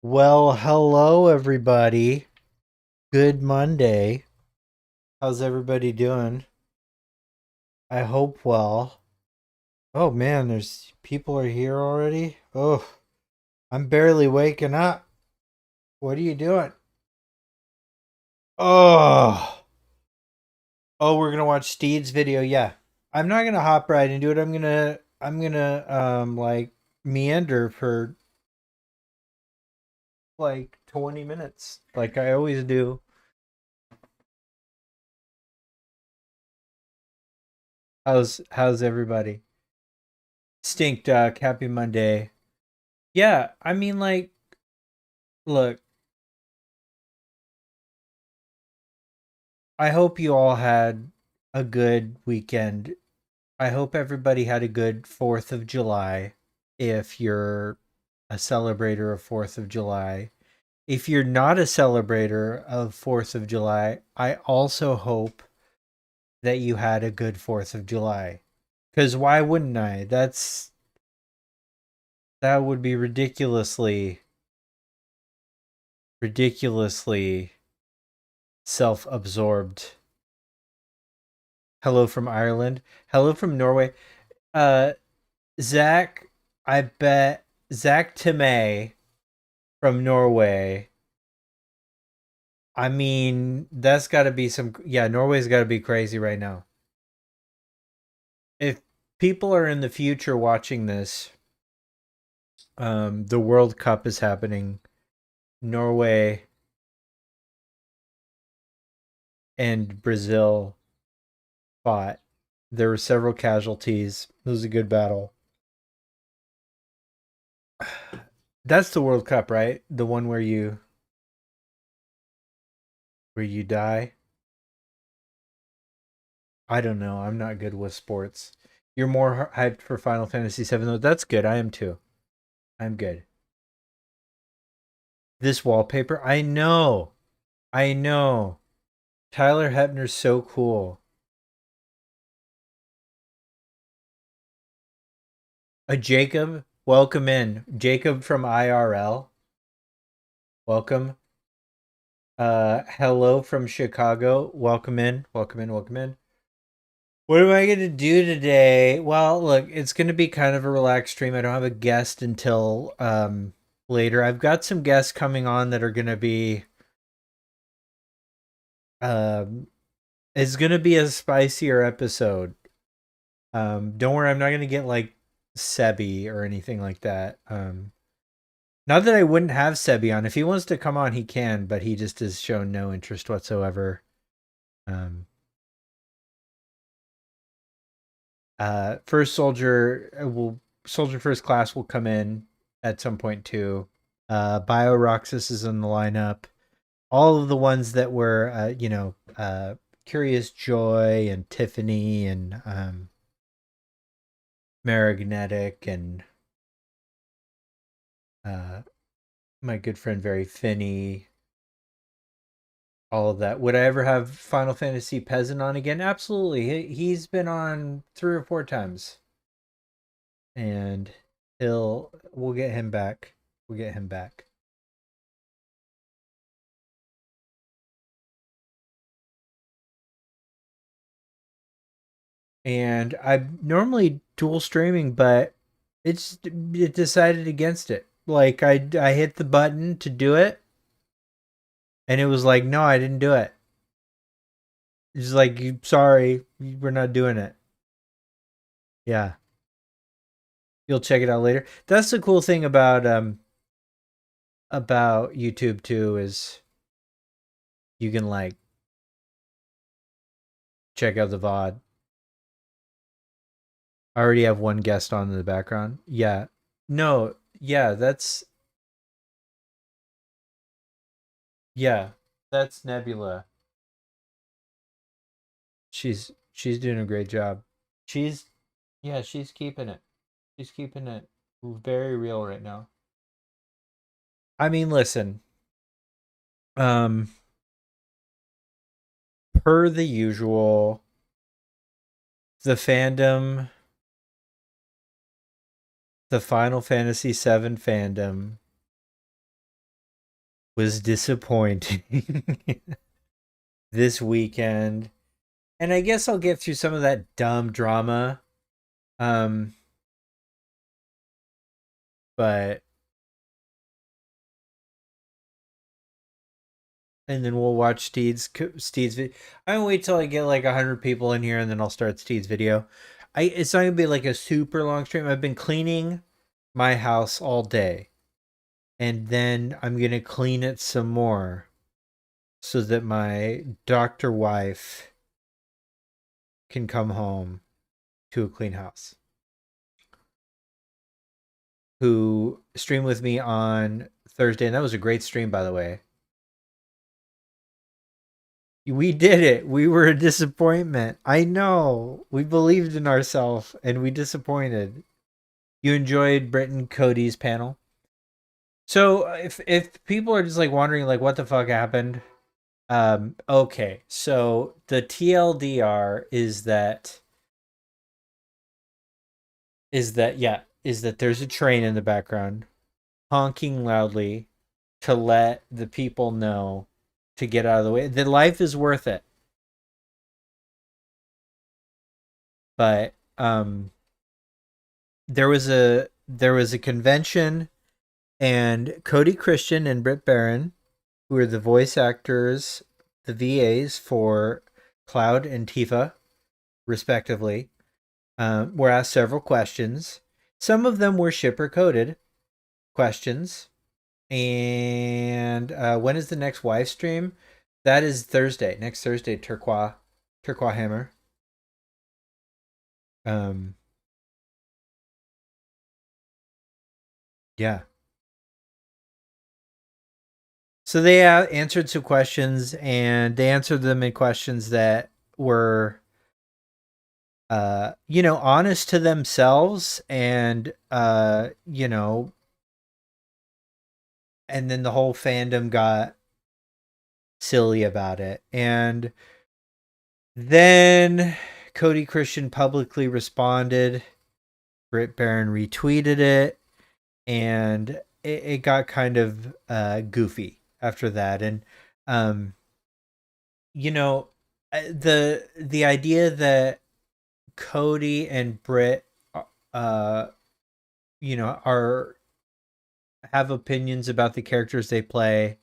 Well, hello everybody. Good Monday. How's everybody doing? I hope well. Oh man, there's people are here already. Oh, I'm barely waking up. What are you doing? Oh. Oh, we're going to watch Steed's video. Yeah. I'm not going to hop right into it. I'm going to like meander for like 20 minutes like I always do. How's everybody? Stink Duck, happy Monday. Yeah, I mean, like, look, I hope you all had a good weekend. I hope everybody had a good 4th of July if you're a celebrator of 4th of July. If you're not a celebrator of 4th of July, I also hope that you had a good 4th of July. Because why wouldn't I? That would be ridiculously self absorbed. Hello from Ireland. Hello from Norway. Uh, Zach, I bet Zach Timay from Norway. I mean, that's got to be some. Yeah, Norway's got to be crazy right now. If people are in the future watching this, the World Cup is happening. Norway and Brazil fought. There were several casualties. It was a good battle. That's the World Cup, right? The one where you die. I don't know. I'm not good with sports. You're more hyped for Final Fantasy VII, though. That's good. I am too. I'm good. This wallpaper, I know. I know. Tyler Hepner's so cool. A Jacob, welcome in. Jacob from IRL, welcome. Hello from Chicago, welcome in. Welcome in. Welcome in. What am I going to do today? Well, look, it's going to be kind of a relaxed stream. I don't have a guest until later. I've got some guests coming on that are going to be um it's going to be a spicier episode. Don't worry, I'm not going to get like Sebi or anything like that. Not that I wouldn't have Sebi on. If he wants to come on, he can, but he just has shown no interest whatsoever. Um First Soldier will Soldier First Class will come in at some point too. Bio Roxas is in the lineup. All of the ones that were, Curious Joy and Tiffany and Marignetic and uh, my good friend Very Finny. All of that. Would I ever have Final Fantasy Peasant on again? Absolutely. He's been on 3 or 4 times, and we'll get him back. We'll get him back. And I'm normally dual streaming, but it decided against it. Like I hit the button to do it, and it was like, no, I didn't do it. It's like, sorry, we're not doing it. Yeah, you'll check it out later. That's the cool thing about YouTube too, is you can like check out the VOD. I already have one guest on in the background. Yeah. No, yeah, yeah, that's Nebula. She's doing a great job. She's Yeah, she's keeping it. She's keeping it very real right now. I mean, listen, um per the usual, the fandom, the Final Fantasy VII fandom was disappointing this weekend. And I guess I'll get through some of that dumb drama. Um, but and then we'll watch Steed's video. I'm gonna wait till I get like 100 people in here, and then I'll start Steed's video. It's not gonna be like a super long stream. I've been cleaning my house all day, and then I'm gonna clean it some more, so that my doctor wife can come home to a clean house. Who streamed with me on Thursday, and that was a great stream, by the way. We did it. We were a disappointment. I know. We believed in ourselves and we disappointed. You enjoyed Britt and Cody's panel? So if people are just like wondering like what the fuck happened, okay. So the TLDR is that there's a train in the background honking loudly to let the people know to get out of the way. The life is worth it. But there was a convention, and Cody Christian and Britt Barron, who are the voice actors, the VAs for Cloud and Tifa, respectively, were asked several questions. Some of them were shipper coded questions. And when is the next live stream? That is Thursday. Next Thursday, Turquoise Hammer. Yeah. So they answered some questions, and they answered them in questions that were, honest to themselves, and and then the whole fandom got silly about it, and then Cody Christian publicly responded. Britt Barron retweeted it, and it got kind of goofy after that. And the idea that Cody and Britt are have opinions about the characters they play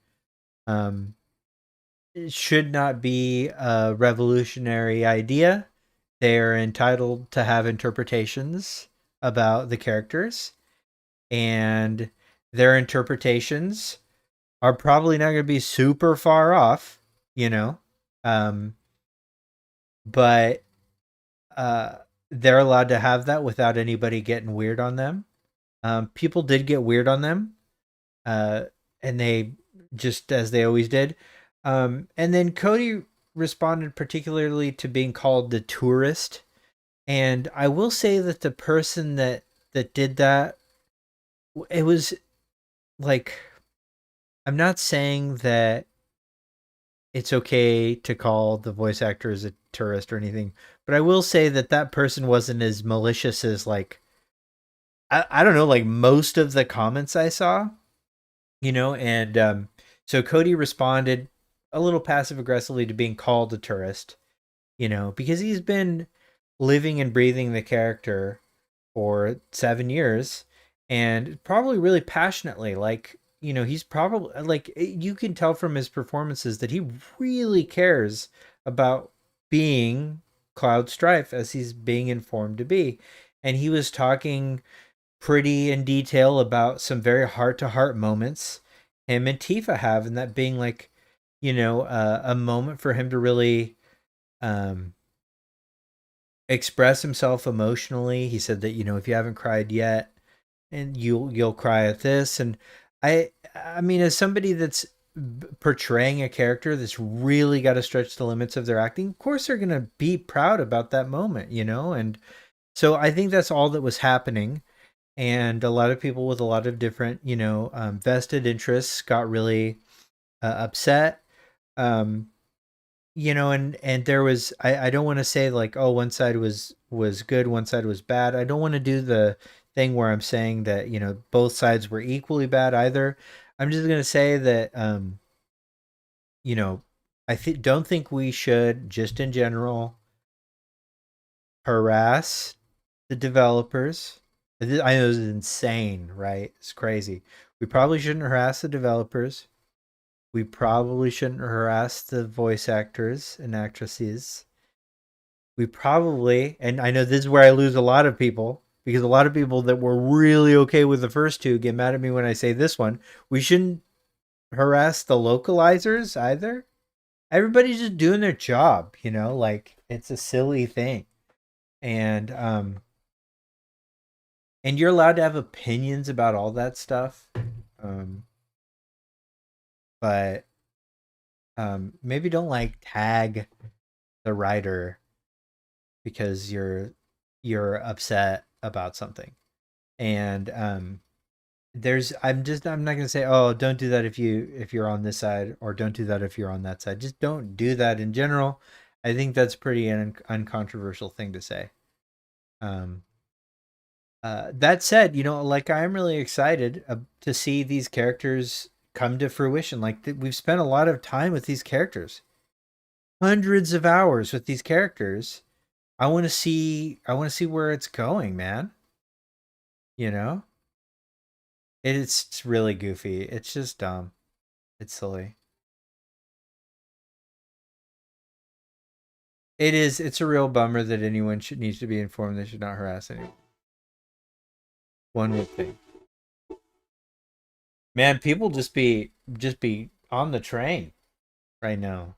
it should not be a revolutionary idea. They are entitled to have interpretations about the characters, and their interpretations are probably not going to be super far off, but they're allowed to have that without anybody getting weird on them. People did get weird on them, and they, just as they always did. And then Cody responded particularly to being called the tourist. And I will say that the person that did that, it was like, I'm not saying that it's okay to call the voice actors a tourist or anything, but I will say that that person wasn't as malicious as like, I don't know, like most of the comments I saw, and so Cody responded a little passive aggressively to being called a tourist, because he's been living and breathing the character for 7 years, and probably really passionately. Like, he's probably like, you can tell from his performances that he really cares about being Cloud Strife as he's being informed to be. And he was talking pretty in detail about some very heart-to-heart moments him and Tifa have, and that being like, a moment for him to really express himself emotionally. He said that, if you haven't cried yet, and you'll cry at this. And I mean, as somebody that's portraying a character that's really got to stretch the limits of their acting, of course they're gonna be proud about that moment, and so I think that's all that was happening. And a lot of people with a lot of different, vested interests got really upset. And there was, I don't want to say like, oh, one side was good, one side was bad. I don't want to do the thing where I'm saying that, both sides were equally bad either. I'm just gonna say that you know, don't think we should just in general harass the developers. I know this is insane, right? It's crazy. We probably shouldn't harass the developers. We probably shouldn't harass the voice actors and actresses. We probably, and I know this is where I lose a lot of people because a lot of people that were really okay with the first two get mad at me when I say this one. We shouldn't harass the localizers either. Everybody's just doing their job, like it's a silly thing. And and you're allowed to have opinions about all that stuff. Um but maybe don't like tag the writer because you're upset about something. And I'm not gonna say, oh, don't do that if you're on this side, or don't do that if you're on that side. Just don't do that in general. I think that's pretty an uncontroversial thing to say. um that said, like, I'm really excited to see these characters come to fruition. Like, we've spent a lot of time with these characters, hundreds of hours with these characters. I want to see where it's going, man. You know, it's really goofy. It's just dumb. It's silly. It is. It's a real bummer that anyone should needs to be informed they should not harass anyone. One would think. Man, people just be on the train right now.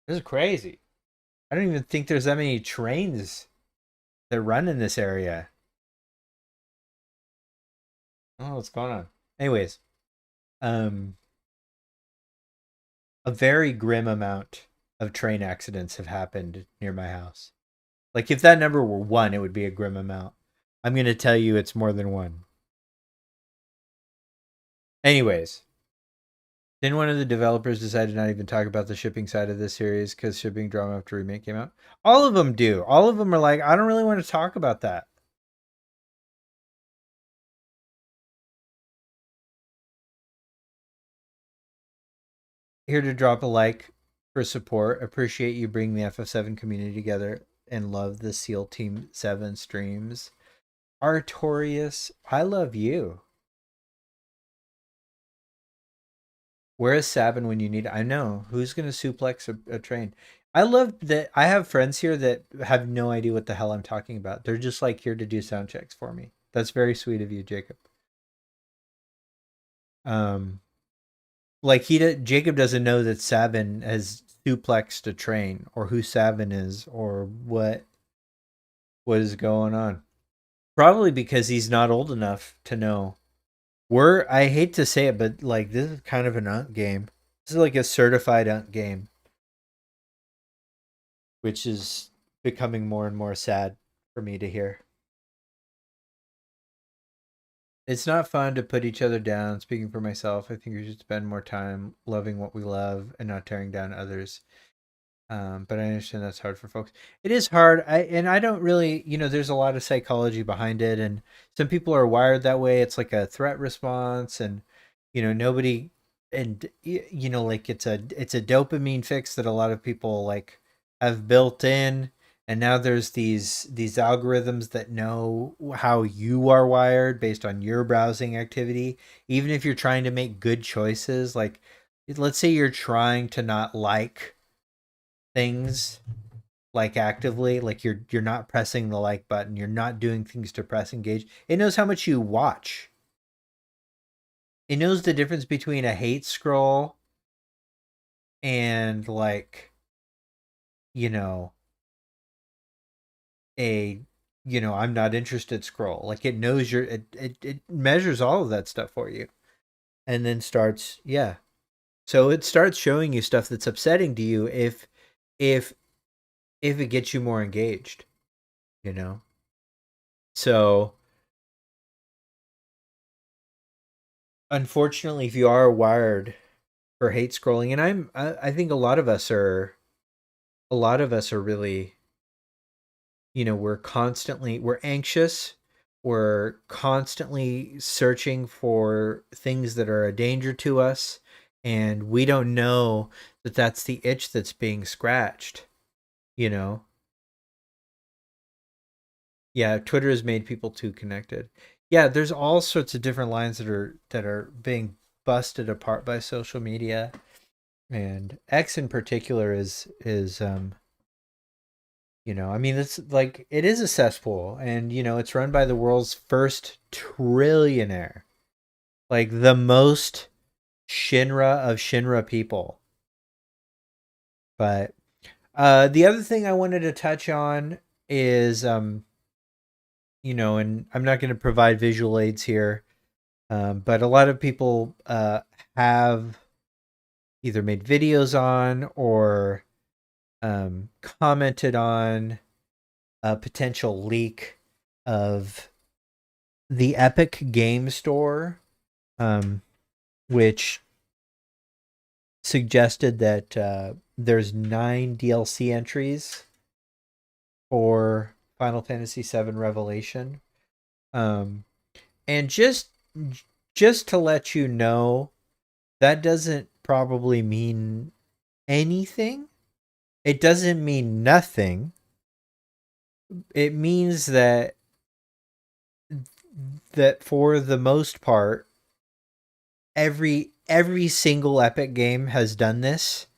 This is crazy. I don't even think there's that many trains that run in this area. Oh, what's going on? Anyways, um, a very grim amount of train accidents have happened near my house. Like, if that number were one, it would be a grim amount. I'm gonna tell you it's more than one. Anyways, then one of the developers decided not even talk about the shipping side of this series because shipping drama after remake came out. All of them do. All of them are like, I don't really want to talk about that. Here to drop a like for support. Appreciate you bringing the FF7 community together and love the SEAL Team 7 streams. Artorius, I love you. Where is Sabin when you need it? I know. Who's going to suplex a train? I love that I have friends here that have no idea what the hell I'm talking about. They're just like here to do sound checks for me. That's very sweet of you, Jacob. Um, like Jacob doesn't know that Sabin has suplexed a train, or who Sabin is, or what is going on. Probably because he's not old enough to know. I hate to say it, but like, this is kind of an unk game. This is like a certified unk game, which is becoming more and more sad for me to hear. It's not fun to put each other down. Speaking for myself, I think we should spend more time loving what we love and not tearing down others. But I understand that's hard for folks. It is hard. I don't really, there's a lot of psychology behind it, and some people are wired that way. It's like a threat response, and nobody, and like, it's a dopamine fix that a lot of people like have built in, and now there's these algorithms that know how you are wired based on your browsing activity, even if you're trying to make good choices. Like, let's say you're trying to not like things, like, actively, like you're not pressing the like button, you're not doing things to press engage. It knows how much you watch. It knows the difference between a hate scroll and, like, you know a I'm not interested scroll. Like, it knows it measures all of that stuff for you, and then starts, yeah, so it starts showing you stuff that's upsetting to you if if it gets you more engaged, you know so unfortunately, if you are wired for hate scrolling, and I think a lot of us are really, we're anxious, we're constantly searching for things that are a danger to us, and we don't know that that's the itch that's being scratched, you know? Yeah, Twitter has made people too connected. Yeah, there's all sorts of different lines that are being busted apart by social media, and X in particular is I mean, it's like it is a cesspool, and it's run by the world's first trillionaire, like the most Shinra of Shinra people. But the other thing I wanted to touch on is and I'm not going to provide visual aids here, but a lot of people have either made videos on or commented on a potential leak of the Epic Game Store, which suggested that there's 9 DLC entries for Final Fantasy VII Revelation. Um, and just to let you know, that doesn't probably mean anything. It doesn't mean nothing. It means that for the most part, every single Epic game has done this.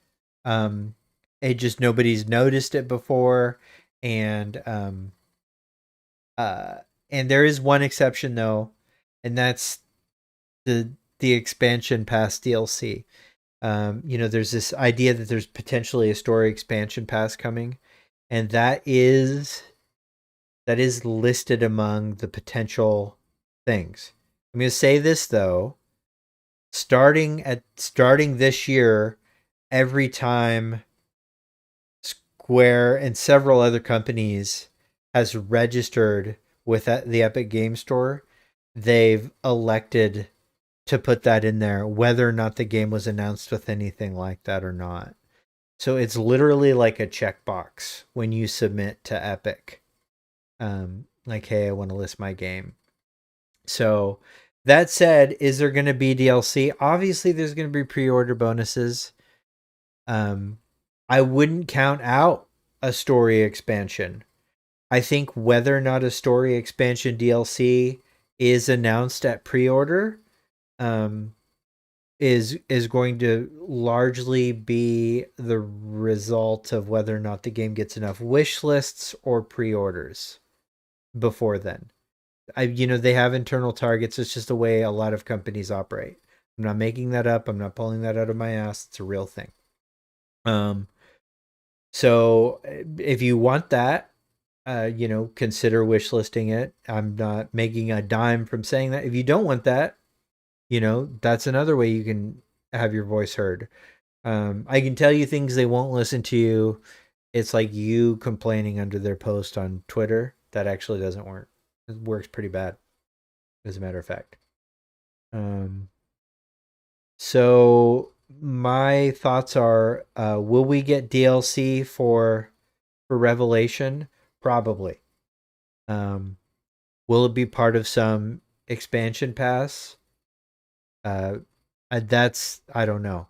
Um, it just nobody's noticed it before, and uh, and there is one exception though, and that's the expansion pass DLC. There's this idea that there's potentially a story expansion pass coming, and that is listed among the potential things. I'm going to say this though, starting this year, every time Square and several other companies has registered with the Epic Game Store, they've elected to put that in there, whether or not the game was announced with anything like that or not. So it's literally like a checkbox when you submit to Epic. Like, hey, I want to list my game. So that said, is there going to be DLC? Obviously, there's going to be pre-order bonuses. I wouldn't count out a story expansion. I think whether or not a story expansion DLC is announced at pre-order, is going to largely be the result of whether or not the game gets enough wish lists or pre-orders before then. They have internal targets. It's just the way a lot of companies operate. I'm not making that up. I'm not pulling that out of my ass. It's a real thing. So if you want that, consider wish listing it. I'm not making a dime from saying that. If you don't want that, that's another way you can have your voice heard. I can tell you things they won't listen to you. It's like you complaining under their post on Twitter. That actually doesn't work. It works pretty bad, as a matter of fact. So my thoughts are, will we get DLC for Revelation? Probably. Will it be part of some expansion pass? I don't know.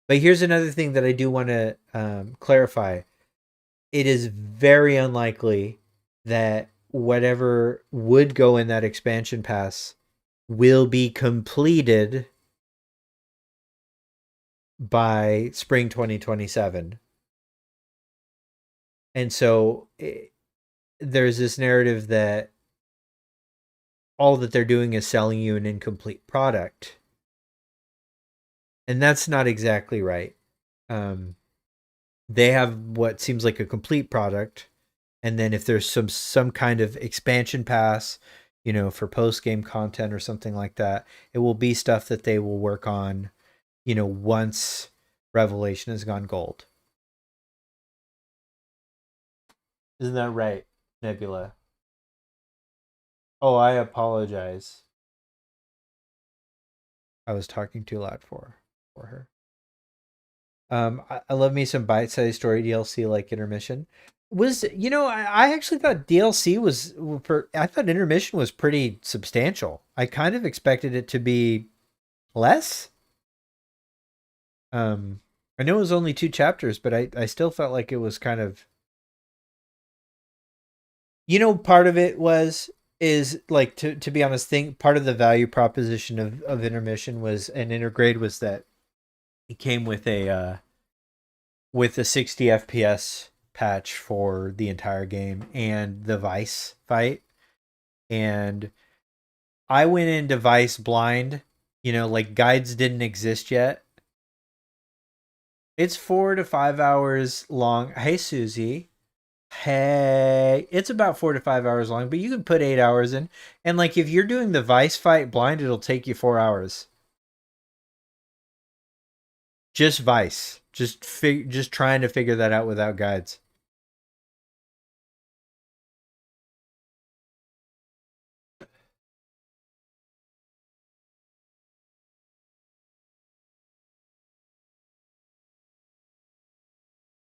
But here's another thing that I do want to clarify. It is very unlikely that whatever would go in that expansion pass will be completed by spring 2027. And so there's this narrative that all that they're doing is selling you an incomplete product. And that's not exactly right. They have what seems like a complete product, and then if there's some kind of expansion pass, for post game content or something like that, it will be stuff that they will work on, once Revelation has gone gold. Isn't that right, Nebula? Oh, I apologize. I was talking too loud for her. I love me some bite-sized story DLC like Intermission. Was, I actually thought DLC was I thought intermission was pretty substantial. I kind of expected it to be less. Um, I know it was only 2 chapters, but I still felt like it was kind of, part of it is like, to be honest, part of the value proposition of intermission was, and intergrade, was that it came with a 60 FPS patch for the entire game and the Vice fight. And I went into Vice blind, like guides didn't exist yet. It's 4 to 5 hours long. Hey, Susie. Hey, it's about 4 to 5 hours long, but you can put 8 hours in. And like, if you're doing the Vice fight blind, it'll take you 4 hours. Just Vice. Just trying to figure that out without guides.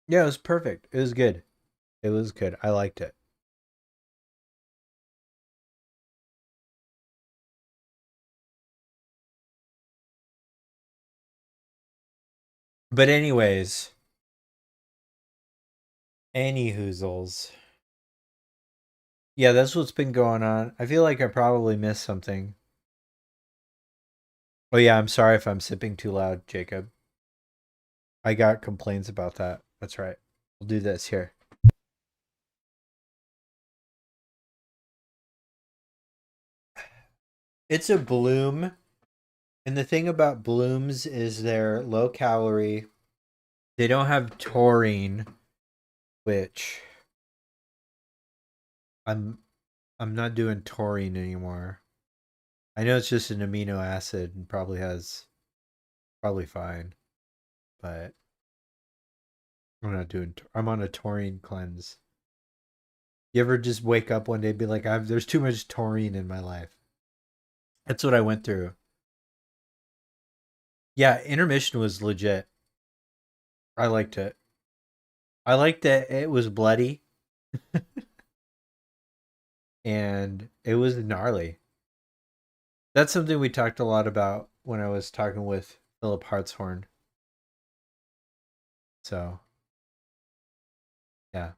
Yeah, it was perfect. It was good. It was good. I liked it. But anyways, any hoozles. Yeah, that's what's been going on. I feel like I probably missed something. Oh yeah, I'm sorry if I'm sipping too loud, Jacob. I got complaints about that. That's right. We'll do this here. It's a bloom, and the thing about blooms is they're low calorie. They don't have taurine, which I'm I'm not doing taurine anymore. I know it's just an amino acid and probably fine, but I'm not doing. I'm on a taurine cleanse. You ever just wake up one day and be like, there's too much taurine in my life. That's what I went through. Yeah, intermission was legit. I liked it. I liked that it was bloody and it was gnarly. That's something we talked a lot about when I was talking with Philip Hartshorn. So, yeah.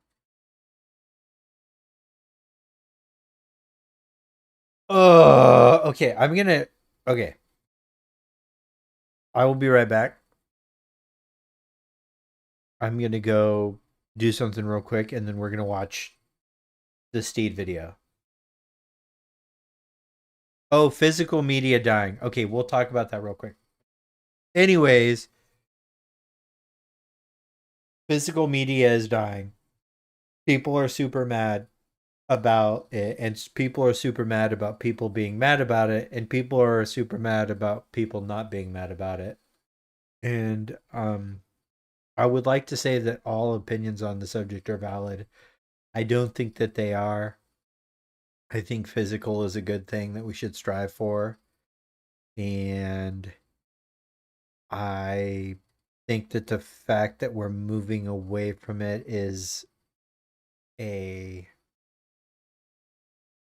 Oh, okay. Okay. I will be right back. I'm gonna go do something real quick, and then we're gonna watch the Steed video. Oh, physical media dying. Okay, we'll talk about that real quick. Anyways, physical media is dying. People are super mad about it, and people are super mad about people being mad about it, and people are super mad about people not being mad about it. And I would like to say that all opinions on the subject are valid. I don't think that they are. I think physical is a good thing that we should strive for. And I think that the fact that we're moving away from it is a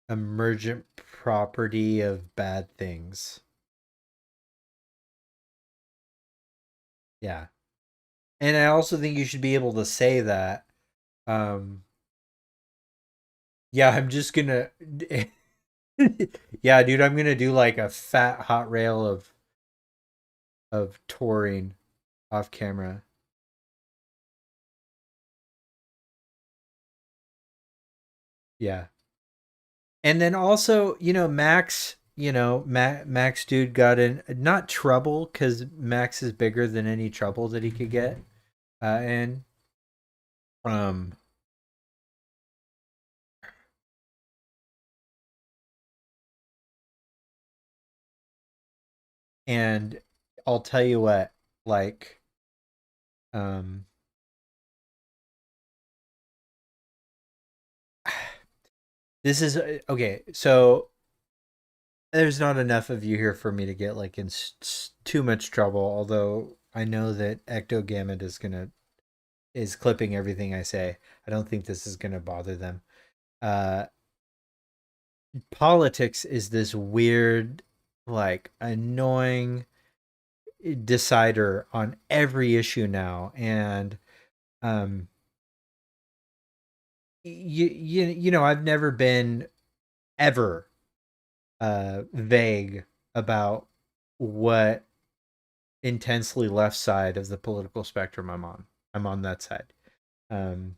emergent property of bad things. Yeah. And I also think you should be able to say that. Um yeah, I'm just gonna yeah, dude, I'm gonna do like a fat hot rail of touring off camera. Yeah. And then also, Max, Max dude got in not trouble because Max is bigger than any trouble that he could get in. Um, and I'll tell you what, like, um, this is okay. So there's not enough of you here for me to get like in too much trouble. Although I know that Ectogamut is gonna is clipping everything I say. I don't think this is going to bother them. Uh, Politics is this weird, like annoying decider on every issue now, and um, I've never been ever vague about what intensely left side of the political spectrum I'm on. I'm on that side. Um,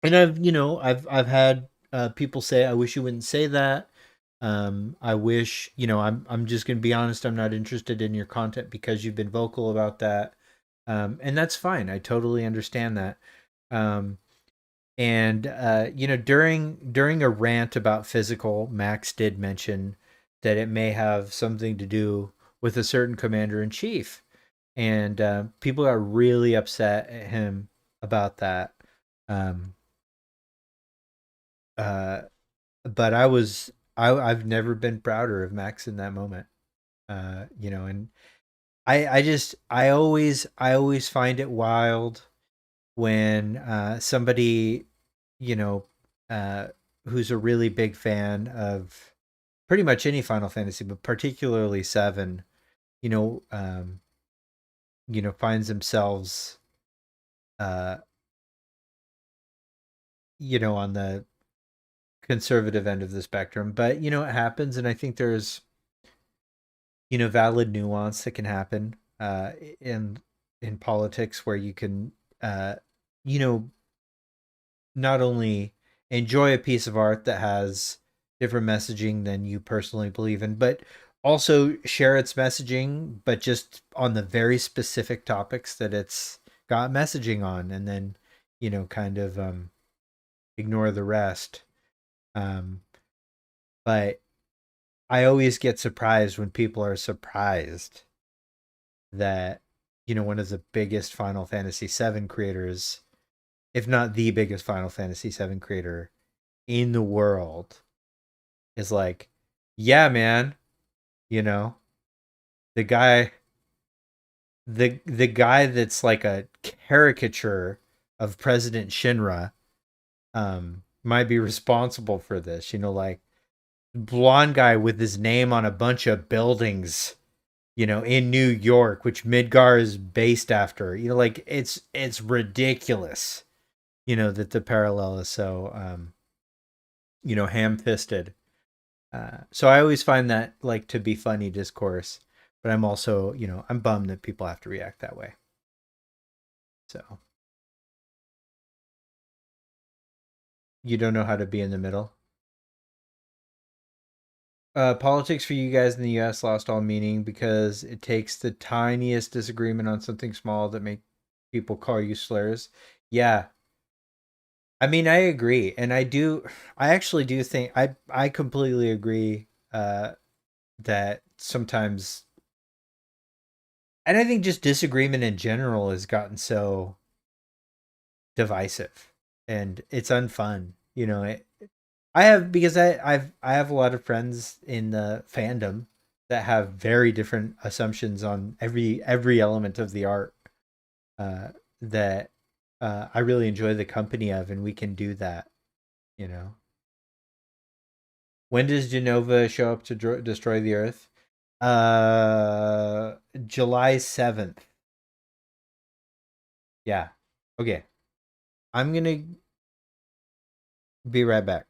and I've had people say, I wish you wouldn't say that. I wish, I'm just going to be honest. I'm not interested in your content because you've been vocal about that. And that's fine. I totally understand that. Um, and during a rant about physical, Max did mention that it may have something to do with a certain commander in chief, and people got really upset at him about that. Um, uh, but I've never been prouder of Max in that moment. And I always find it wild when somebody, you know, uh, who's a really big fan of pretty much any Final Fantasy, but particularly seven, you know, um, finds themselves, uh, on the conservative end of the spectrum. But it happens, and I think there's valid nuance that can happen in politics where you can uh, you know not only enjoy a piece of art that has different messaging than you personally believe in, but also share its messaging, but just on the very specific topics that it's got messaging on, and then kind of ignore the rest. Um, but I always get surprised when people are surprised that one of the biggest Final Fantasy VII creators, if not the biggest Final Fantasy VII creator in the world, is like, yeah, man, you know, the guy, the guy that's like a caricature of President Shinra, might be responsible for this. Like blonde guy with his name on a bunch of buildings, in New York, which Midgar is based after. Like it's ridiculous. That the parallel is so ham fisted. So I always find that like to be funny discourse, but I'm also I'm bummed that people have to react that way. So you don't know how to be in the middle. Politics for you guys in the U.S. lost all meaning because it takes the tiniest disagreement on something small that make people call you slurs. Yeah, I mean I agree, and I do. I actually do think I completely agree that sometimes, and I think just disagreement in general has gotten so divisive and it's unfun. I have because I have a lot of friends in the fandom that have very different assumptions on every element of the art uh, that I really enjoy the company of, and we can do that. You know, when does Genova show up to destroy the Earth? July 7th. Yeah. Okay. I'm gonna be right back.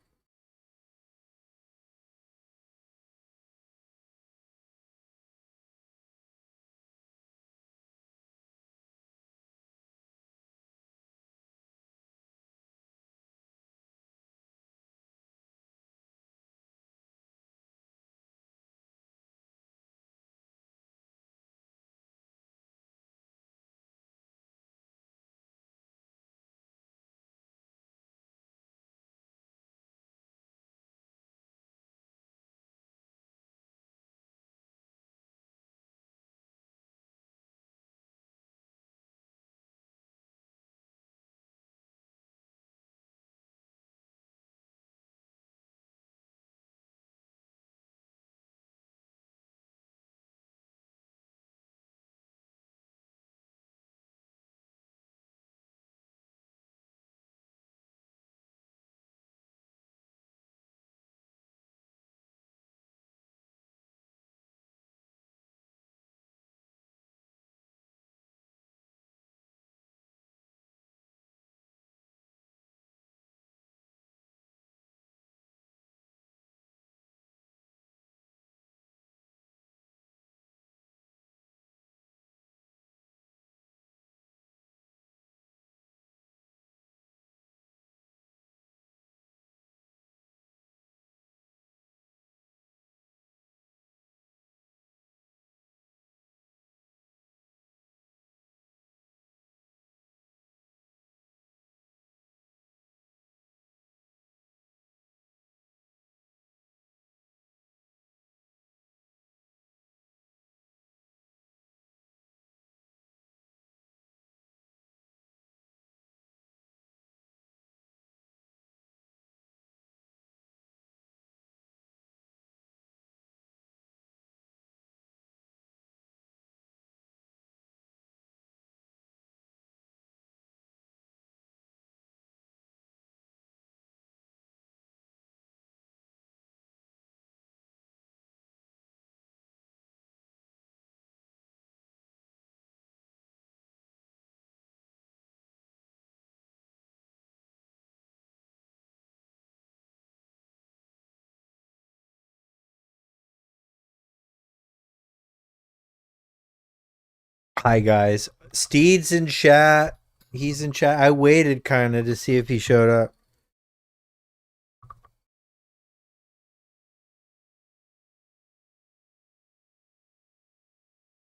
Hi guys. Steed's in chat. He's in chat. I waited kind of to see if he showed up.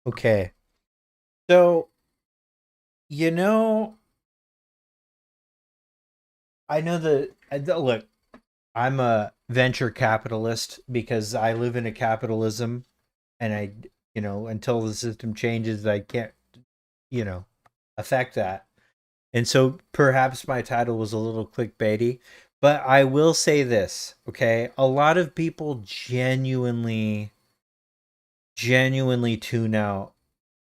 Okay. So, you know, I know look, I'm a venture capitalist because I live in a capitalism and until the system changes, I can't, you know, affect that. And so perhaps my title was a little clickbaity, but I will say this, okay? A lot of people genuinely tune out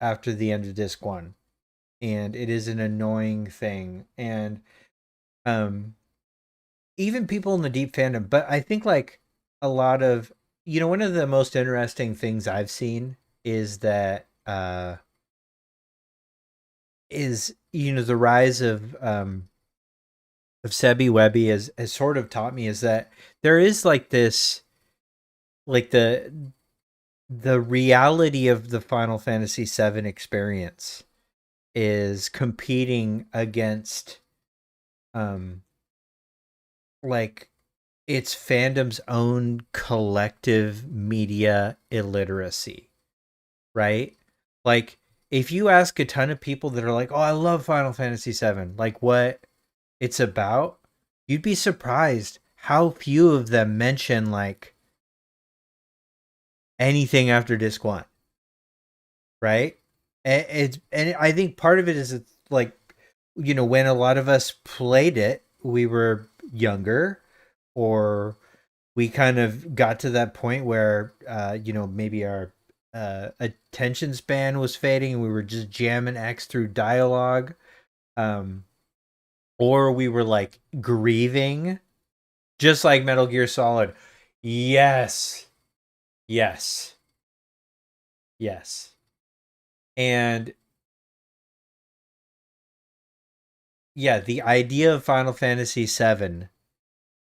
after the end of disc one, and it is an annoying thing. And um even people in the deep fandom, but I think like a lot of one of the most interesting things I've seen is that is the rise of Sebi Webby has sort of taught me is that there is like this, like the reality of the Final Fantasy VII experience is competing against um like its fandom's own collective media illiteracy, right? Like if you ask a ton of people that are like, "Oh, I love Final Fantasy VII," like what it's about, you'd be surprised how few of them mention like anything after disc 1, right? And I think part of it is it's like when a lot of us played it, we were younger, or we kind of got to that point where maybe our attention span was fading and we were just jamming X through dialogue, um or we were like grieving, just like Metal Gear Solid. Yes, yes, yes. And yeah, the idea of Final Fantasy VII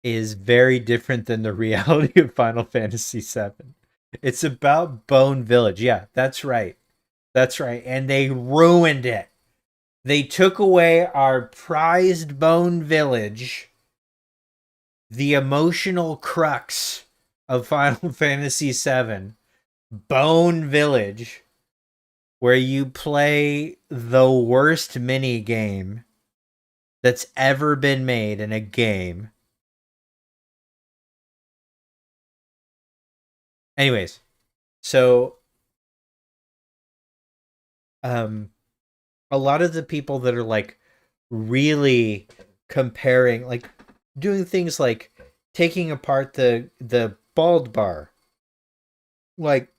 is very different than the reality of Final Fantasy VII. It's about Bone Village. Yeah, that's right. That's right. And they ruined it. They took away our prized Bone Village, the emotional crux of Final Fantasy VII, Bone Village, where you play the worst mini game that's ever been made in a game. Anyways, so um a lot of the people that are like really comparing, like doing things like taking apart the bald bar, like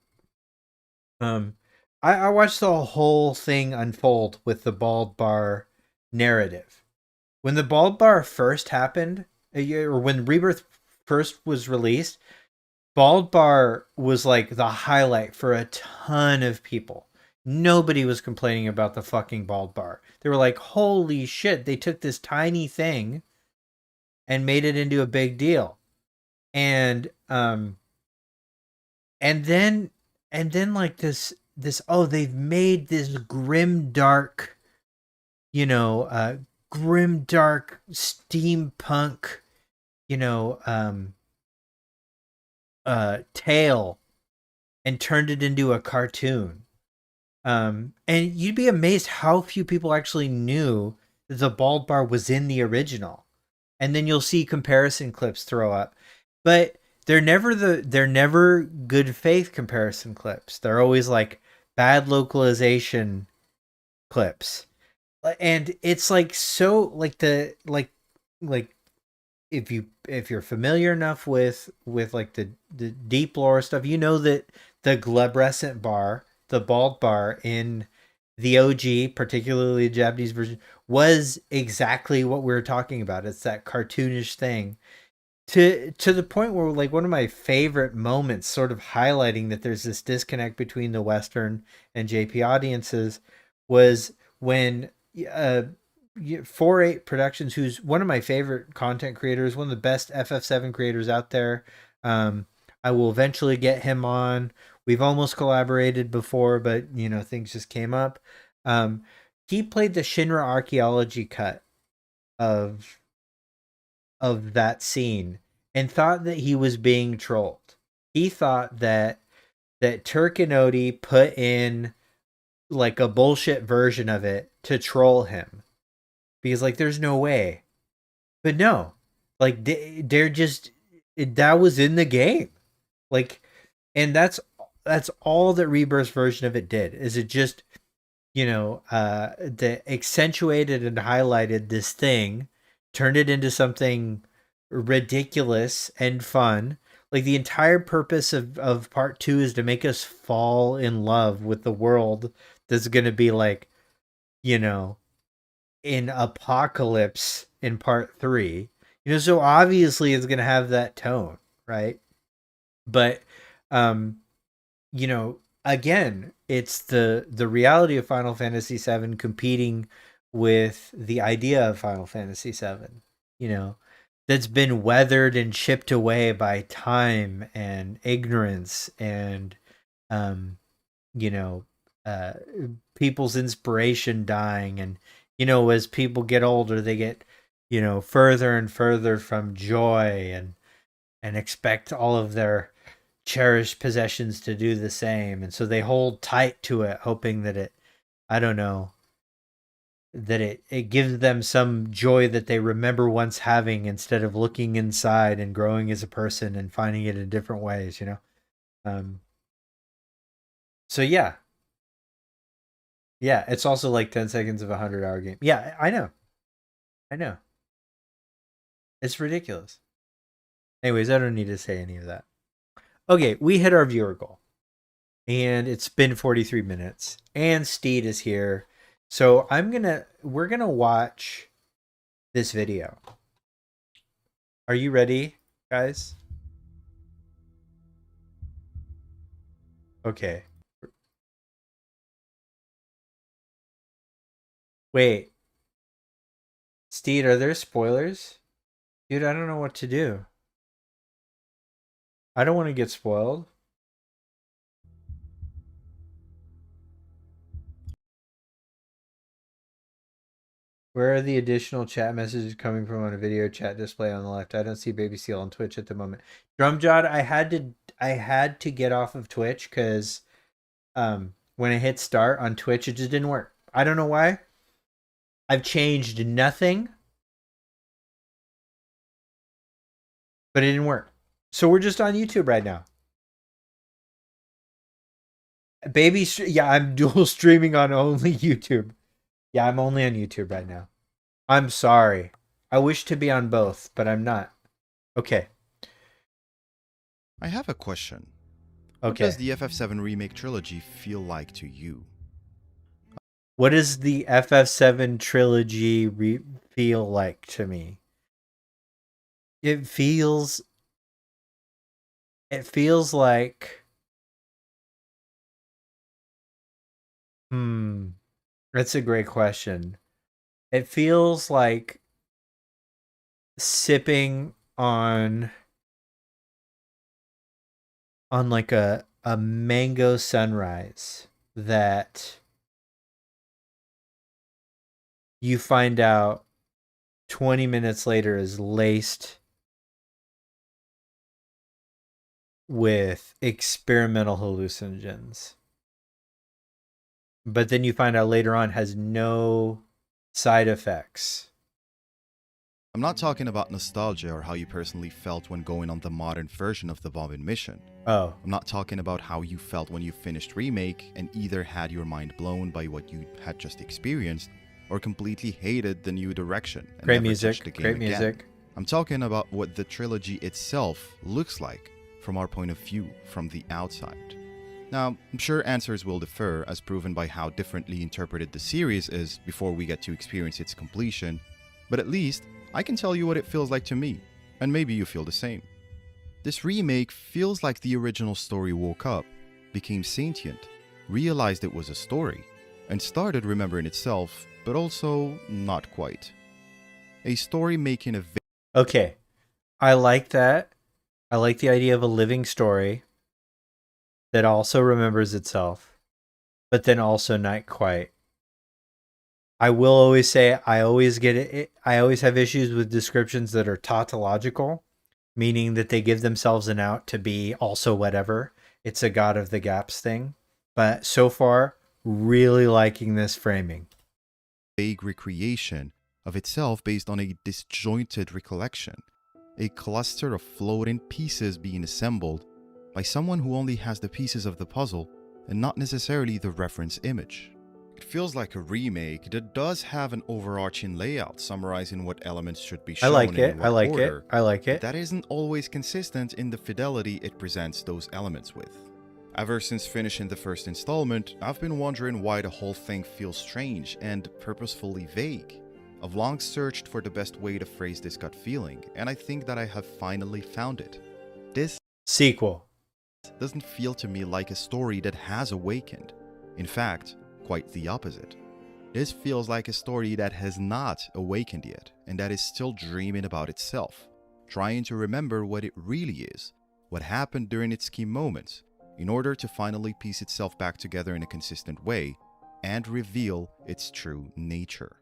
um I watched the whole thing unfold with the bald bar narrative. When the bald bar first happened, or when Rebirth first was released, bald bar was like the highlight for a ton of people. Nobody was complaining about the fucking bald bar. They were like, holy shit, they took this tiny thing and made it into a big deal. And and then like this oh, they've made this grim dark, you know, grim dark steampunk, you know, tale, and turned it into a cartoon. And you'd be amazed how few people actually knew that the bald bar was in the original. And then you'll see comparison clips throw up. But they're never good faith comparison clips. They're always like bad localization clips. And it's like so like like if you're familiar enough with like the deep lore stuff, you know that the glabrescent bar, the bald bar in the OG, particularly the Japanese version, was exactly what we were talking about. It's that cartoonish thing, to the point where like one of my favorite moments, sort of highlighting that there's this disconnect between the Western and JP audiences, was when 4-8 Productions, who's one of my favorite content creators, one of the best FF7 creators out there. I will eventually get him on. We've almost collaborated before, but things just came up. He played the Shinra archaeology cut of that scene and thought that he was being trolled. He thought that Turk and Odie put in like a bullshit version of it to troll him. Because like there's no way. But no. Like they're just that was in the game. Like and that's all that Rebirth's version of it did. Is it just that accentuated and highlighted this thing, turned it into something ridiculous and fun. Like the entire purpose of part 2 is to make us fall in love with the world that's going to be like, in apocalypse in part 3. So obviously it's going to have that tone, right? But again, it's the reality of Final Fantasy VII competing with the idea of Final Fantasy VII, that's been weathered and chipped away by time and ignorance and, you know, uh, people's inspiration dying. And, as people get older, they get, further and further from joy and expect all of their cherished possessions to do the same. And so they hold tight to it, hoping that it gives them some joy that they remember once having, instead of looking inside and growing as a person and finding it in different ways, So yeah, it's also like 10 seconds of a 100-hour game. Yeah, I know. It's ridiculous. Anyways, I don't need to say any of that. Okay, we hit our viewer goal. And it's been 43 minutes. And Steed is here. So we're gonna watch this video. Are you ready, guys? Okay. Wait. Steed, are there spoilers? Dude, I don't know what to do. I don't want to get spoiled. Where are the additional chat messages coming from on a video chat display on the left? I don't see Baby Seal on Twitch at the moment. Drumjod, I had to get off of Twitch because when I hit start on Twitch, it just didn't work. I don't know why. I've changed nothing, but it didn't work. So we're just on YouTube right now. I'm dual streaming on only YouTube. Yeah, I'm only on YouTube right now. I'm sorry. I wish to be on both, but I'm not. Okay. I have a question. Okay. What does the FF7 Remake trilogy feel like to you? What does the FF7 trilogy feel like to me? It feels like that's a great question. It feels like sipping on like a mango sunrise that you find out 20 minutes later is laced with experimental hallucinogens. But then you find out later on has no side effects. I'm not talking about nostalgia or how you personally felt when going on the modern version of the Bobbin mission. Oh. I'm not talking about how you felt when you finished Remake and either had your mind blown by what you had just experienced or completely hated the new direction and great never music. touched the game Great again. music. I'm talking about what the trilogy itself looks like from our point of view from the outside. Now, I'm sure answers will differ as proven by how differently interpreted the series is before we get to experience its completion, but at least I can tell you what it feels like to me, and maybe you feel the same. This remake feels like the original story woke up, became sentient, realized it was a story, and started remembering itself, but also not quite. A story making a... Okay. I like that. I like the idea of a living story that also remembers itself, but then also not quite. I will always say I always get it. I always have issues with descriptions that are tautological, meaning that they give themselves an out to be also whatever. It's a God of the Gaps thing. But so far, really liking this framing. Vague recreation of itself based on a disjointed recollection, a cluster of floating pieces being assembled by someone who only has the pieces of the puzzle and not necessarily the reference image. It feels like a remake that does have an overarching layout summarizing what elements should be I shown like and it. in I what like it. order, I like but it. that isn't always consistent in the fidelity it presents those elements with. Ever since finishing the first installment, I've been wondering why the whole thing feels strange and purposefully vague. I've long searched for the best way to phrase this gut feeling, and I think that I have finally found it. This Sequel. doesn't feel to me like a story that has awakened. In fact, quite the opposite. This feels like a story that has not awakened yet, and that is still dreaming about itself, trying to remember what it really is, what happened during its key moments, in order to finally piece itself back together in a consistent way and reveal its true nature.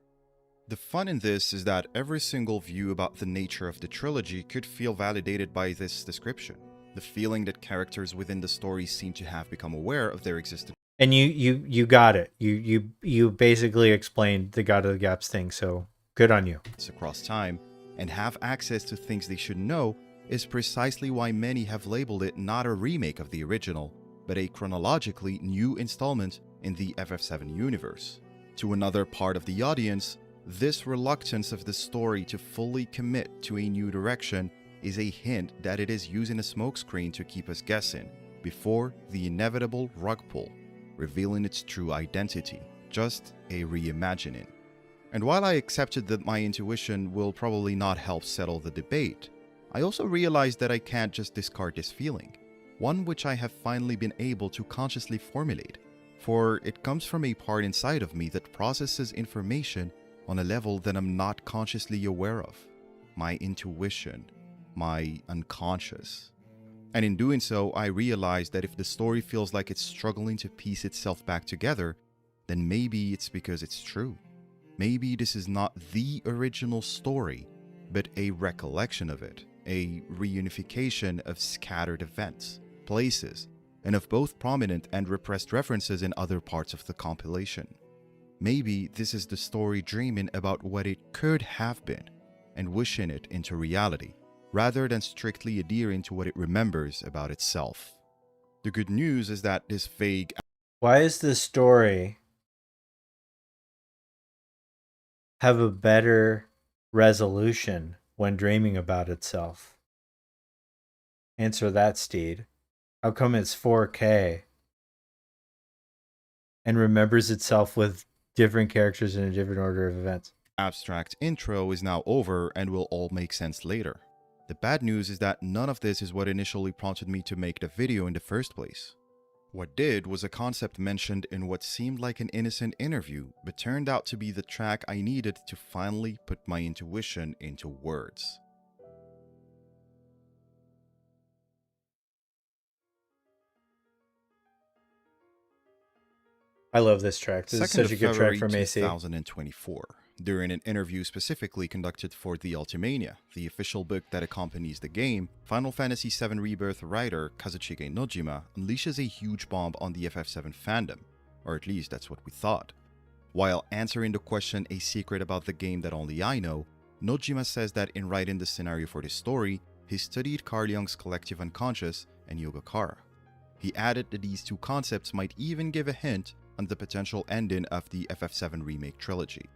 The fun in this is that every single view about the nature of the trilogy could feel validated by this description. The feeling that characters within the story seem to have become aware of their existence And you got it. You basically explained the God of the Gaps thing, so good on you. across time and have access to things they should know is precisely why many have labeled it not a remake of the original, but a chronologically new installment in the FF7 universe. To another part of the audience, this reluctance of the story to fully commit to a new direction is a hint that it is using a smokescreen to keep us guessing before the inevitable rug pull, revealing its true identity, just a reimagining. And while I accepted that my intuition will probably not help settle the debate, I also realized that I can't just discard this feeling, one which I have finally been able to consciously formulate, for it comes from a part inside of me that processes information on a level that I'm not consciously aware of, my intuition, my unconscious. And in doing so, I realized that if the story feels like it's struggling to piece itself back together, then maybe it's because it's true. Maybe this is not the original story, but a recollection of it, a reunification of scattered events, places, and of both prominent and repressed references in other parts of the compilation. Maybe this is the story dreaming about what it could have been and wishing it into reality, rather than strictly adhering to what it remembers about itself. The good news is that this vague Why is this story have a better resolution when dreaming about itself? Answer that, Steed. How come it's 4K and remembers itself with different characters in a different order of events? abstract intro is now over and will all make sense later. The bad news is that none of this is what initially prompted me to make the video in the first place. What did was a concept mentioned in what seemed like an innocent interview, but turned out to be the track I needed to finally put my intuition into words. I love this track. This is 2nd such of a good track February from AC. 2024, during an interview specifically conducted for The Ultimania, the official book that accompanies the game, Final Fantasy VII Rebirth writer Kazuchige Nojima unleashes a huge bomb on the FF7 fandom, or at least that's what we thought. While answering the question "a secret about the game that only I know," Nojima says that in writing the scenario for this story, he studied Carl Jung's collective unconscious and Yogacara. He added that these two concepts might even give a hint on the potential ending of the FF7 remake trilogy.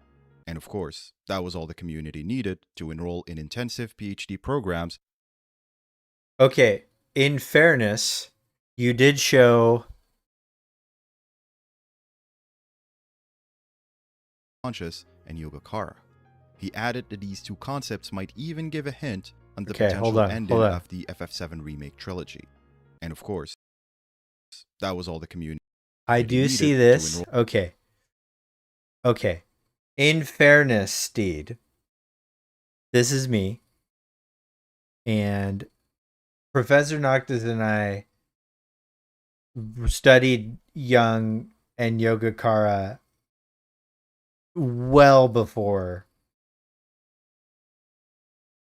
And of course, that was all the community needed to enroll in intensive PhD programs. Okay, in fairness, you did show Conscious and Yogacara. He added that these two concepts might even give a hint on the Okay, hold potential on, ending hold on. of the FF7 remake trilogy. And of course, that was all the community I do needed see to this. enroll. Okay. Okay. In fairness, Steed, this is me. And Professor Noctis and I studied Jung and Yogacara well before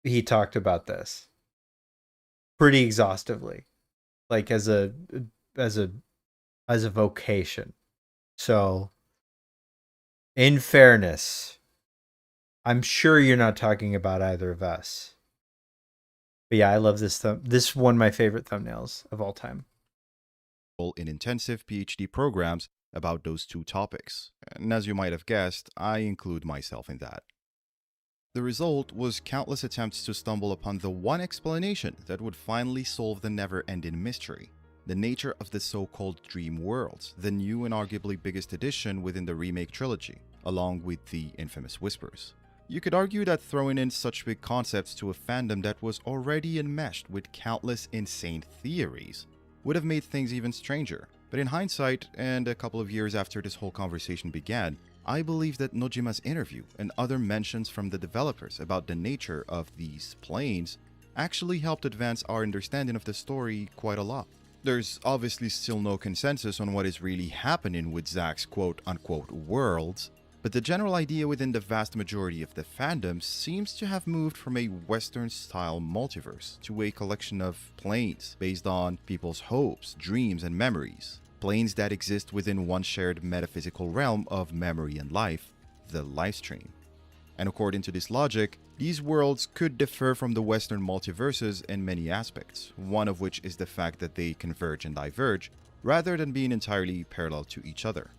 he talked about this pretty exhaustively, like as a as a vocation. So, in fairness, I'm sure you're not talking about either of us. But yeah, I love this this is one of my favorite thumbnails of all time. In intensive PhD programs about those two topics. And as you might have guessed, I include myself in that. The result was countless attempts to stumble upon the one explanation that would finally solve the never-ending mystery: the nature of the so-called dream worlds, the new and arguably biggest addition within the remake trilogy, along with the infamous whispers. You could argue that throwing in such big concepts to a fandom that was already enmeshed with countless insane theories would have made things even stranger. But in hindsight, and a couple of years after this whole conversation began, I believe that Nojima's interview and other mentions from the developers about the nature of these planes actually helped advance our understanding of the story quite a lot. There's obviously still no consensus on what is really happening with Zack's quote-unquote worlds, but the general idea within the vast majority of the fandom seems to have moved from a Western-style multiverse to a collection of planes based on people's hopes, dreams, and memories. Planes that exist within one shared metaphysical realm of memory and life, the lifestream. And according to this logic, these worlds could differ from the Western multiverses in many aspects, one of which is the fact that they converge and diverge, rather than being entirely parallel to each other.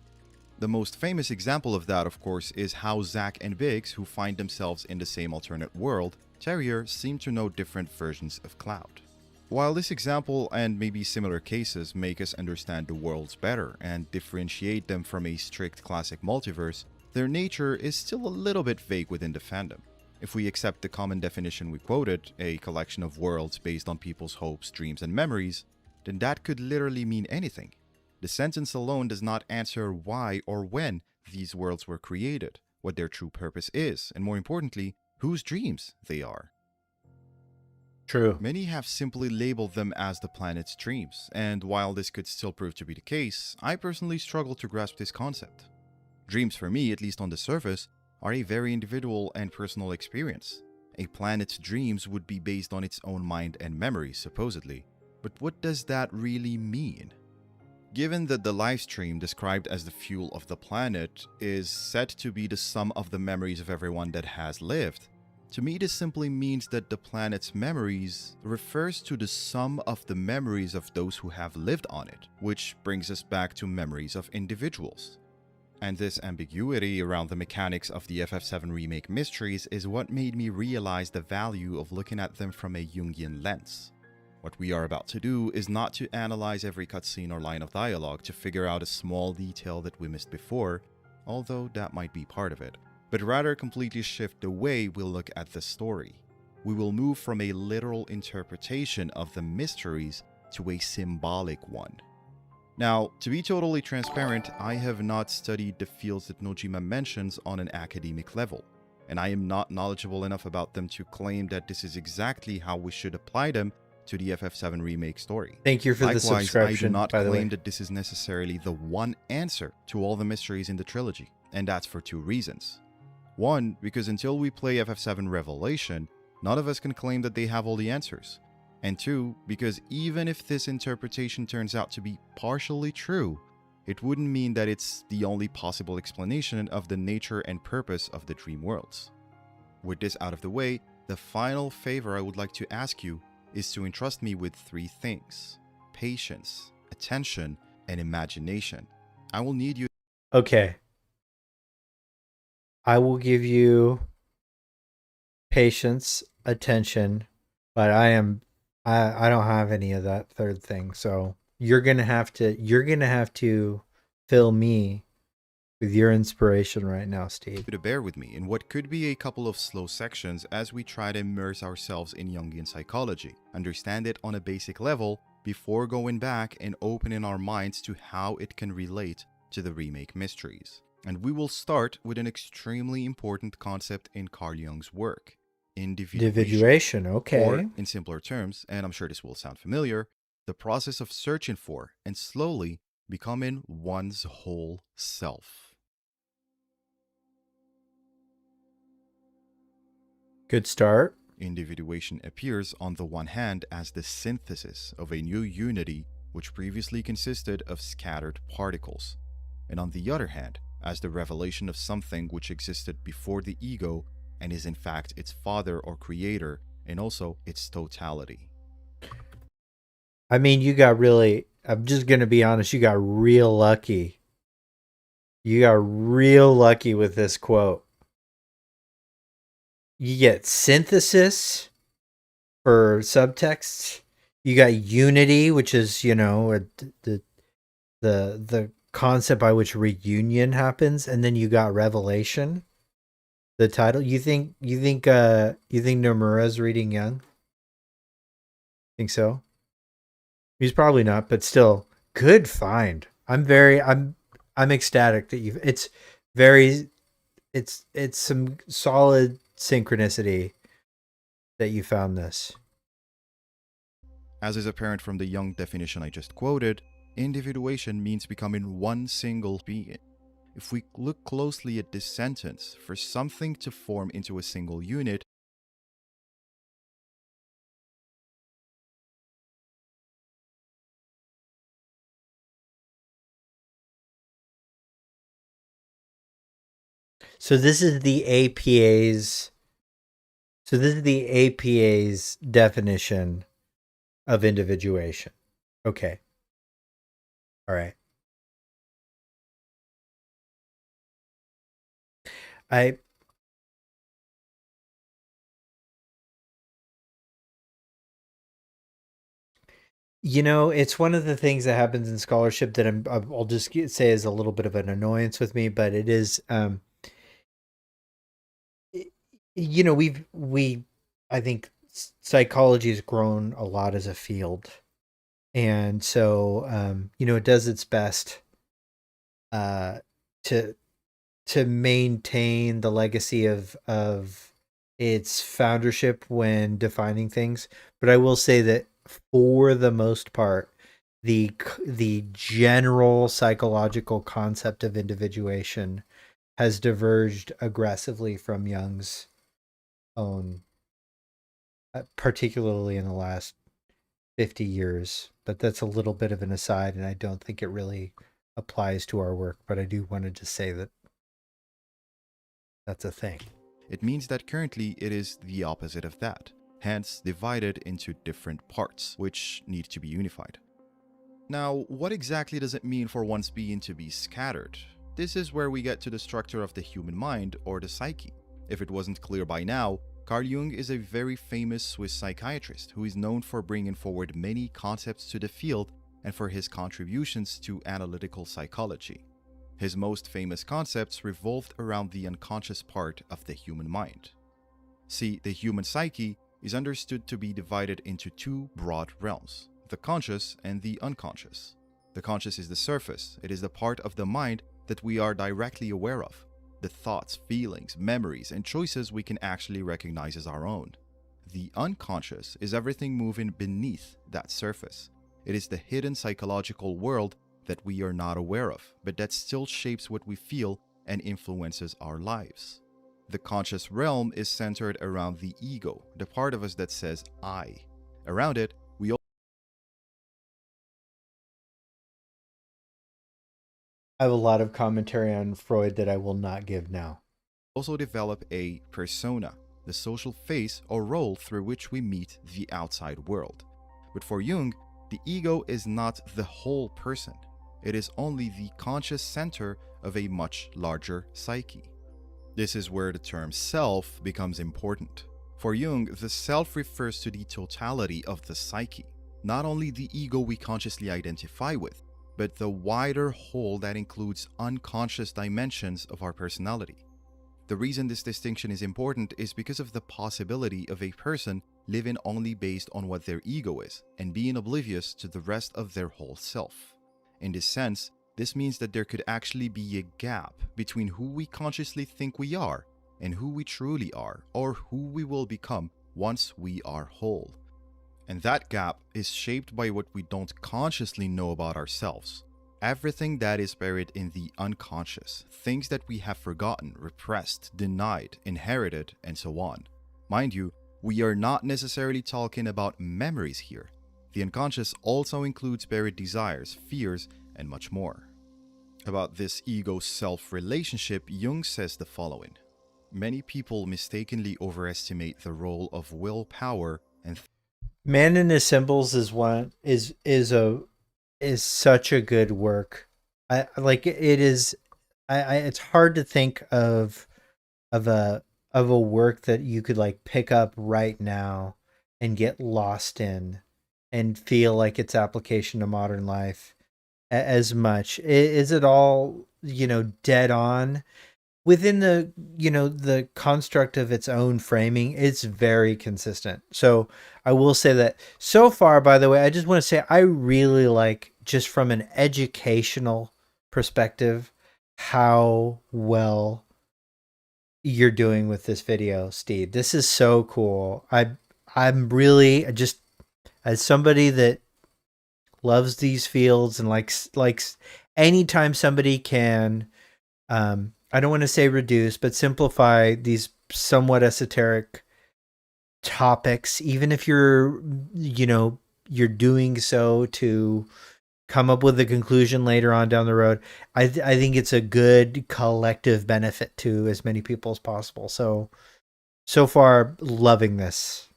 The most famous example of that, of course, is how Zack and Biggs, who find themselves in the same alternate world, Terrier, seem to know different versions of Cloud. While this example and maybe similar cases make us understand the worlds better and differentiate them from a strict classic multiverse, their nature is still a little bit vague within the fandom. If we accept the common definition we quoted, a collection of worlds based on people's hopes, dreams, and memories, then that could literally mean anything. The sentence alone does not answer why or when these worlds were created, what their true purpose is, and more importantly, whose dreams they are. True. Many have simply labeled them as the planet's dreams, and while this could still prove to be the case, I personally struggle to grasp this concept. Dreams, for me, at least on the surface, are a very individual and personal experience. A planet's dreams would be based on its own mind and memories, supposedly. But what does that really mean? Given that the live stream, described as the fuel of the planet, is said to be the sum of the memories of everyone that has lived, to me this simply means that the planet's memories refers to the sum of the memories of those who have lived on it, which brings us back to memories of individuals. And this ambiguity around the mechanics of the FF7 Remake mysteries is what made me realize the value of looking at them from a Jungian lens. What we are about to do is not to analyze every cutscene or line of dialogue to figure out a small detail that we missed before, although that might be part of it, but rather completely shift the way we'll look at the story. We will move from a literal interpretation of the mysteries to a symbolic one. Now, to be totally transparent, I have not studied the fields that Nojima mentions on an academic level, and I am not knowledgeable enough about them to claim that this is exactly how we should apply them to the FF7 Remake story. Thank you for the Likewise, subscription, I do not by the way. claim that this is necessarily the one answer to all the mysteries in the trilogy, and that's for two reasons. One, because until we play FF7 Revelation, none of us can claim that they have all the answers. And two, because even if this interpretation turns out to be partially true, it wouldn't mean that it's the only possible explanation of the nature and purpose of the dream worlds. With this out of the way, the final favor I would like to ask you is to entrust me with three things: patience, attention, and imagination. I will need you. Okay. I will give you patience, attention, but I don't have any of that third thing. So you're gonna have to fill me with your inspiration right now, Steve. To bear with me in what could be a couple of slow sections as we try to immerse ourselves in Jungian psychology, understand it on a basic level before going back and opening our minds to how it can relate to the remake mysteries. And we will start with an extremely important concept in Carl Jung's work: individuation. Okay. Or, in simpler terms, and I'm sure this will sound familiar, the process of searching for and slowly becoming one's whole self. Good start. Individuation appears on the one hand as the synthesis of a new unity which previously consisted of scattered particles, and on the other hand as the revelation of something which existed before the ego and is in fact its father or creator and also its totality. I mean, I'm just going to be honest, you got real lucky. You got real lucky with this quote. You get synthesis for subtexts. You got unity, which is, the the concept by which reunion happens, and then you got revelation. The title. You think Nomura's reading Young? Think so? He's probably not, but still, good find. I'm ecstatic that you've. It's some solid synchronicity that you found this. As is apparent from the Jung definition I just quoted, individuation means becoming one single being. If we look closely at this sentence, for something to form into a single unit, So this is the APA's. So this is the APA's definition of individuation. Okay. All right. I it's one of the things that happens in scholarship that I'll just say is a little bit of an annoyance with me, but it is we I think psychology has grown a lot as a field. And so it does its best uh to maintain the legacy of its foundership when defining things. But I will say that for the most part, the general psychological concept of individuation has diverged aggressively from Jung's own, particularly in the last 50 years. But that's a little bit of an aside, and I don't think it really applies to our work. But I do want to just say that that's a thing. it means that currently it is the opposite of that, hence divided into different parts, which need to be unified. Now, what exactly does it mean for one's being to be scattered? This is where we get to the structure of the human mind or the psyche. If it wasn't clear by now, Carl Jung is a very famous Swiss psychiatrist who is known for bringing forward many concepts to the field and for his contributions to analytical psychology. His most famous concepts revolved around the unconscious part of the human mind. See, the human psyche is understood to be divided into two broad realms, the conscious and the unconscious. The conscious is the surface, it is the part of the mind that we are directly aware of, the thoughts, feelings, memories, and choices we can actually recognize as our own. The unconscious is everything moving beneath that surface. It is the hidden psychological world that we are not aware of, but that still shapes what we feel and influences our lives. The conscious realm is centered around the ego, the part of us that says I. Around it, we I have a lot of commentary on Freud that I will not give now. also develop a persona, the social face or role through which we meet the outside world. But for Jung, the ego is not the whole person. It is only the conscious center of a much larger psyche. This is where the term self becomes important. For Jung, the self refers to the totality of the psyche, not only the ego we consciously identify with, but the wider whole that includes unconscious dimensions of our personality. The reason this distinction is important is because of the possibility of a person living only based on what their ego is and being oblivious to the rest of their whole self. In this sense, this means that there could actually be a gap between who we consciously think we are and who we truly are, or who we will become once we are whole. And that gap is shaped by what we don't consciously know about ourselves. Everything that is buried in the unconscious, things that we have forgotten, repressed, denied, inherited, and so on. Mind you, we are not necessarily talking about memories here. The unconscious also includes buried desires, fears, and much more. About this ego-self relationship, Jung says the following. Many people mistakenly overestimate the role of willpower and Man and His Symbols is such a good work. I like it is. I it's hard to think of a of a work that you could like pick up right now and get lost in and feel like its application to modern life as much. Is it all, dead on within the, the construct of its own framing? It's very consistent. So I will say that so far, by the way, I just want to say I really like, just from an educational perspective, how well you're doing with this video, Steve. This is so cool. I'm really just, as somebody that loves these fields and likes anytime somebody can, I don't want to say reduce, but simplify these somewhat esoteric topics, even if you're doing so to come up with a conclusion later on down the road. I think it's a good collective benefit to as many people as possible. So far, loving this.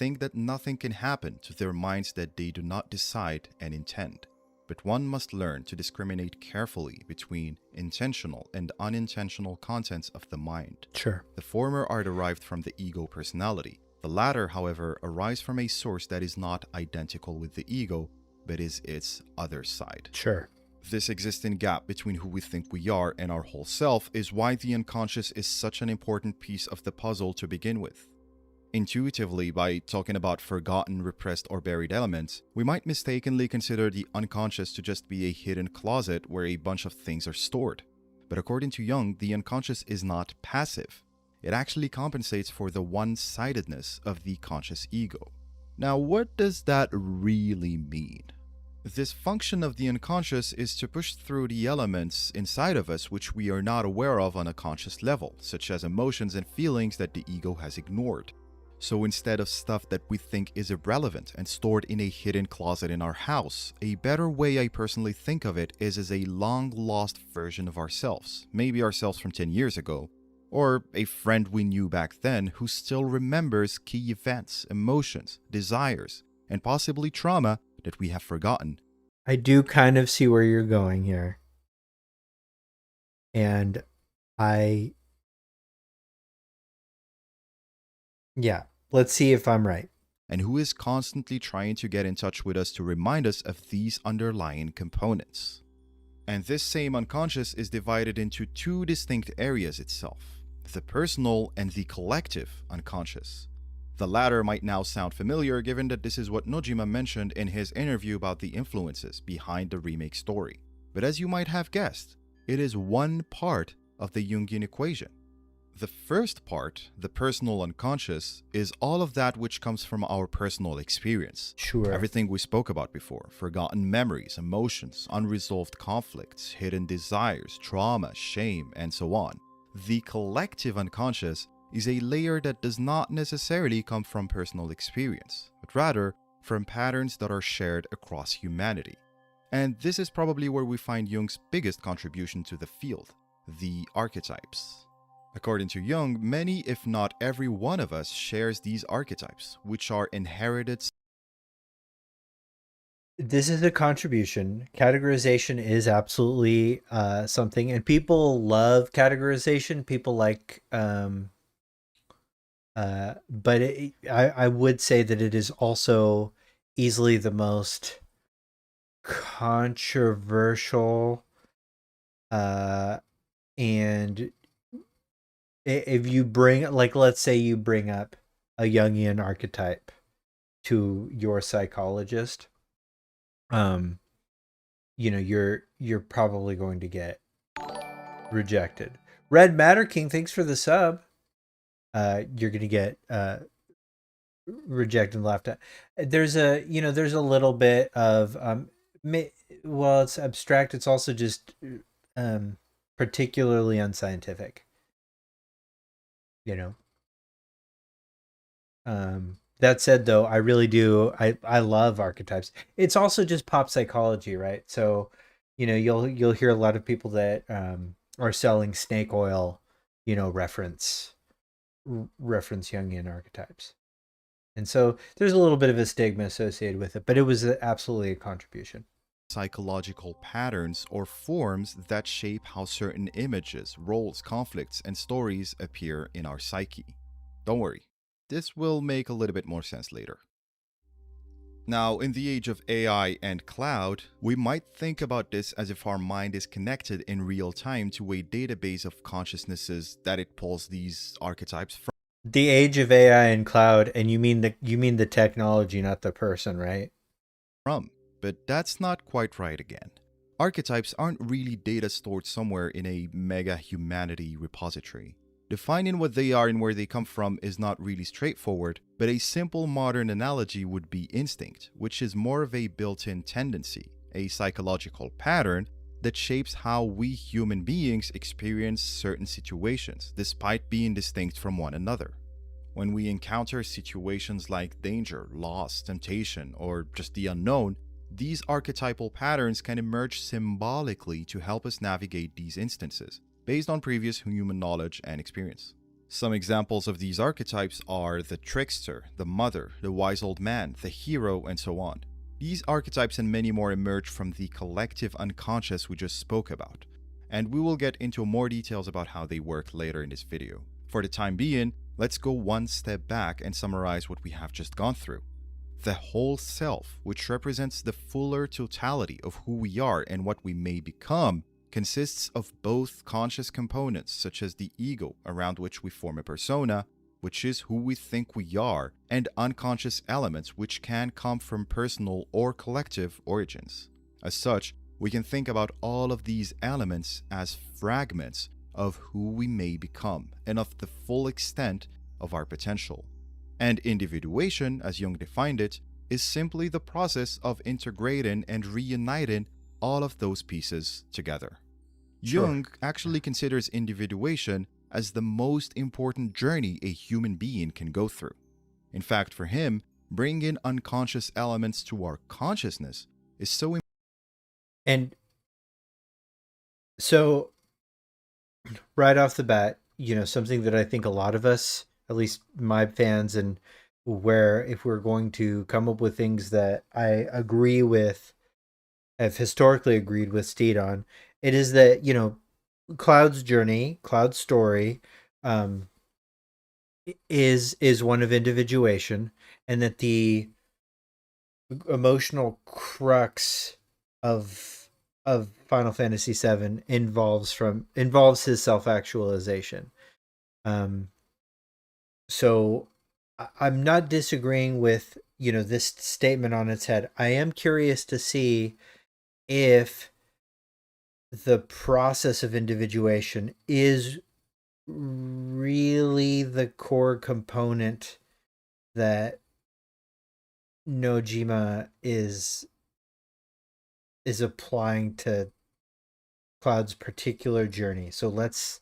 think that nothing can happen to their minds that they do not decide and intend. But one must learn to discriminate carefully between intentional and unintentional contents of the mind. Sure. The former are derived from the ego personality. The latter, however, arise from a source that is not identical with the ego, but is its other side. Sure. This existing gap between who we think we are and our whole self is why the unconscious is such an important piece of the puzzle to begin with. Intuitively, by talking about forgotten, repressed, or buried elements, we might mistakenly consider the unconscious to just be a hidden closet where a bunch of things are stored. But according to Jung, the unconscious is not passive. It actually compensates for the one-sidedness of the conscious ego. Now, what does that really mean? This function of the unconscious is to push through the elements inside of us which we are not aware of on a conscious level, such as emotions and feelings that the ego has ignored. So instead of stuff that we think is irrelevant and stored in a hidden closet in our house, a better way I personally think of it is as a long-lost version of ourselves, maybe ourselves from 10 years ago, or a friend we knew back then who still remembers key events, emotions, desires, and possibly trauma that we have forgotten. I do kind of see where you're going here. And let's see if I'm right. And who is constantly trying to get in touch with us to remind us of these underlying components. And this same unconscious is divided into two distinct areas itself, the personal and the collective unconscious. The latter might now sound familiar given that this is what Nojima mentioned in his interview about the influences behind the remake story. But as you might have guessed, it is one part of the Jungian equation. The first part, the personal unconscious, is all of that which comes from our personal experience. Sure. Everything we spoke about before, forgotten memories, emotions, unresolved conflicts, hidden desires, trauma, shame, and so on. The collective unconscious is a layer that does not necessarily come from personal experience, but rather from patterns that are shared across humanity. And this is probably where we find Jung's biggest contribution to the field, the archetypes. According to Jung, many if not every one of us shares these archetypes, which are inherited. This is a contribution. Categorization is absolutely something, and people love categorization. People like, but I would say that it is also easily the most controversial. And if you bring, like, let's say you bring up a Jungian archetype to your psychologist, you're probably going to get rejected. Red Matter King, thanks for the sub. You're gonna get rejected and laughed at. There's a little bit of well, it's abstract. It's also just particularly unscientific. That said, though, I really do. I love archetypes. It's also just pop psychology, right? So, you'll hear a lot of people that are selling snake oil, reference Jungian archetypes, and so there's a little bit of a stigma associated with it. But it was absolutely a contribution. Psychological patterns or forms that shape how certain images, roles, conflicts, and stories appear in our psyche. Don't worry, this will make a little bit more sense later. Now, in the age of AI and cloud, we might think about this as if our mind is connected in real time to a database of consciousnesses that it pulls these archetypes The age of AI and cloud, and you mean the technology, not the person, right? from. But that's not quite right again. Archetypes aren't really data stored somewhere in a mega humanity repository. Defining what they are and where they come from is not really straightforward, but a simple modern analogy would be instinct, which is more of a built in tendency, a psychological pattern that shapes how we human beings experience certain situations, despite being distinct from one another. When we encounter situations like danger, loss, temptation, or just the unknown, these archetypal patterns can emerge symbolically to help us navigate these instances, based on previous human knowledge and experience. Some examples of these archetypes are the trickster, the mother, the wise old man, the hero, and so on. These archetypes and many more emerge from the collective unconscious we just spoke about, and we will get into more details about how they work later in this video. For the time being, let's go one step back and summarize what we have just gone through. The whole self, which represents the fuller totality of who we are and what we may become, consists of both conscious components such as the ego, around which we form a persona, which is who we think we are, and unconscious elements which can come from personal or collective origins. As such, we can think about all of these elements as fragments of who we may become and of the full extent of our potential. And individuation, as Jung defined it, is simply the process of integrating and reuniting all of those pieces together. Sure. Jung actually considers individuation as the most important journey a human being can go through. In fact, for him, bringing unconscious elements to our consciousness is so important. And so, right off the bat, something that I think a lot of us, at least my fans, and where if we're going to come up with things that I agree with, have historically agreed with Steed on, it is that, Cloud's journey, Cloud's story, um, is one of individuation, and that the emotional crux of Final Fantasy VII involves his self actualization. Um, so I'm not disagreeing with this statement on its head. I am curious to see if the process of individuation is really the core component that Nojima is applying to Cloud's particular journey. So let's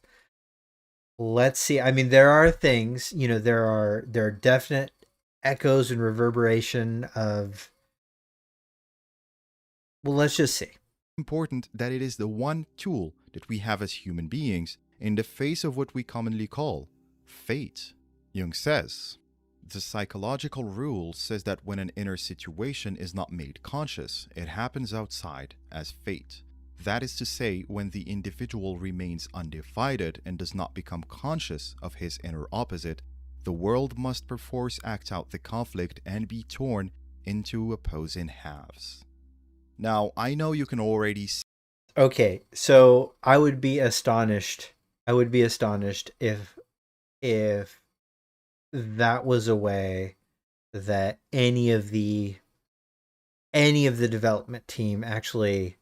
see. I mean, there are things, there are definite echoes and reverberation of, well, let's just see. Important that it is the one tool that we have as human beings in the face of what we commonly call fate. Jung says, the psychological rule says that when an inner situation is not made conscious, it happens outside as fate. That is to say, when the individual remains undivided and does not become conscious of his inner opposite, the world must perforce act out the conflict and be torn into opposing halves. Now, I know you can already see. Okay, so I would be astonished. I would be astonished if that was a way that any of the development team actually,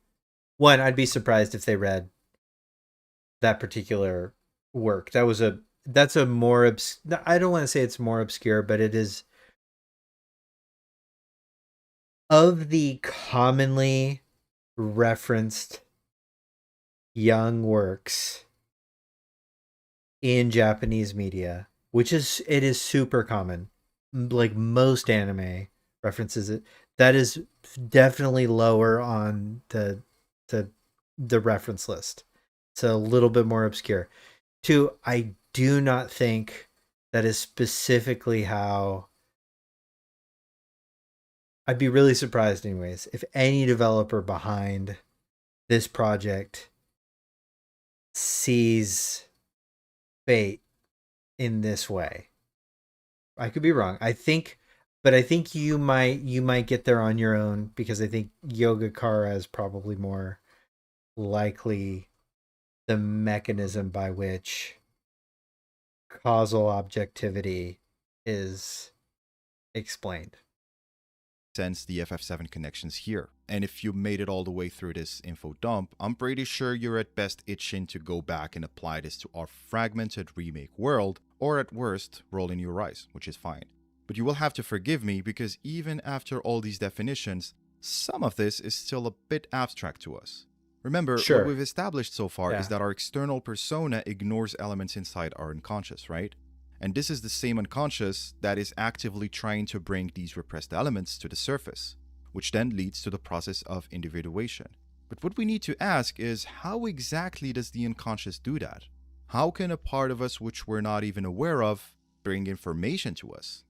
one, I'd be surprised if they read that particular work. That's a more I don't want to say it's more obscure, but it is, of the commonly referenced Young works in Japanese media, which is, it is super common. like most anime references it, that is definitely lower on the the reference list. It's a little bit more obscure. Two, I do not think that is specifically how. I'd be really surprised, anyways, if any developer behind this project sees fate in this way. I could be wrong. But I think you might get there on your own, because I think Yogacara is probably more likely the mechanism by which causal objectivity is explained. Sense the FF7 connections here. And if you made it all the way through this info dump, I'm pretty sure you're at best itching to go back and apply this to our fragmented remake world, or at worst, rolling your eyes, which is fine. But you will have to forgive me, because even after all these definitions, some of this is still a bit abstract to us. Remember, Sure. what we've established so far Yeah. is that our external persona ignores elements inside our unconscious, right? And this is the same unconscious that is actively trying to bring these repressed elements to the surface, which then leads to the process of individuation. But what we need to ask is, how exactly does the unconscious do that? How can a part of us which we're not even aware of bring information to us?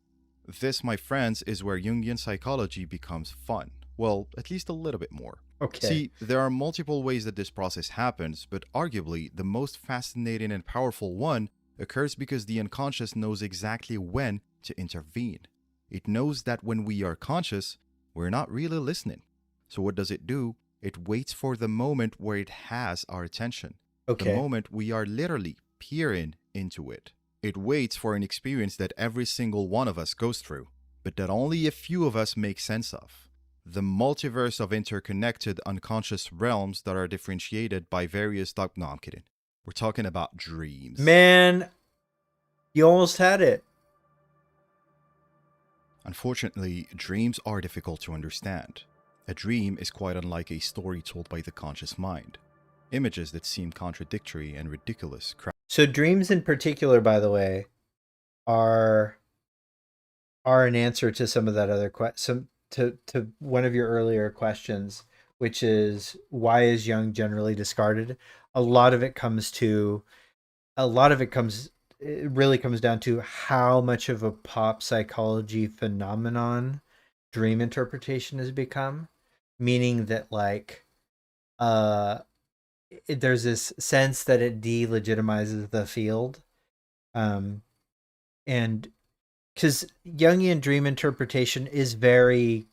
This, my friends, is where Jungian psychology becomes fun. Well, at least a little bit more. Okay. See, there are multiple ways that this process happens, but arguably the most fascinating and powerful one occurs because the unconscious knows exactly when to intervene. It knows that when we are conscious, we're not really listening. So what does it do? It waits for the moment where it has our attention. Okay. The moment we are literally peering into it. It waits for an experience that every single one of us goes through, but that only a few of us make sense of. The multiverse of interconnected unconscious realms that are differentiated by various... No, I'm kidding. We're talking about dreams. Man, you almost had it. Unfortunately, dreams are difficult to understand. A dream is quite unlike a story told by the conscious mind. Images that seem contradictory and ridiculous. So dreams in particular, by the way, are an answer to some of that other question, to one of your earlier questions, which is, why is Jung generally discarded? It really comes down to how much of a pop psychology phenomenon dream interpretation has become, meaning that there's this sense that it delegitimizes the field, and because Jungian dream interpretation is very...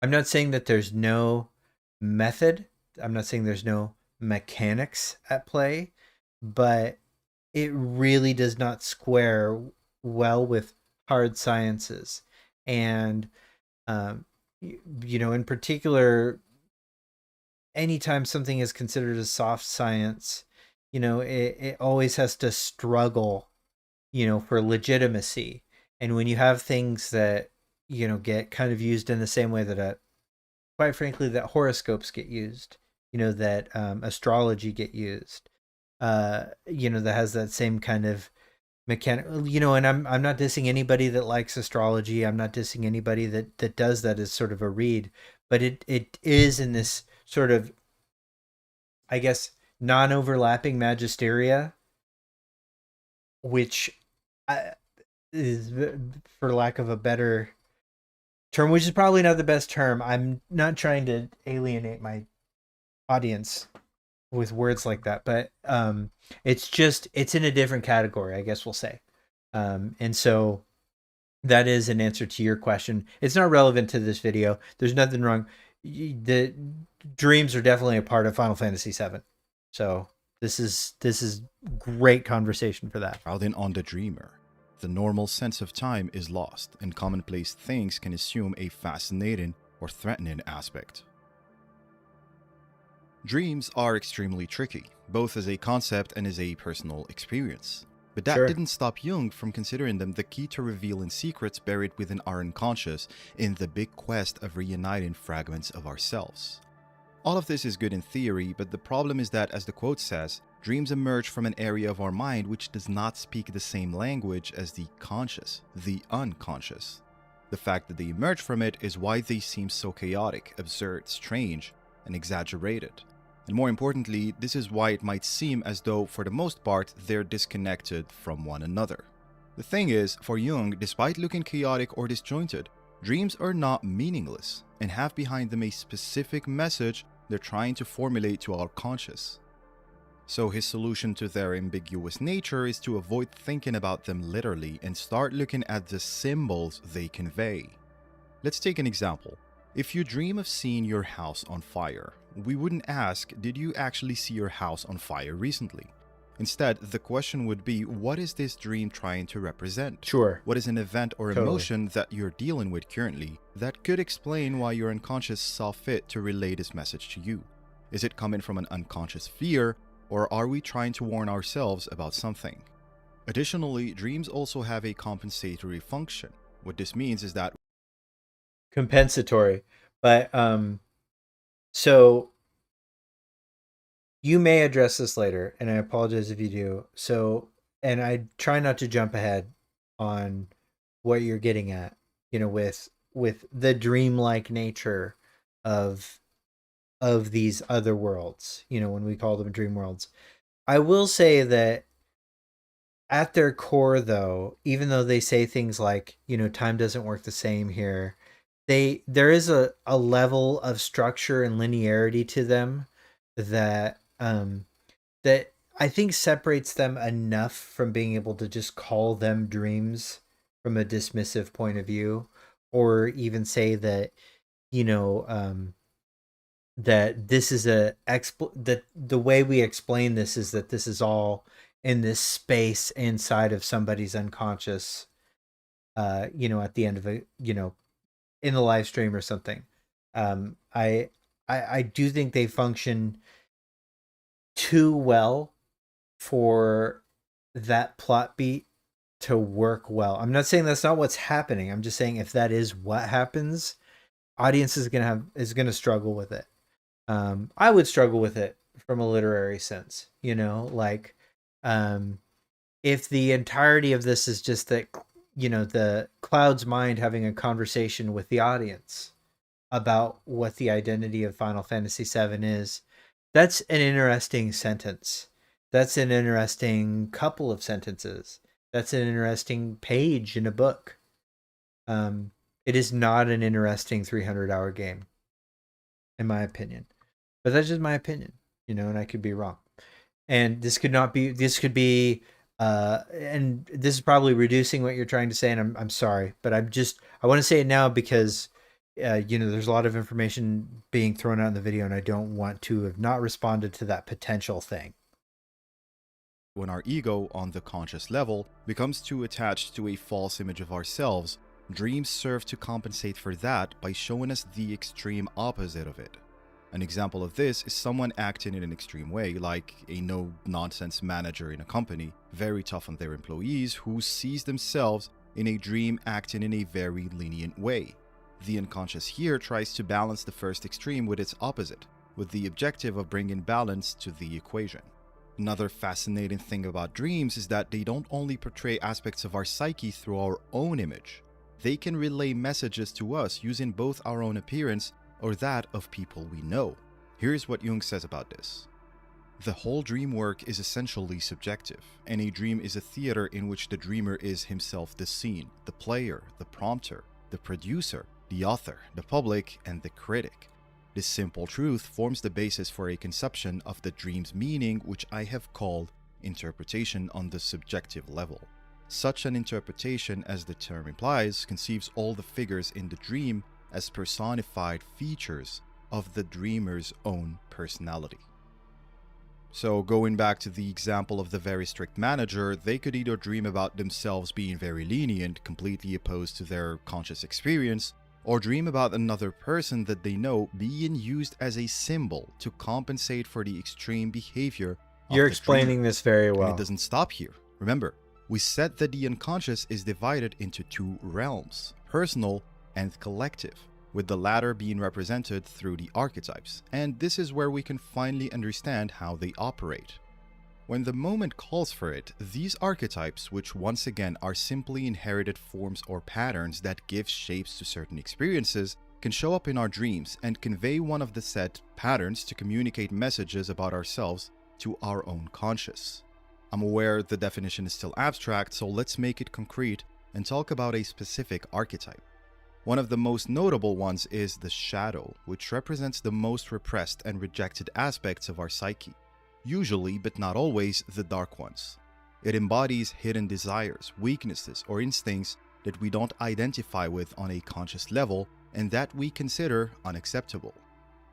I'm not saying that there's no method. I'm not saying there's no mechanics at play, but it really does not square well with hard sciences. And, in particular, anytime something is considered a soft science, it always has to struggle, for legitimacy. And when you have things that, get kind of used in the same way that, quite frankly, that horoscopes get used, that astrology get used, that has that same kind of mechanic, and I'm not dissing anybody that likes astrology. I'm not dissing anybody that does that as sort of a read, but it is in this sort of, I guess, non-overlapping magisteria, which is, for lack of a better term, which is probably not the best term. I'm not trying to alienate my audience with words like that, but it's in a different category, I guess we'll say. And so that is an answer to your question. It's not relevant to this video. There's nothing wrong. The dreams are definitely a part of Final Fantasy VII. So this is great conversation for that. Crowding on the dreamer. The normal sense of time is lost, and commonplace things can assume a fascinating or threatening aspect. Dreams are extremely tricky, both as a concept and as a personal experience. But that didn't stop Jung from considering them the key to revealing secrets buried within our unconscious in the big quest of reuniting fragments of ourselves. All of this is good in theory, but the problem is that, as the quote says, Dreams emerge from an area of our mind which does not speak the same language as the conscious, the unconscious. The fact that they emerge from it is why they seem so chaotic, absurd, strange, and exaggerated. And more importantly, this is why it might seem as though, for the most part, they're disconnected from one another. The thing is, for Jung, despite looking chaotic or disjointed, dreams are not meaningless and have behind them a specific message they're trying to formulate to our conscious. So his solution to their ambiguous nature is to avoid thinking about them literally and start looking at the symbols they convey. Let's take an example. If you dream of seeing your house on fire, we wouldn't ask, did you actually see your house on fire recently? Instead, the question would be, what is this dream trying to represent? Sure. What is an event or Totally. emotion that you're dealing with currently that could explain why your unconscious saw fit to relay this message to you? Is it coming from an unconscious fear, or are we trying to warn ourselves about something? Additionally, dreams also have a compensatory function. What this means is that Compensatory. But so you may address this later, and I apologize if you do. So, and I try not to jump ahead on what you're getting at, with the dreamlike nature of these other worlds, when we call them dream worlds. I will say that at their core, though, even though they say things like, time doesn't work the same here, there is a level of structure and linearity to them that that I think separates them enough from being able to just call them dreams from a dismissive point of view, or even say that, that this is that the way we explain this is that this is all in this space inside of somebody's unconscious, at the end of a, in the live stream or something. I do think they function too well for that plot beat to work well. I'm not saying that's not what's happening. I'm just saying if that is what happens, audience is gonna struggle with it. I would struggle with it from a literary sense, like if the entirety of this is just that, the Cloud's mind having a conversation with the audience about what the identity of Final Fantasy VII is, that's an interesting sentence. That's an interesting couple of sentences. That's an interesting page in a book. It is not an interesting 300-hour game, in my opinion. But that's just my opinion, and I could be wrong. And this could be, and this is probably reducing what you're trying to say, and I'm sorry, but I want to say it now because, there's a lot of information being thrown out in the video, and I don't want to have not responded to that potential thing. When our ego, on the conscious level, becomes too attached to a false image of ourselves, dreams serve to compensate for that by showing us the extreme opposite of it. An example of this is someone acting in an extreme way, like a no-nonsense manager in a company, very tough on their employees, who sees themselves in a dream acting in a very lenient way. The unconscious here tries to balance the first extreme with its opposite, with the objective of bringing balance to the equation. Another fascinating thing about dreams is that they don't only portray aspects of our psyche through our own image. They can relay messages to us using both our own appearance or that of people we know. Here's what Jung says about this. The whole dream work is essentially subjective, and a dream is a theater in which the dreamer is himself the scene, the player, the prompter, the producer, the author, the public, and the critic. This simple truth forms the basis for a conception of the dream's meaning, which I have called interpretation on the subjective level. Such an interpretation, as the term implies, conceives all the figures in the dream as personified features of the dreamer's own personality. So going back to the example of the very strict manager, they could either dream about themselves being very lenient, completely opposed to their conscious experience, or dream about another person that they know being used as a symbol to compensate for the extreme behavior of You're the explaining dreamer. this very well. And it doesn't stop here. Remember, we said that the unconscious is divided into two realms, personal and collective, with the latter being represented through the archetypes, and this is where we can finally understand how they operate. When the moment calls for it, these archetypes, which once again are simply inherited forms or patterns that give shapes to certain experiences, can show up in our dreams and convey one of the said patterns to communicate messages about ourselves to our own conscious. I'm aware the definition is still abstract, so let's make it concrete and talk about a specific archetype. One of the most notable ones is the shadow, which represents the most repressed and rejected aspects of our psyche. Usually, but not always, the dark ones. It embodies hidden desires, weaknesses, or instincts that we don't identify with on a conscious level and that we consider unacceptable.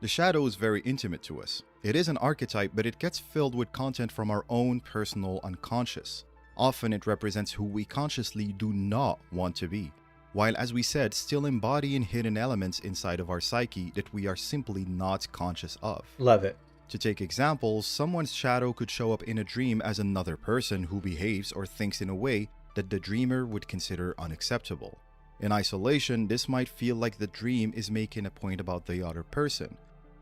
The shadow is very intimate to us. It is an archetype, but it gets filled with content from our own personal unconscious. Often it represents who we consciously do not want to be, while, as we said, still embodying hidden elements inside of our psyche that we are simply not conscious of. Love it. To take examples, someone's shadow could show up in a dream as another person who behaves or thinks in a way that the dreamer would consider unacceptable. In isolation, this might feel like the dream is making a point about the other person.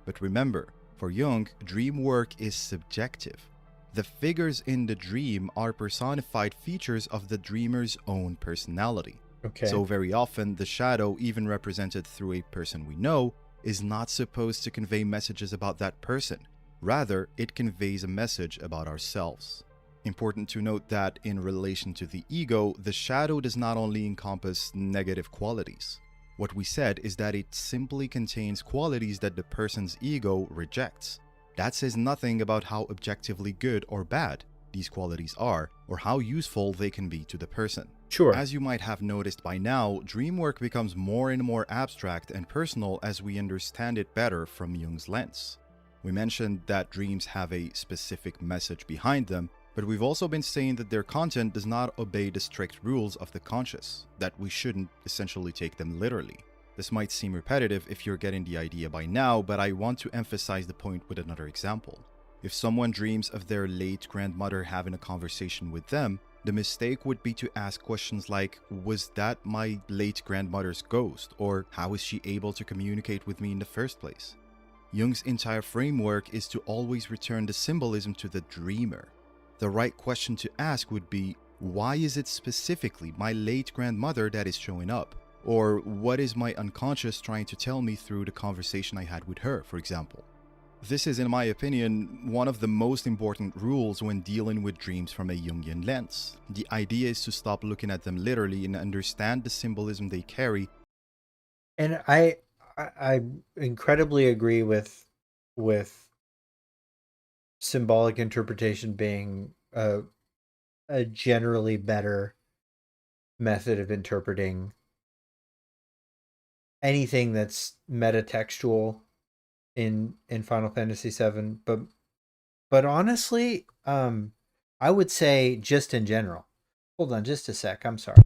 But remember, for Jung, dream work is subjective. The figures in the dream are personified features of the dreamer's own personality. Okay. So very often, the shadow, even represented through a person we know, is not supposed to convey messages about that person. Rather, it conveys a message about ourselves. Important to note that in relation to the ego, the shadow does not only encompass negative qualities. What we said is that it simply contains qualities that the person's ego rejects. That says nothing about how objectively good or bad these qualities are, or how useful they can be to the person. Sure. As you might have noticed by now, dream work becomes more and more abstract and personal as we understand it better from Jung's lens. We mentioned that dreams have a specific message behind them, but we've also been saying that their content does not obey the strict rules of the conscious, that we shouldn't essentially take them literally. This might seem repetitive if you're getting the idea by now, but I want to emphasize the point with another example. If someone dreams of their late grandmother having a conversation with them, the mistake would be to ask questions like, was that my late grandmother's ghost? Or how is she able to communicate with me in the first place? Jung's entire framework is to always return the symbolism to the dreamer. The right question to ask would be, why is it specifically my late grandmother that is showing up? Or what is my unconscious trying to tell me through the conversation I had with her, for example? This is, in my opinion, one of the most important rules when dealing with dreams from a Jungian lens. The idea is to stop looking at them literally and understand the symbolism they carry. And I incredibly agree with symbolic interpretation being a generally better method of interpreting anything that's metatextual in Final Fantasy VII, but honestly, I would say just in general. Hold on just a sec. I'm sorry.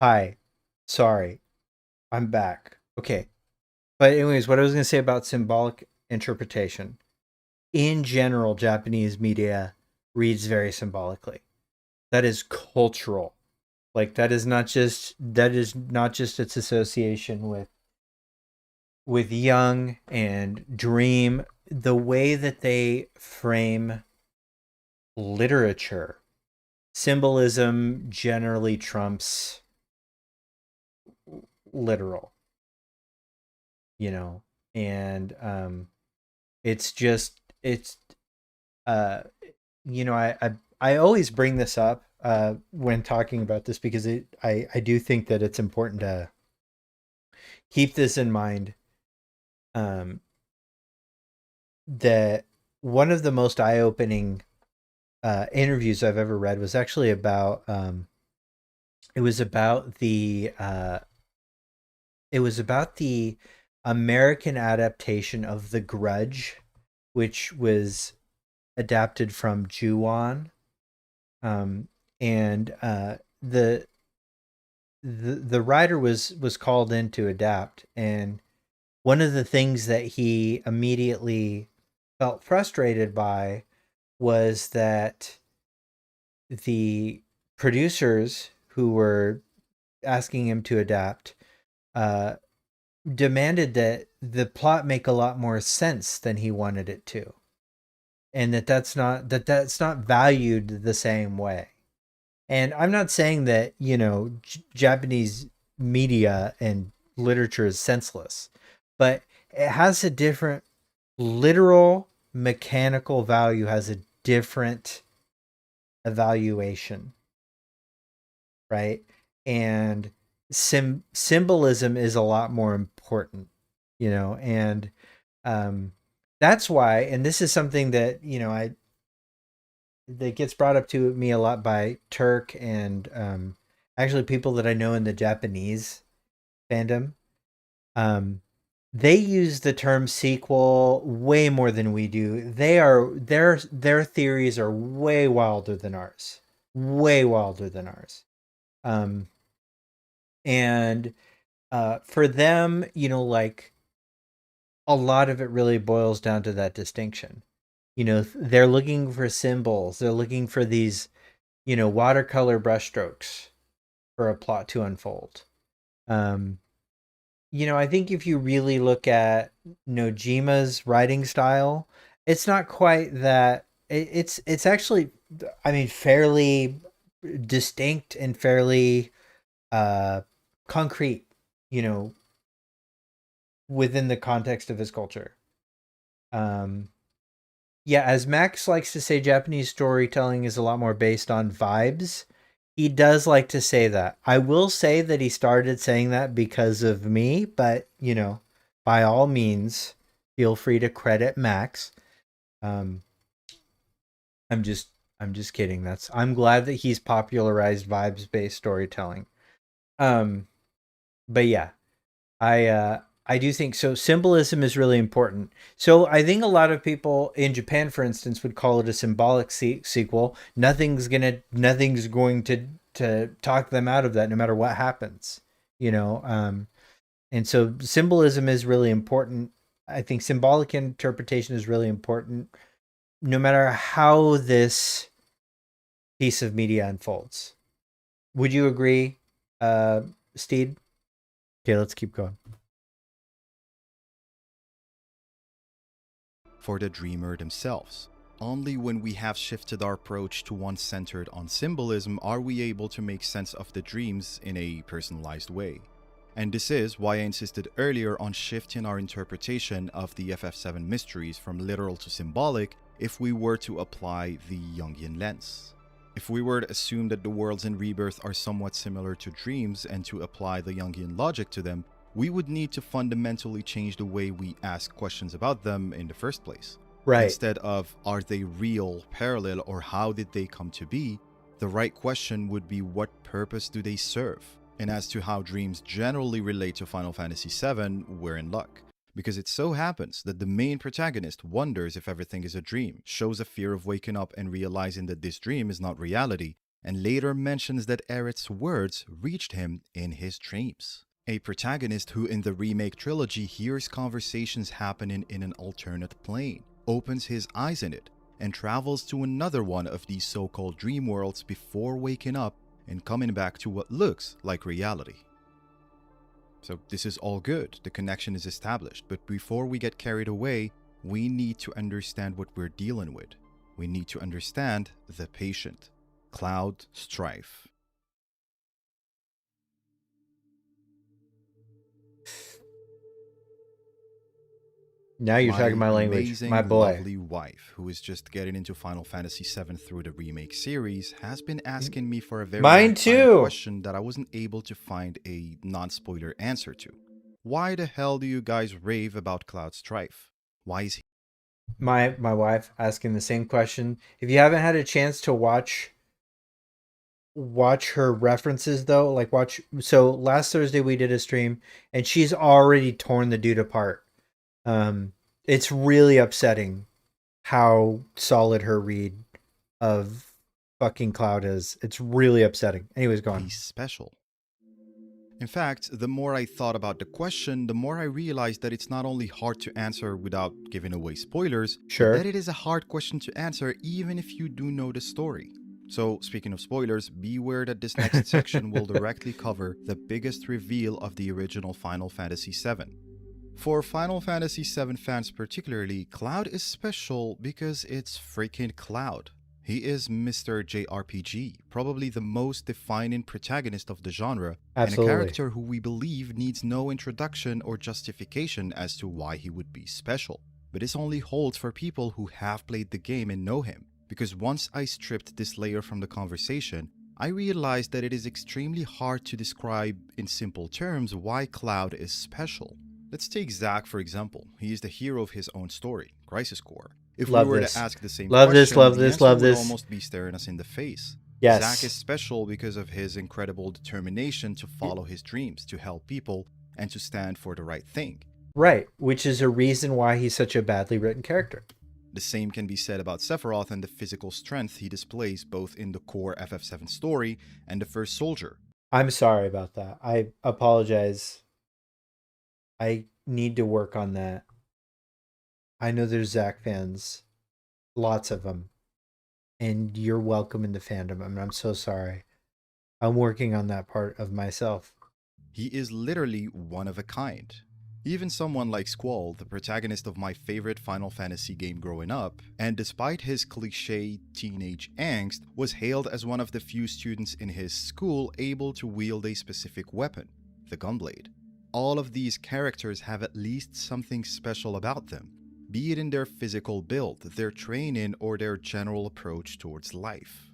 Hi. Sorry. I'm back. Okay. But anyways, what I was going to say about symbolic interpretation. In general, Japanese media reads very symbolically. That is cultural. Like that is not just its association with Young and Dream. The way that they frame literature, symbolism generally trumps literal, you know, and it's just it's uh you know I always bring this up when talking about this because I do think that it's important to keep this in mind, um that one of the most eye-opening interviews I've ever read was actually about it was about the American adaptation of The Grudge, which was adapted from Ju-on. And the writer was called in to adapt, and one of the things that he immediately felt frustrated by was that the producers who were asking him to adapt uh, demanded that the plot make a lot more sense than he wanted it to, and that's not valued the same way. And I'm not saying that, you know, Japanese media and literature is senseless, but it has a different literal mechanical value, has a different evaluation, right? And symbolism is a lot more important, you know, and um, that's why. And this is something that, you know, I that gets brought up to me a lot by Turk and actually people that I know in the Japanese fandom. Um, they use the term sequel way more than we do. Their theories are way wilder than ours, way wilder than ours. Um, and for them, you know, like a lot of it really boils down to that distinction. You know, they're looking for symbols. They're looking for these, you know, watercolor brushstrokes for a plot to unfold. Um, you know, I think if you really look at Nojima's writing style, it's not quite that. It's actually, I mean, fairly distinct and fairly uh, concrete. You know, within the context of his culture. Um, yeah, as Max likes to say, Japanese storytelling is a lot more based on vibes. He does like to say that. I will say that he started saying that because of me, but you know, by all means, feel free to credit Max. Um, I'm just I'm just kidding. I'm glad that he's popularized vibes based storytelling. Um, but yeah, I do think so. Symbolism is really important. So I think a lot of people in Japan, for instance, would call it a symbolic sequel. Nothing's going to talk them out of that, no matter what happens. You know, and so symbolism is really important. I think symbolic interpretation is really important, no matter how this piece of media unfolds. Would you agree, Steed? Okay, let's keep going. For the dreamer themselves. Only when we have shifted our approach to one centered on symbolism are we able to make sense of the dreams in a personalized way. And this is why I insisted earlier on shifting our interpretation of the FF7 mysteries from literal to symbolic if we were to apply the Jungian lens. If we were to assume that the worlds in Rebirth are somewhat similar to dreams and to apply the Jungian logic to them, we would need to fundamentally change the way we ask questions about them in the first place. Right. Instead of, are they real, parallel, or how did they come to be, the right question would be, what purpose do they serve? And as to how dreams generally relate to Final Fantasy VII, we're in luck. Because it so happens that the main protagonist wonders if everything is a dream, shows a fear of waking up and realizing that this dream is not reality, and later mentions that Aerith's words reached him in his dreams. A protagonist who in the remake trilogy hears conversations happening in an alternate plane, opens his eyes in it, and travels to another one of these so-called dream worlds before waking up and coming back to what looks like reality. So this is all good, the connection is established, but before we get carried away, we need to understand what we're dealing with. we need to understand the patient, Cloud Strife. Now you're talking my language, amazing, my boy. lovely wife, who is just getting into Final Fantasy VII through the remake series, has been asking me for a very Mine long time too. a question that I wasn't able to find a non-spoiler answer to. Why the hell do you guys rave about Cloud Strife? Why is he? My wife asking the same question. If you haven't had a chance to watch her references though, like so last Thursday we did a stream and she's already torn the dude apart. It's really upsetting how solid her read of fucking Cloud is. It's really upsetting. Anyways, go on. He's special. In fact, the more I thought about the question, the more I realized that it's not only hard to answer without giving away spoilers, Sure. but that it is a hard question to answer even if you do know the story. So, speaking of spoilers, beware that this next section will directly cover the biggest reveal of the original Final Fantasy VII. For Final Fantasy VII fans particularly, Cloud is special because it's freaking Cloud. He is Mr. JRPG, probably the most defining protagonist of the genre, Absolutely. and a character who we believe needs no introduction or justification as to why he would be special. But this only holds for people who have played the game and know him, because once I stripped this layer from the conversation, I realized that it is extremely hard to describe in simple terms why Cloud is special. Let's take Zack for example. He is the hero of his own story, Crisis Core. If Love we were this. to ask the same Love question, this, love the this, answer love would this. almost be staring us in the face. Yes. Zack is special because of his incredible determination to follow his dreams, to help people, and to stand for the right thing. Right, which is a reason why he's such a badly written character. The same can be said about Sephiroth and the physical strength he displays both in the core FF7 story and the First Soldier. I'm sorry about that. I apologize. I need to work on that. I know there's Zack fans. Lots of them. And you're welcome in the fandom. I'm so sorry. I'm working on that part of myself. He is literally one of a kind. Even someone like Squall, the protagonist of my favorite Final Fantasy game growing up, and despite his cliché teenage angst, was hailed as one of the few students in his school able to wield a specific weapon, the Gunblade. All of these characters have at least something special about them, be it in their physical build, their training, or their general approach towards life.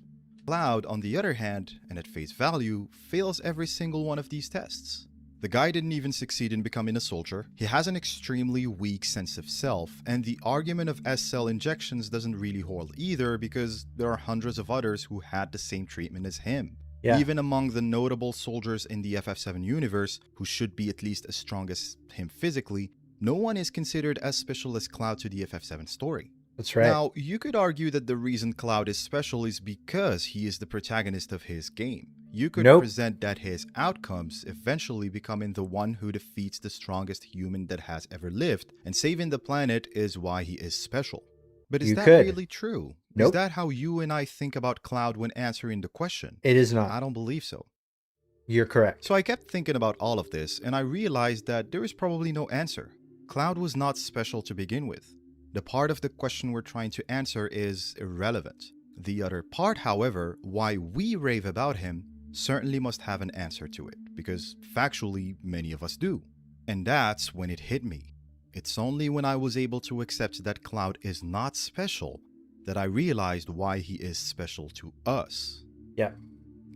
Cloud, on the other hand, and at face value, fails every single one of these tests. The guy didn't even succeed in becoming a soldier, he has an extremely weak sense of self, and the argument of S-cell injections doesn't really hold either because there are hundreds of others who had the same treatment as him. Yeah. Even among the notable soldiers in the FF7 universe, who should be at least as strong as him physically, no one is considered as special as Cloud to the FF7 story. That's right. Now, you could argue that the reason Cloud is special is because he is the protagonist of his game. You could present that his outcomes eventually becoming the one who defeats the strongest human that has ever lived, and saving the planet is why he is special. But is that really true? Is that how you and I think about Cloud when answering the question? It is not. I don't believe so. You're correct. So I kept thinking about all of this, and I realized that there is probably no answer. Cloud was not special to begin with. The part of the question we're trying to answer is irrelevant. The other part, however, why we rave about him, certainly must have an answer to it, because factually, many of us do. And that's when it hit me. It's only when I was able to accept that Cloud is not special that I realized why he is special to us. Yeah.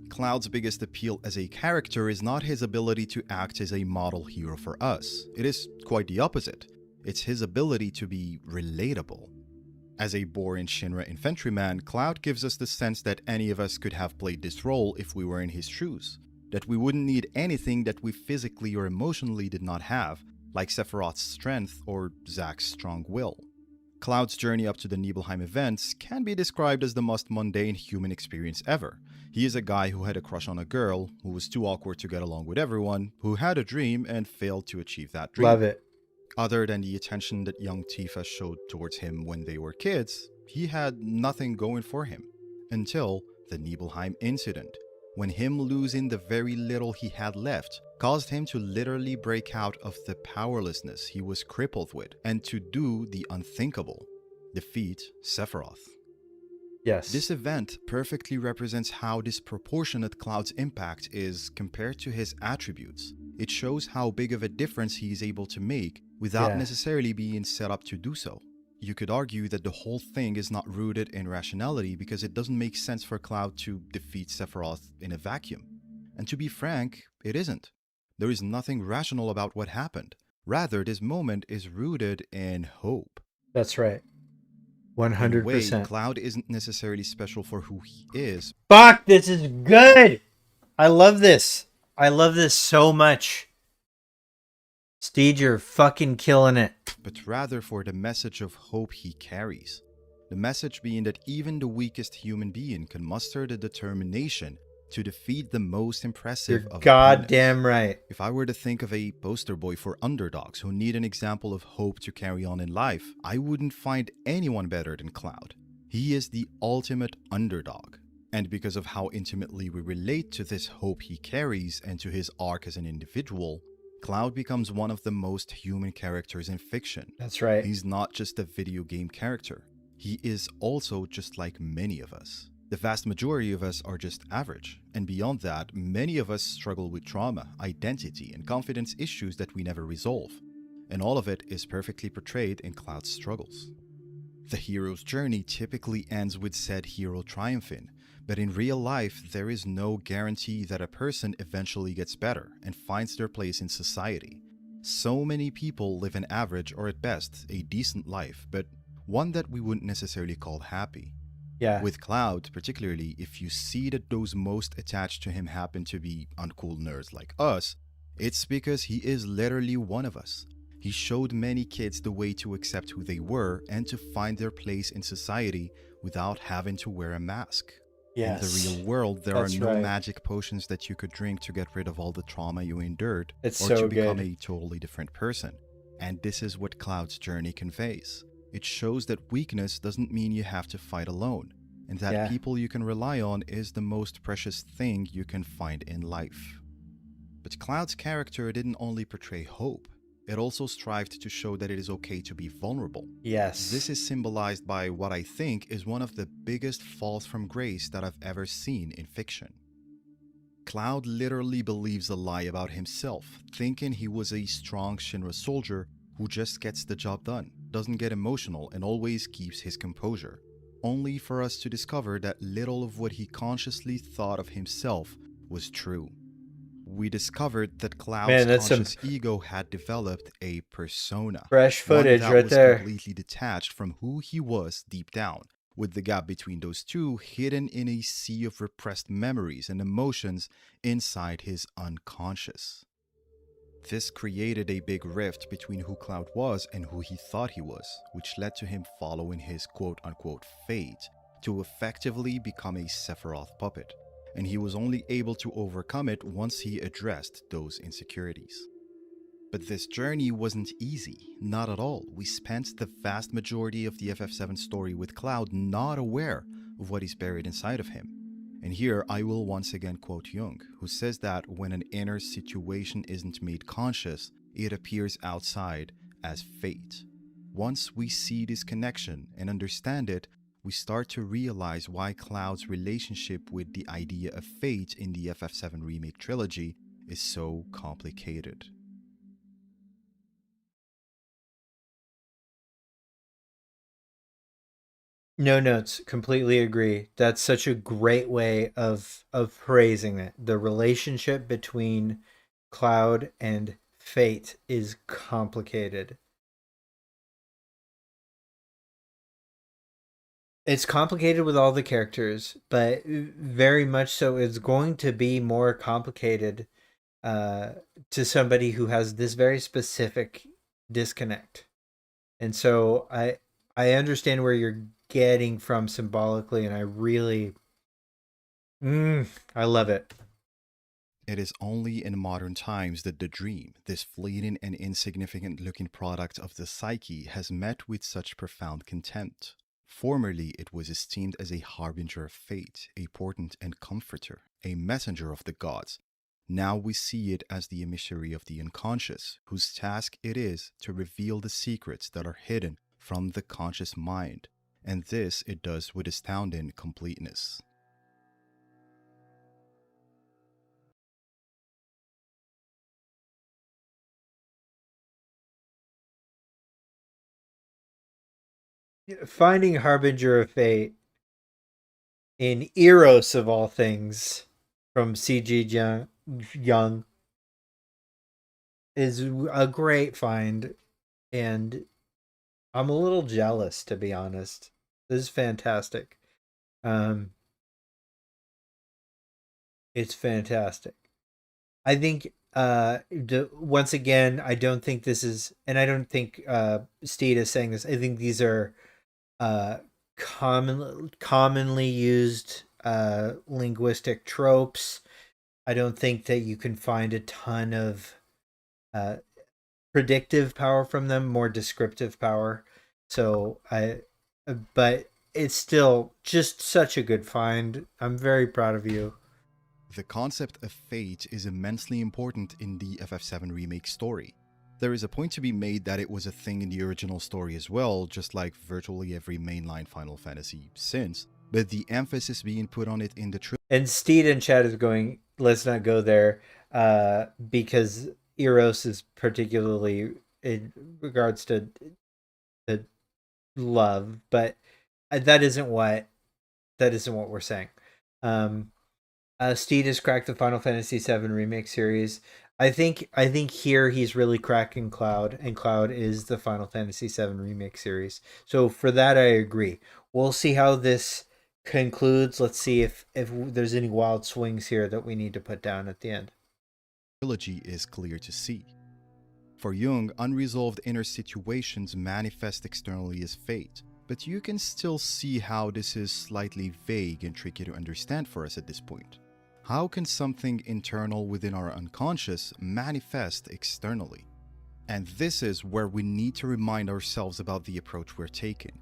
Cloud's biggest appeal as a character is not his ability to act as a model hero for us. It is quite the opposite. It's his ability to be relatable. As a boring Shinra infantryman, Cloud gives us the sense that any of us could have played this role if we were in his shoes. That we wouldn't need anything that we physically or emotionally did not have, like Sephiroth's strength or Zack's strong will. Cloud's journey up to the Nibelheim events can be described as the most mundane human experience ever. He is a guy who had a crush on a girl, who was too awkward to get along with everyone, who had a dream and failed to achieve that dream. Love it. Other than the attention that young Tifa showed towards him when they were kids, he had nothing going for him. Until the Nibelheim incident, when him losing the very little he had left caused him to literally break out of the powerlessness he was crippled with and to do the unthinkable: defeat Sephiroth. Yes. This event perfectly represents how disproportionate Cloud's impact is compared to his attributes. It shows how big of a difference he is able to make without Yeah. necessarily being set up to do so. You could argue that the whole thing is not rooted in rationality because it doesn't make sense for Cloud to defeat Sephiroth in a vacuum. And to be frank, it isn't. There is nothing rational about what happened. Rather, this moment is rooted in hope. That's right. In a way, 100%. Cloud isn't necessarily special for who he is, Fuck, this is good. I love this. I love this so much. Steed, you're fucking killing it. but rather for the message of hope he carries. The message being that even the weakest human being can muster the determination to defeat the most impressive You're of goddamn opponents. right. If I were to think of a poster boy for underdogs who need an example of hope to carry on in life, I wouldn't find anyone better than Cloud. He is the ultimate underdog. And because of how intimately we relate to this hope he carries and to his arc as an individual, Cloud becomes one of the most human characters in fiction. That's right. He's not just a video game character. He is also just like many of us. The vast majority of us are just average, and beyond that, many of us struggle with trauma, identity, and confidence issues that we never resolve. And all of it is perfectly portrayed in Cloud's struggles. The hero's journey typically ends with said hero triumphing, but in real life, there is no guarantee that a person eventually gets better and finds their place in society. So many people live an average or at best a decent life, but one that we wouldn't necessarily call happy. Yeah. With Cloud, particularly, if you see that those most attached to him happen to be uncool nerds like us, it's because he is literally one of us. He showed many kids the way to accept who they were and to find their place in society without having to wear a mask. Yes. In the real world, there That's are no right. magic potions that you could drink to get rid of all the trauma you endured It's or so to become good. a totally different person. And this is what Cloud's journey conveys. It shows that weakness doesn't mean you have to fight alone, and that Yeah. people you can rely on is the most precious thing you can find in life. But Cloud's character didn't only portray hope, it also strived to show that it is okay to be vulnerable. Yes. This is symbolized by what I think is one of the biggest falls from grace that I've ever seen in fiction. Cloud literally believes a lie about himself, thinking he was a strong Shinra soldier who just gets the job done, doesn't get emotional, and always keeps his composure, only for us to discover that little of what he consciously thought of himself was true. We discovered that Cloud's Man, that's some conscious ego had developed a persona, fresh one footage that right was there. completely detached from who he was deep down, with the gap between those two hidden in a sea of repressed memories and emotions inside his unconscious. This created a big rift between who Cloud was and who he thought he was, which led to him following his quote-unquote fate to effectively become a Sephiroth puppet, and he was only able to overcome it once he addressed those insecurities. But this journey wasn't easy, not at all. We spent the vast majority of the FF7 story with Cloud not aware of what is buried inside of him. And here I will once again quote Jung, who says that when an inner situation isn't made conscious, it appears outside as fate. Once we see this connection and understand it, we start to realize why Cloud's relationship with the idea of fate in the FF7 Remake trilogy is so complicated. No notes. Completely agree. That's such a great way of phrasing it. The relationship between Cloud and Fate is complicated. It's complicated with all the characters, but very much so it's going to be more complicated uh, to somebody who has this very specific disconnect. And so I understand where you're getting from symbolically, and I really I love it. It is only in modern times that the dream, this fleeting and insignificant looking product of the psyche, has met with such profound contempt. Formerly, it was esteemed as a harbinger of fate, a portent and comforter, a messenger of the gods. Now we see it as the emissary of the unconscious, whose task it is to reveal the secrets that are hidden from the conscious mind, and this it does with astounding completeness. Finding Harbinger of Fate in Eros of all things from C.G. Young is a great find, and I'm a little jealous, to be honest. This is fantastic. Um, it's fantastic. I think once again, I don't think this is, and I don't think Steed is saying this. I think these are uh, commonly used linguistic tropes. I don't think that you can find a ton of uh, predictive power from them, more descriptive power. But it's still just such a good find. I'm very proud of you. The concept of fate is immensely important in the FF7 remake story. There is a point to be made that it was a thing in the original story as well, just like virtually every mainline Final Fantasy since, but the emphasis being put on it in the trilogy. And Steed in chat is going, let's not go there, because Eros is particularly in regards to love, but that isn't what we're saying. Um, Steed has cracked the Final Fantasy VII remake series. I think here he's really cracking Cloud, and Cloud is the Final Fantasy VII remake series. So for that, I agree. We'll see how this concludes. Let's see if there's any wild swings here that we need to put down at the end. Trilogy is clear to see. For Jung, unresolved inner situations manifest externally as fate, but you can still see how this is slightly vague and tricky to understand for us at this point. How can something internal within our unconscious manifest externally? And this is where we need to remind ourselves about the approach we're taking.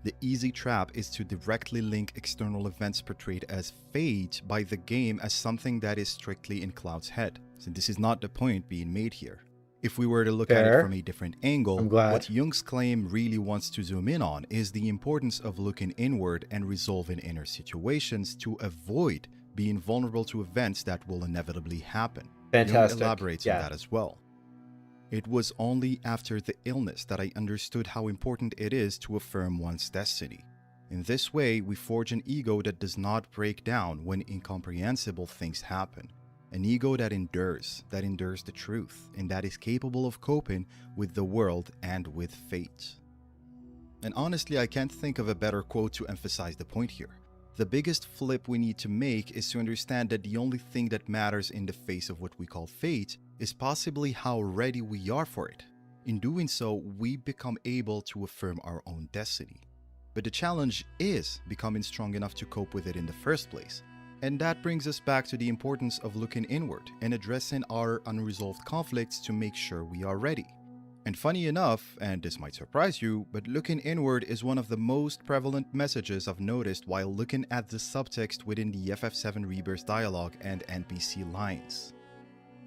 The easy trap is to directly link external events portrayed as fate by the game as something that is strictly in Cloud's head. So this is not the point being made here. If we were to look at it from a different angle, I'm glad. what Jung's claim really wants to zoom in on is the importance of looking inward and resolving inner situations to avoid being vulnerable to events that will inevitably happen. Fantastic. Jung elaborates Yeah. on that as well. It was only after the illness that I understood how important it is to affirm one's destiny. In this way, we forge an ego that does not break down when incomprehensible things happen. An ego that endures the truth, and that is capable of coping with the world and with fate. And honestly, I can't think of a better quote to emphasize the point here. The biggest flip we need to make is to understand that the only thing that matters in the face of what we call fate is possibly how ready we are for it. In doing so, we become able to affirm our own destiny. But the challenge is becoming strong enough to cope with it in the first place. And that brings us back to the importance of looking inward and addressing our unresolved conflicts to make sure we are ready. And funny enough, and this might surprise you, but looking inward is one of the most prevalent messages I've noticed while looking at the subtext within the FF7 Rebirth dialogue and NPC lines.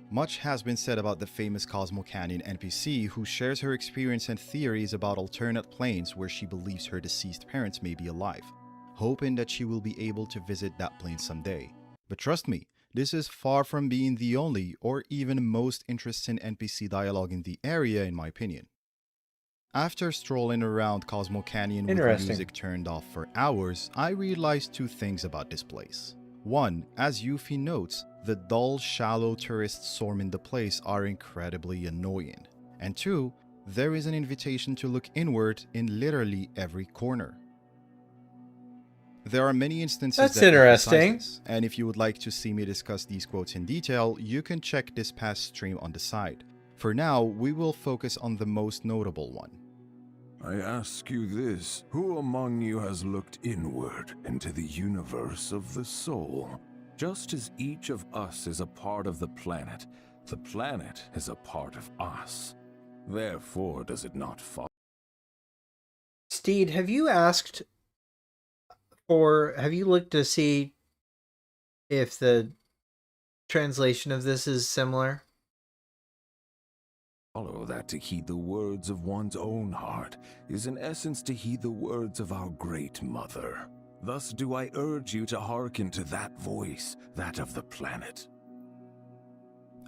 Much has been said about the famous Cosmo Canyon NPC who shares her experience and theories about alternate planes where she believes her deceased parents may be alive, hoping that she will be able to visit that plane someday. But trust me, this is far from being the only or even most interesting NPC dialogue in the area, in my opinion. After strolling around Cosmo Canyon with the Interesting. music turned off for hours, I realized two things about this place. One, as Yuffie notes, the dull, shallow tourists swarming the place are incredibly annoying. And two, there is an invitation to look inward in literally every corner. There are many instances That's that emphasize interesting. this, and if you would like to see me discuss these quotes in detail, you can check this past stream on the side. For now, we will focus on the most notable one. I ask you this, who among you has looked inward into the universe of the soul? Just as each of us is a part of the planet is a part of us. Therefore does it not follow. Steed, have you looked to see if the translation of this is similar? Follow that to heed the words of one's own heart is in essence to heed the words of our great mother. Thus do I urge you to hearken to that voice, that of the planet.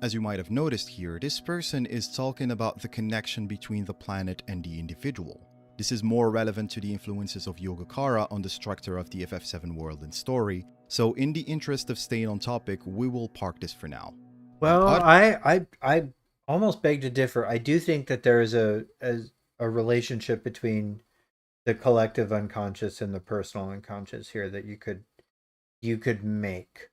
As you might have noticed here, this person is talking about the connection between the planet and the individual. This is more relevant to the influences of Yogacara on the structure of the FF7 world and story, so in the interest of staying on topic, we will park this for now. Well, I almost beg to differ. I do think that there is a relationship between the collective unconscious and the personal unconscious here that you could make.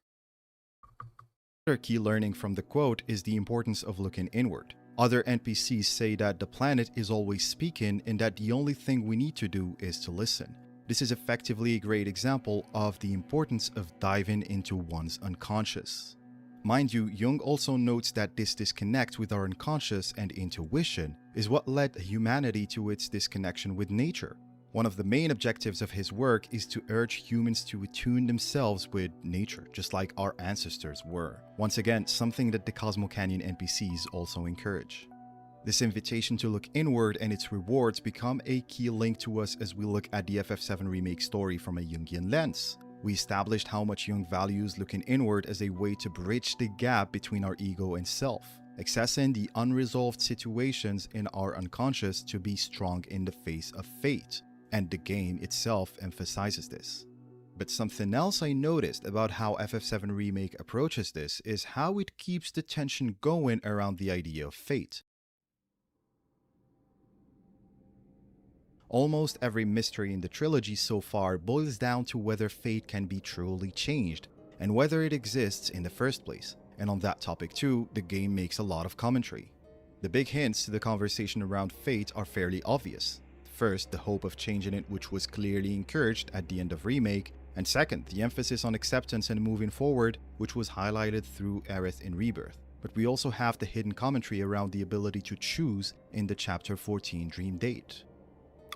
Another key learning from the quote is the importance of looking inward. Other NPCs say that the planet is always speaking and that the only thing we need to do is to listen. This is effectively a great example of the importance of diving into one's unconscious. Mind you, Jung also notes that this disconnect with our unconscious and intuition is what led humanity to its disconnection with nature. One of the main objectives of his work is to urge humans to attune themselves with nature, just like our ancestors were. Once again, something that the Cosmo Canyon NPCs also encourage. This invitation to look inward and its rewards become a key link to us as we look at the FF7 remake story from a Jungian lens. We established how much Jung values looking inward as a way to bridge the gap between our ego and self, accessing the unresolved situations in our unconscious to be strong in the face of fate. And the game itself emphasizes this. But something else I noticed about how FF7 Remake approaches this is how it keeps the tension going around the idea of fate. Almost every mystery in the trilogy so far boils down to whether fate can be truly changed, and whether it exists in the first place. And on that topic too, the game makes a lot of commentary. The big hints to the conversation around fate are fairly obvious. First, the hope of changing it, which was clearly encouraged at the end of Remake, and second, the emphasis on acceptance and moving forward, which was highlighted through Aerith in Rebirth. But we also have the hidden commentary around the ability to choose in the Chapter 14 Dream Date.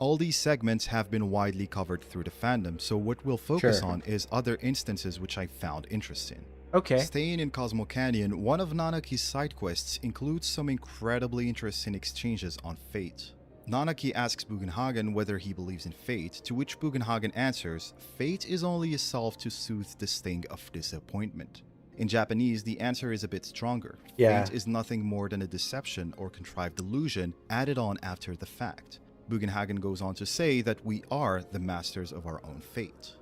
All these segments have been widely covered through the fandom, so what we'll focus on is other instances which I found interesting. Okay. Staying in Cosmo Canyon, one of Nanaki's side quests includes some incredibly interesting exchanges on fate. Nanaki asks Bugenhagen whether he believes in fate, to which Bugenhagen answers, fate is only a salve to soothe the sting of disappointment. In Japanese, the answer is a bit stronger. Yeah. Fate is nothing more than a deception or contrived delusion added on after the fact. Bugenhagen goes on to say that we are the masters of our own fate.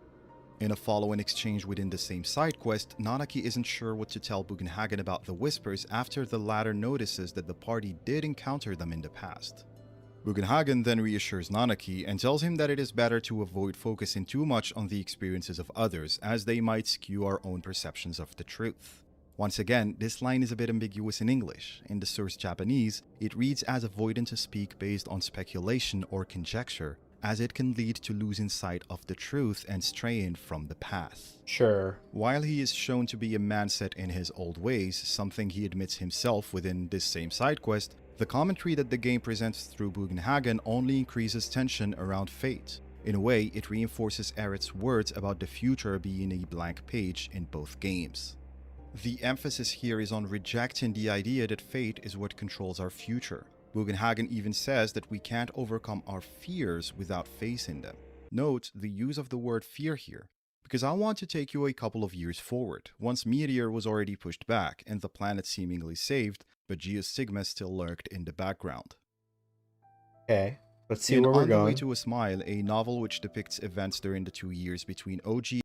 In a following exchange within the same side quest, Nanaki isn't sure what to tell Bugenhagen about the whispers after the latter notices that the party did encounter them in the past. Bugenhagen then reassures Nanaki and tells him that it is better to avoid focusing too much on the experiences of others, as they might skew our own perceptions of the truth. Once again, this line is a bit ambiguous in English. In the source Japanese, it reads as avoiding to speak based on speculation or conjecture, as it can lead to losing sight of the truth and straying from the path. Sure. While he is shown to be a man set in his old ways, something he admits himself within this same side quest, the commentary that the game presents through Bugenhagen only increases tension around fate. In a way, it reinforces Aerith's words about the future being a blank page in both games. The emphasis here is on rejecting the idea that fate is what controls our future. Bugenhagen even says that we can't overcome our fears without facing them. Note the use of the word fear here, because I want to take you a couple of years forward, once Meteor was already pushed back and the planet seemingly saved, but Geo's Sigma still lurked in the background. Okay. Let's see In where we're On the Way going. to a Smile, a novel which depicts events during the 2 years between OG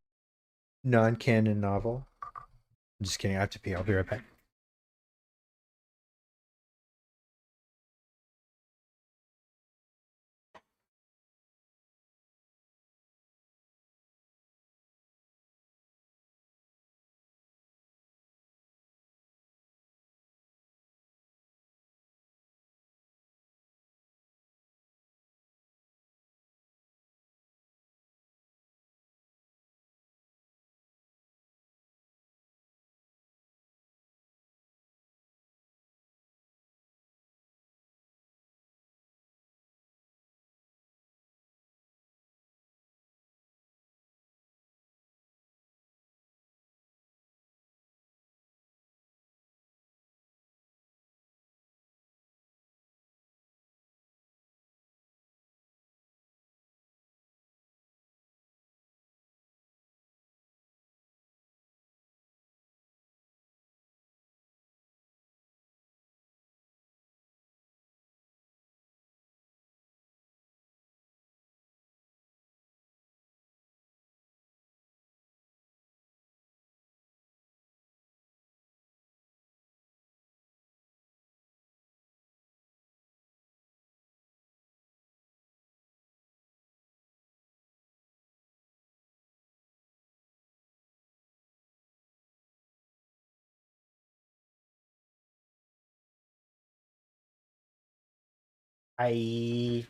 Non-canon novel. I'm just kidding. I have to pee. I'll be right back. Okay.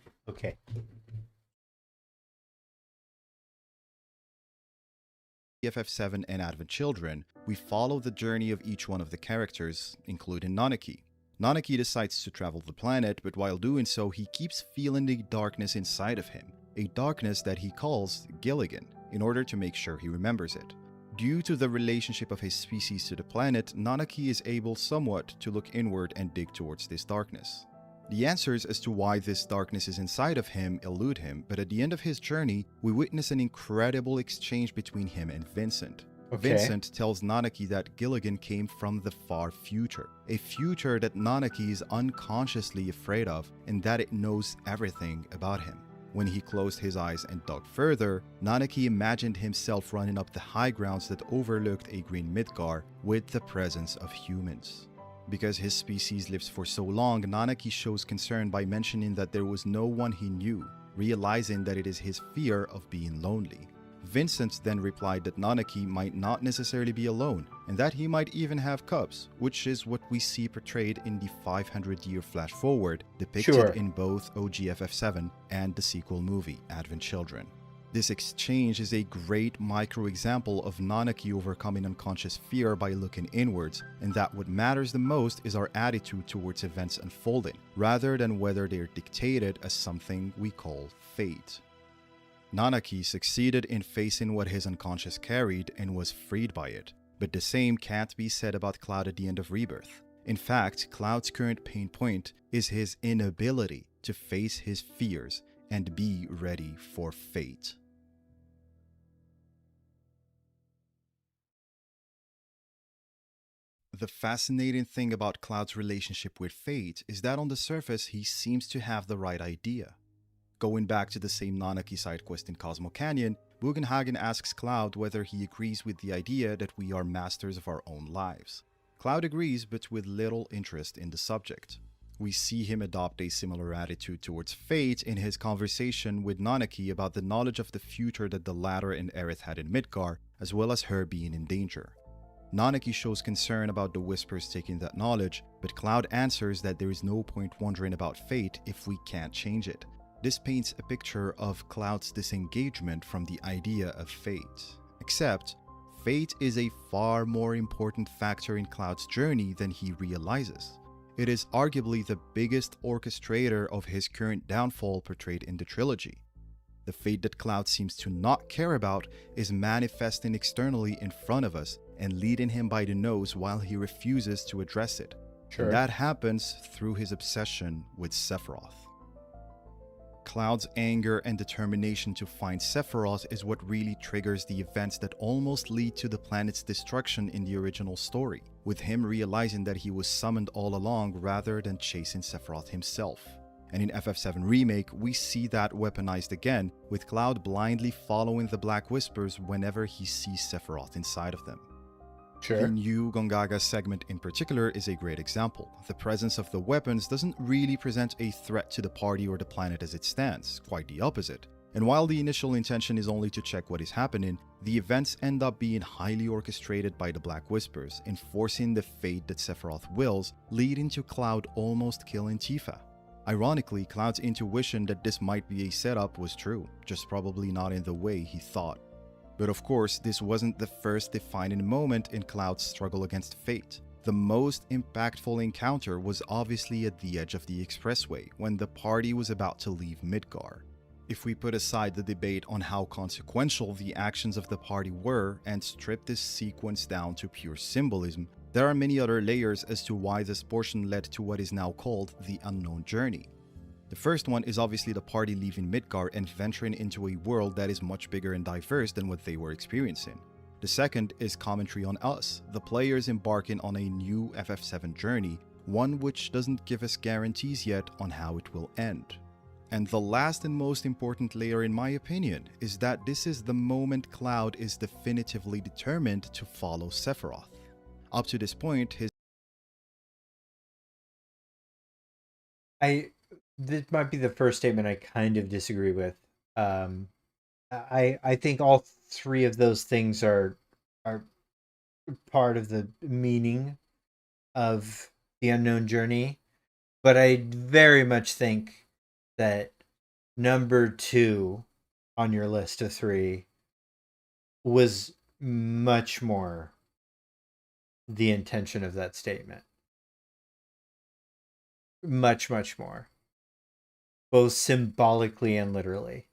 FF7 and Advent Children, we follow the journey of each one of the characters, including Nanaki. Nanaki decides to travel the planet, but while doing so, he keeps feeling the darkness inside of him, a darkness that he calls Gilligan, in order to make sure he remembers it. Due to the relationship of his species to the planet, Nanaki is able somewhat to look inward and dig towards this darkness. The answers as to why this darkness is inside of him elude him, but at the end of his journey, we witness an incredible exchange between him and Vincent. Okay. Vincent tells Nanaki that Gilligan came from the far future, a future that Nanaki is unconsciously afraid of and that it knows everything about him. When he closed his eyes and dug further, Nanaki imagined himself running up the high grounds that overlooked a green Midgar with the presence of humans. Because his species lives for so long, Nanaki shows concern by mentioning that there was no one he knew, realizing that it is his fear of being lonely. Vincent then replied that Nanaki might not necessarily be alone, and that he might even have cubs, which is what we see portrayed in the 500-year flash forward depicted Sure. in both OGFF7 and the sequel movie, Advent Children. This exchange is a great micro-example of Nanaki overcoming unconscious fear by looking inwards, and that what matters the most is our attitude towards events unfolding, rather than whether they're dictated as something we call fate. Nanaki succeeded in facing what his unconscious carried and was freed by it, but the same can't be said about Cloud at the end of Rebirth. In fact, Cloud's current pain point is his inability to face his fears and be ready for fate. The fascinating thing about Cloud's relationship with fate is that on the surface he seems to have the right idea. Going back to the same Nanaki side quest in Cosmo Canyon, Bugenhagen asks Cloud whether he agrees with the idea that we are masters of our own lives. Cloud agrees, but with little interest in the subject. We see him adopt a similar attitude towards fate in his conversation with Nanaki about the knowledge of the future that the latter and Aerith had in Midgar, as well as her being in danger. Nanaki shows concern about the Whispers taking that knowledge, but Cloud answers that there is no point wondering about fate if we can't change it. This paints a picture of Cloud's disengagement from the idea of fate. Except, fate is a far more important factor in Cloud's journey than he realizes. It is arguably the biggest orchestrator of his current downfall portrayed in the trilogy. The fate that Cloud seems to not care about is manifesting externally in front of us and leading him by the nose while he refuses to address it. Sure. And that happens through his obsession with Sephiroth. Cloud's anger and determination to find Sephiroth is what really triggers the events that almost lead to the planet's destruction in the original story, with him realizing that he was summoned all along rather than chasing Sephiroth himself. And in FF7 Remake, we see that weaponized again, with Cloud blindly following the Black Whispers whenever he sees Sephiroth inside of them. Sure. The new Gongaga segment in particular is a great example. The presence of the weapons doesn't really present a threat to the party or the planet as it stands, quite the opposite. And while the initial intention is only to check what is happening, the events end up being highly orchestrated by the Black Whispers, enforcing the fate that Sephiroth wills, leading to Cloud almost killing Tifa. Ironically, Cloud's intuition that this might be a setup was true, just probably not in the way he thought. But of course, this wasn't the first defining moment in Cloud's struggle against fate. The most impactful encounter was obviously at the edge of the expressway, when the party was about to leave Midgar. If we put aside the debate on how consequential the actions of the party were and strip this sequence down to pure symbolism, there are many other layers as to why this portion led to what is now called the Unknown Journey. The first one is obviously the party leaving Midgar and venturing into a world that is much bigger and diverse than what they were experiencing. The second is commentary on us, the players embarking on a new FF7 journey, one which doesn't give us guarantees yet on how it will end. And the last and most important layer in my opinion is that this is the moment Cloud is definitively determined to follow Sephiroth. Up to this point, This might be the first statement I kind of disagree with. I think all three of those things are part of the meaning of the Unknown Journey, but I very much think that number 2 on your list of 3 was much more the intention of that statement. Much, much more. Both symbolically and literally.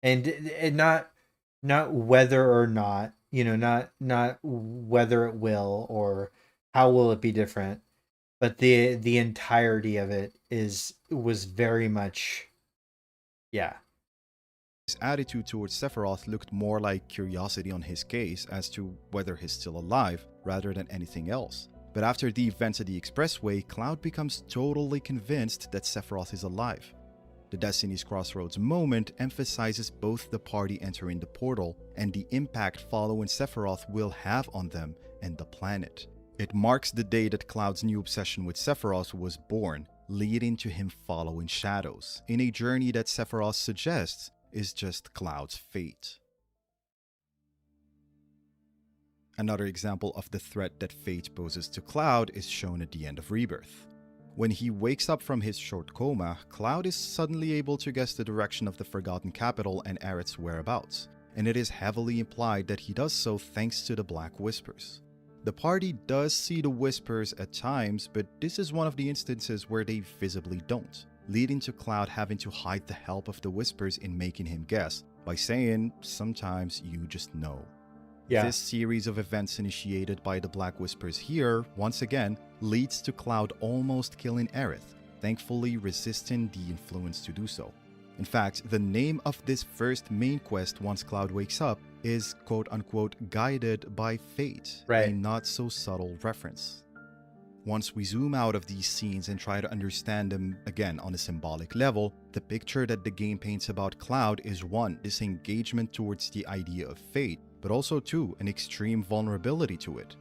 And not whether or not, not whether it will or how will it be different, but the entirety of it was very much, yeah. His attitude towards Sephiroth looked more like curiosity on his case as to whether he's still alive rather than anything else. But after the events at the expressway, Cloud becomes totally convinced that Sephiroth is alive. The Destiny's Crossroads moment emphasizes both the party entering the portal and the impact following Sephiroth will have on them and the planet. It marks the day that Cloud's new obsession with Sephiroth was born, leading to him following shadows, in a journey that Sephiroth suggests is just Cloud's fate. Another example of the threat that fate poses to Cloud is shown at the end of Rebirth. When he wakes up from his short coma, Cloud is suddenly able to guess the direction of the Forgotten Capital and Aerith's whereabouts, and it is heavily implied that he does so thanks to the Black Whispers. The party does see the Whispers at times, but this is one of the instances where they visibly don't, leading to Cloud having to hide the help of the Whispers in making him guess, by saying, "Sometimes you just know." Yeah. This series of events initiated by the Black Whispers here, once again, leads to Cloud almost killing Aerith, thankfully resisting the influence to do so. In fact, the name of this first main quest once Cloud wakes up is quote-unquote guided by fate, Right. a not-so-subtle reference. Once we zoom out of these scenes and try to understand them again on a symbolic level, the picture that the game paints about Cloud is one, disengagement towards the idea of fate, but also two, an extreme vulnerability to it.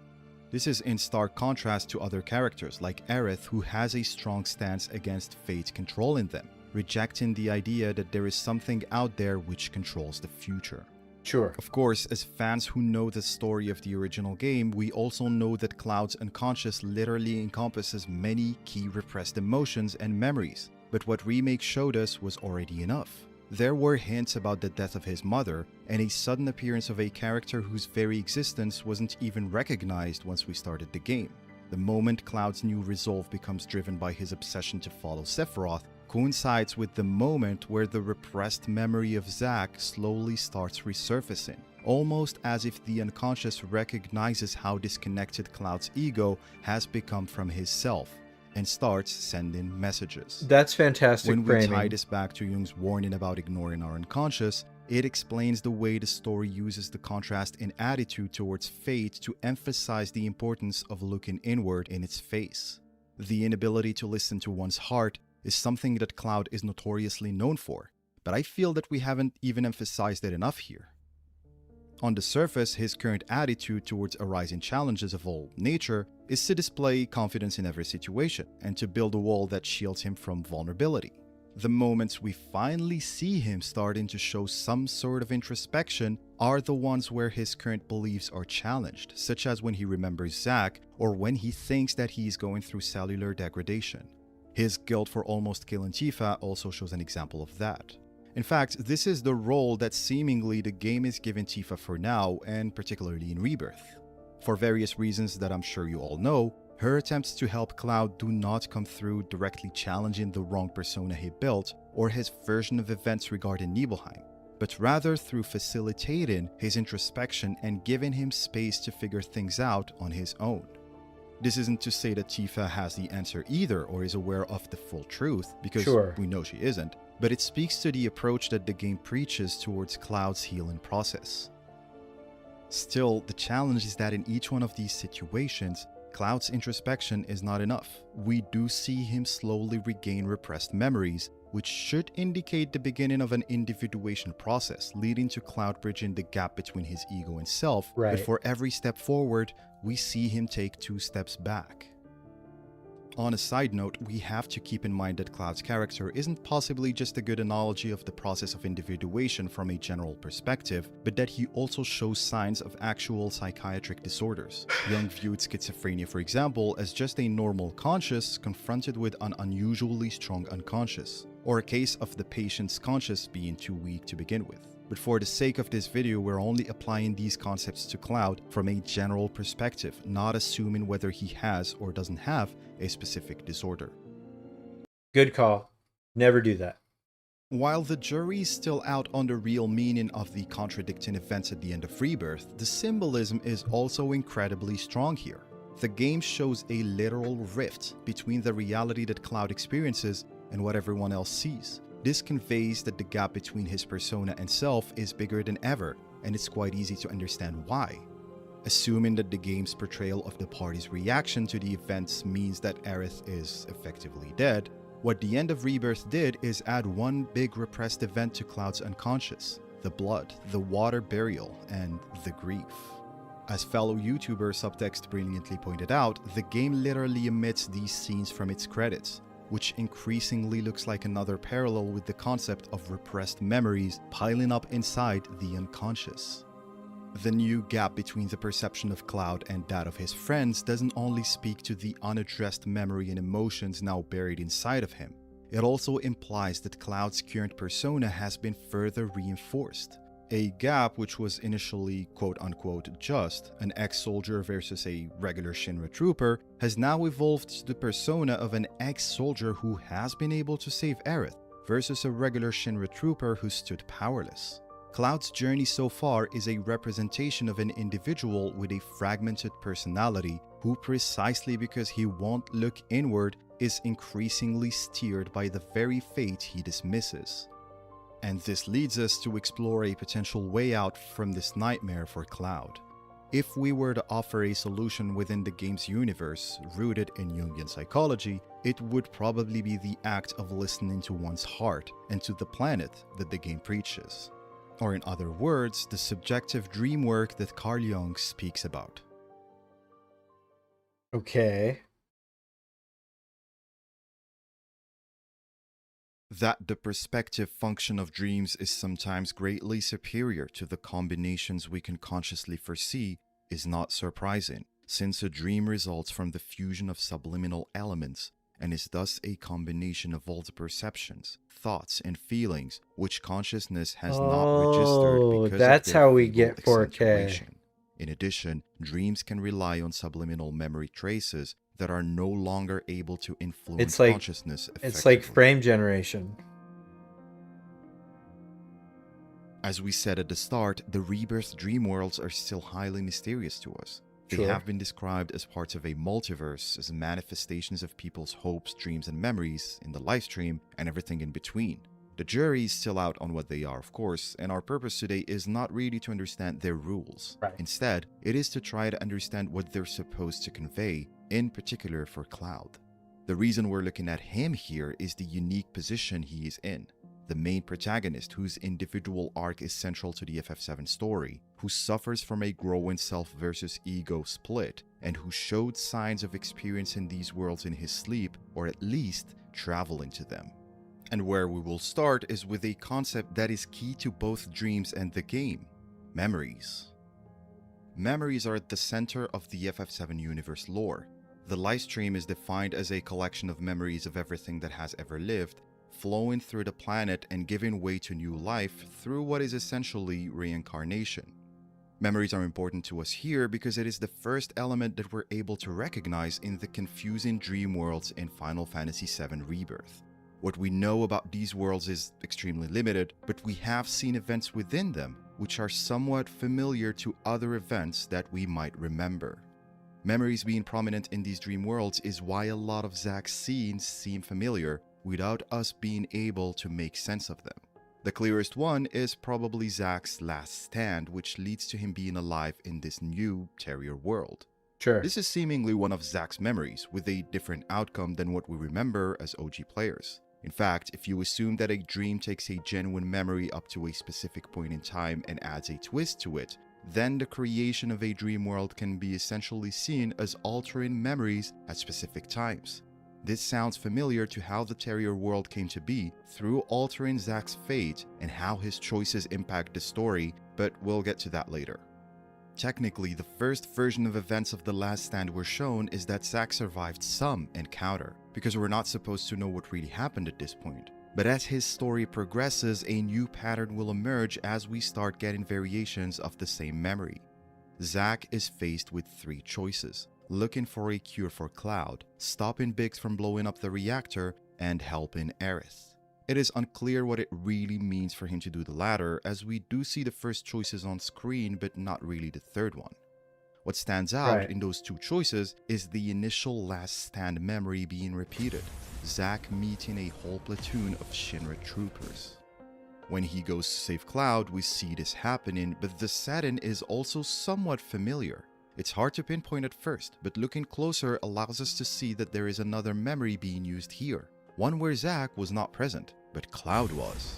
This is in stark contrast to other characters like Aerith, who has a strong stance against fate controlling them, rejecting the idea that there is something out there which controls the future. Sure. Of course, as fans who know the story of the original game, we also know that Cloud's unconscious literally encompasses many key repressed emotions and memories, but what Remake showed us was already enough. There were hints about the death of his mother, and a sudden appearance of a character whose very existence wasn't even recognized once we started the game. The moment Cloud's new resolve becomes driven by his obsession to follow Sephiroth coincides with the moment where the repressed memory of Zack slowly starts resurfacing, almost as if the unconscious recognizes how disconnected Cloud's ego has become from his self, and starts sending messages. That's fantastic When we framing. tie this back to Jung's warning about ignoring our unconscious, it explains the way the story uses the contrast in attitude towards fate to emphasize the importance of looking inward in its face. The inability to listen to one's heart is something that Cloud is notoriously known for, but I feel that we haven't even emphasized it enough here. On the surface, his current attitude towards arising challenges of all nature is to display confidence in every situation and to build a wall that shields him from vulnerability. The moments we finally see him starting to show some sort of introspection are the ones where his current beliefs are challenged, such as when he remembers Zack or when he thinks that he is going through cellular degradation. His guilt for almost killing Tifa also shows an example of that. In fact, this is the role that seemingly the game is giving Tifa for now, and particularly in Rebirth. For various reasons that I'm sure you all know, her attempts to help Cloud do not come through directly challenging the wrong persona he built or his version of events regarding Nibelheim, but rather through facilitating his introspection and giving him space to figure things out on his own. This isn't to say that Tifa has the answer either or is aware of the full truth, because Sure. we know she isn't, but it speaks to the approach that the game preaches towards Cloud's healing process. Still, the challenge is that in each one of these situations, Cloud's introspection is not enough. We do see him slowly regain repressed memories, which should indicate the beginning of an individuation process, leading to Cloud bridging the gap between his ego and self, Right. but for every step forward, we see him take 2 steps back. On a side note, we have to keep in mind that Cloud's character isn't possibly just a good analogy of the process of individuation from a general perspective, but that he also shows signs of actual psychiatric disorders. Jung viewed schizophrenia, for example, as just a normal conscious confronted with an unusually strong unconscious, or a case of the patient's conscious being too weak to begin with. But for the sake of this video, we're only applying these concepts to Cloud from a general perspective, not assuming whether he has or doesn't have a specific disorder. Good call. Never do that. While the jury is still out on the real meaning of the contradicting events at the end of Rebirth, the symbolism is also incredibly strong here. The game shows a literal rift between the reality that Cloud experiences and what everyone else sees. This conveys that the gap between his persona and self is bigger than ever, and it's quite easy to understand why. Assuming that the game's portrayal of the party's reaction to the events means that Aerith is effectively dead, what the end of Rebirth did is add one big repressed event to Cloud's unconscious: the blood, the water burial, and the grief. As fellow YouTuber Subtext brilliantly pointed out, the game literally omits these scenes from its credits, which increasingly looks like another parallel with the concept of repressed memories piling up inside the unconscious. The new gap between the perception of Cloud and that of his friends doesn't only speak to the unaddressed memory and emotions now buried inside of him, it also implies that Cloud's current persona has been further reinforced. A gap which was initially quote-unquote just an ex-soldier versus a regular Shinra trooper has now evolved to the persona of an ex-soldier who has been able to save Aerith versus a regular Shinra trooper who stood powerless. Cloud's journey so far is a representation of an individual with a fragmented personality who, precisely because he won't look inward, is increasingly steered by the very fate he dismisses. And this leads us to explore a potential way out from this nightmare for Cloud. If we were to offer a solution within the game's universe, rooted in Jungian psychology, it would probably be the act of listening to one's heart and to the planet that the game preaches. Or in other words, the subjective dream work that Carl Jung speaks about. Okay. That the perspective function of dreams is sometimes greatly superior to the combinations we can consciously foresee is not surprising, since a dream results from the fusion of subliminal elements and is thus a combination of all the perceptions, thoughts, and feelings which consciousness has not registered because that's of their how we feeble get 4K. accentuation. In addition, dreams can rely on subliminal memory traces that are no longer able to influence consciousness effectively. It's like frame generation. As we said at the start, the Rebirth dream worlds are still highly mysterious to us. They have been described as parts of a multiverse, as manifestations of people's hopes, dreams, and memories in the livestream, and everything in between. The jury is still out on what they are, of course, and our purpose today is not really to understand their rules. Right. Instead, it is to try to understand what they're supposed to convey, in particular for Cloud. The reason we're looking at him here is the unique position he is in. The main protagonist, whose individual arc is central to the FF7 story, who suffers from a growing self versus ego split, and who showed signs of experiencing these worlds in his sleep, or at least traveling to them. And where we will start is with a concept that is key to both dreams and the game: memories. Memories are at the center of the FF7 universe lore. The livestream is defined as a collection of memories of everything that has ever lived, flowing through the planet and giving way to new life through what is essentially reincarnation. Memories are important to us here because it is the first element that we're able to recognize in the confusing dream worlds in Final Fantasy VII Rebirth. What we know about these worlds is extremely limited, but we have seen events within them which are somewhat familiar to other events that we might remember. Memories being prominent in these dream worlds is why a lot of Zack's scenes seem familiar without us being able to make sense of them. The clearest one is probably Zack's last stand, which leads to him being alive in this new Terrier world. Sure. This is seemingly one of Zack's memories, with a different outcome than what we remember as OG players. In fact, if you assume that a dream takes a genuine memory up to a specific point in time and adds a twist to it, then the creation of a dream world can be essentially seen as altering memories at specific times. This sounds familiar to how the Terrier world came to be through altering Zack's fate and how his choices impact the story, but we'll get to that later. Technically, the first version of events of The Last Stand we're shown is that Zack survived some encounter, because we're not supposed to know what really happened at this point. But as his story progresses, a new pattern will emerge as we start getting variations of the same memory. Zack is faced with three choices: looking for a cure for Cloud, stopping Biggs from blowing up the reactor, and helping Aerith. It is unclear what it really means for him to do the latter, as we do see the first choices on screen but not really the third one. What stands out in those two choices is the initial Last Stand memory being repeated, Zack meeting a whole platoon of Shinra troopers. When he goes to save Cloud, we see this happening, but the setting is also somewhat familiar. It's hard to pinpoint at first, but looking closer allows us to see that there is another memory being used here, one where Zack was not present, but Cloud was.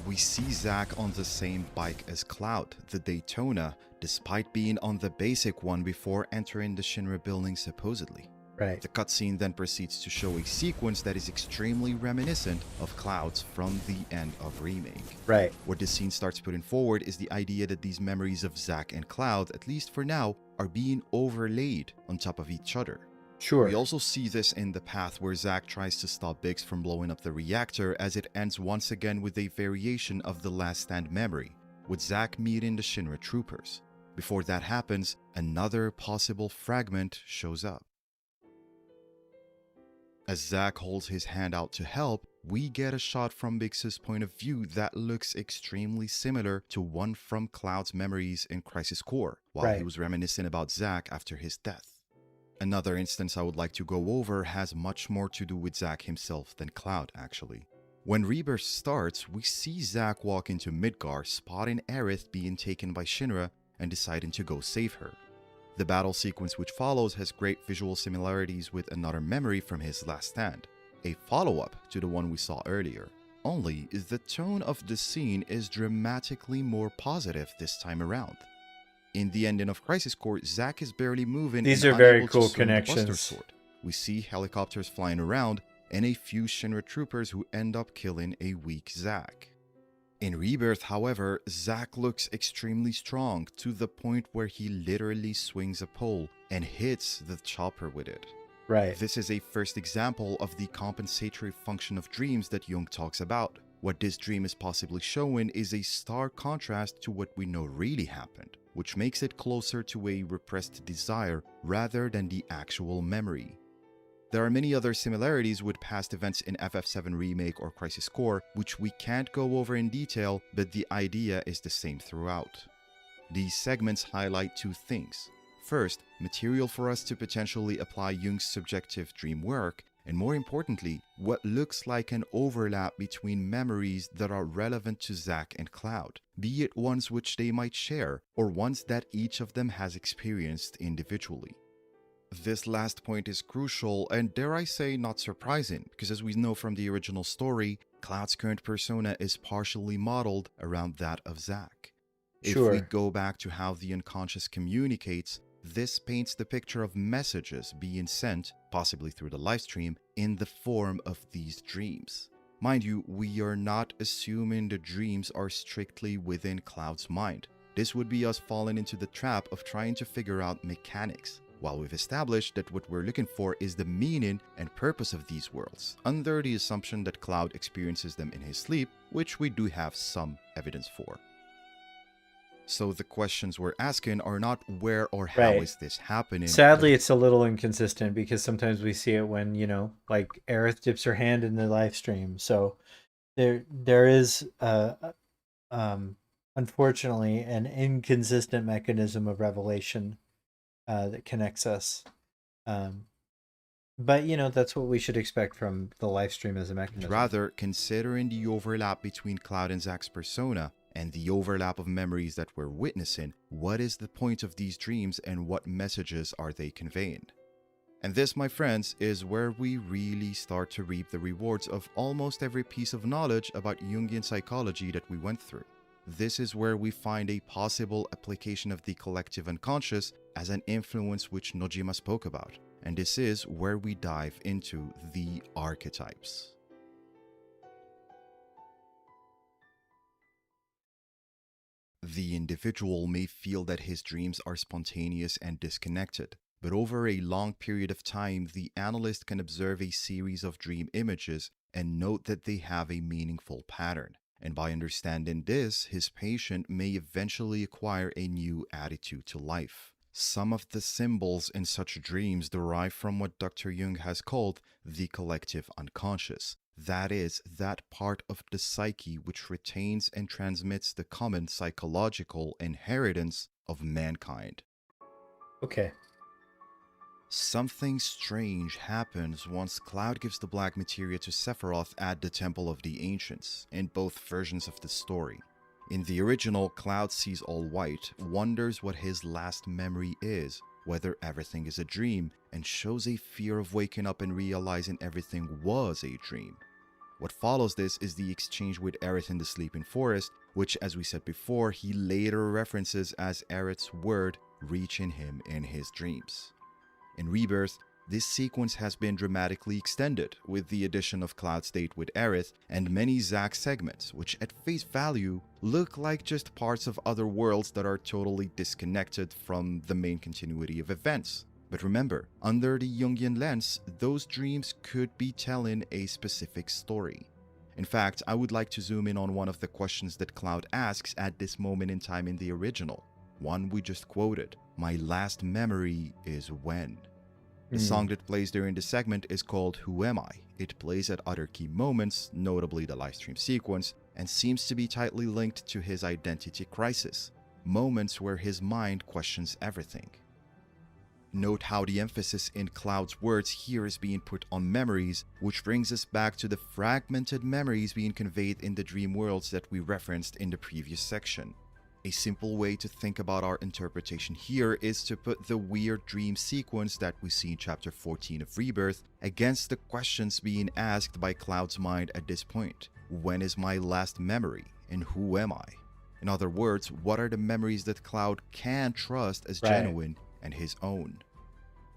We see Zack on the same bike as Cloud, the Daytona, despite being on the basic one before entering the Shinra building supposedly. Right. The cutscene then proceeds to show a sequence that is extremely reminiscent of Cloud's from the end of Remake. Right. What this scene starts putting forward is the idea that these memories of Zack and Cloud, at least for now, are being overlaid on top of each other. Sure. We also see this in the path where Zack tries to stop Biggs from blowing up the reactor, as it ends once again with a variation of the Last Stand memory, with Zack meeting the Shinra troopers. Before that happens, another possible fragment shows up. As Zack holds his hand out to help, we get a shot from Biggs' point of view that looks extremely similar to one from Cloud's memories in Crisis Core, while he was reminiscing about Zack after his death. Another instance I would like to go over has much more to do with Zack himself than Cloud, actually. When Rebirth starts, we see Zack walk into Midgar, spotting Aerith being taken by Shinra and deciding to go save her. The battle sequence which follows has great visual similarities with another memory from his Last Stand, a follow-up to the one we saw earlier. Only, the tone of the scene is dramatically more positive this time around. In the ending of Crisis Core, Zack is barely moving. These and are very unable to cool swing the Buster connections. Sword. We see helicopters flying around and a few Shinra troopers who end up killing a weak Zack. In Rebirth, however, Zack looks extremely strong to the point where he literally swings a pole and hits the chopper with it. Right. This is a first example of the compensatory function of dreams that Jung talks about. What this dream is possibly showing is a stark contrast to what we know really happened, which makes it closer to a repressed desire rather than the actual memory. There are many other similarities with past events in FF7 Remake or Crisis Core, which we can't go over in detail, but the idea is the same throughout. These segments highlight two things. First, material for us to potentially apply Jung's subjective dream work, and more importantly, what looks like an overlap between memories that are relevant to Zack and Cloud, be it ones which they might share, or ones that each of them has experienced individually. This last point is crucial and, dare I say, not surprising, because as we know from the original story, Cloud's current persona is partially modeled around that of Zack. If we go back to how the unconscious communicates, this paints the picture of messages being sent, possibly through the livestream, in the form of these dreams. Mind you, we are not assuming the dreams are strictly within Cloud's mind. This would be us falling into the trap of trying to figure out mechanics, while we've established that what we're looking for is the meaning and purpose of these worlds, under the assumption that Cloud experiences them in his sleep, which we do have some evidence for. So the questions we're asking are not where or how is this happening. Sadly, it's a little inconsistent because sometimes we see it when, you know, like Aerith dips her hand in the live stream. So there is unfortunately an inconsistent mechanism of revelation that connects us. But, you know, that's what we should expect from the live stream as a mechanism. Rather, considering the overlap between Cloud and Zack's persona, and the overlap of memories that we're witnessing, what is the point of these dreams and what messages are they conveying? And this, my friends, is where we really start to reap the rewards of almost every piece of knowledge about Jungian psychology that we went through. This is where we find a possible application of the collective unconscious as an influence which Nojima spoke about, and this is where we dive into the archetypes. The individual may feel that his dreams are spontaneous and disconnected, but over a long period of time, the analyst can observe a series of dream images and note that they have a meaningful pattern. And by understanding this, his patient may eventually acquire a new attitude to life. Some of the symbols in such dreams derive from what Dr. Jung has called the collective unconscious. That is, that part of the psyche which retains and transmits the common psychological inheritance of mankind. Okay. Something strange happens once Cloud gives the black materia to Sephiroth at the Temple of the Ancients, in both versions of the story. In the original, Cloud sees all white, wonders what his last memory is, whether everything is a dream, and shows a fear of waking up and realizing everything was a dream. What follows this is the exchange with Aerith in the Sleeping Forest, which, as we said before, he later references as Aerith's word reaching him in his dreams. In Rebirth, this sequence has been dramatically extended with the addition of Cloud's date with Aerith and many Zack segments, which at face value look like just parts of other worlds that are totally disconnected from the main continuity of events. But remember, under the Jungian lens, those dreams could be telling a specific story. In fact, I would like to zoom in on one of the questions that Cloud asks at this moment in time in the original, one we just quoted. My last memory is when. The song that plays during the segment is called Who Am I? It plays at other key moments, notably the livestream sequence, and seems to be tightly linked to his identity crisis, moments where his mind questions everything. Note how the emphasis in Cloud's words here is being put on memories, which brings us back to the fragmented memories being conveyed in the dream worlds that we referenced in the previous section. A simple way to think about our interpretation here is to put the weird dream sequence that we see in chapter 14 of Rebirth against the questions being asked by Cloud's mind at this point. When is my last memory, and who am I? In other words, what are the memories that Cloud can trust as genuine and his own?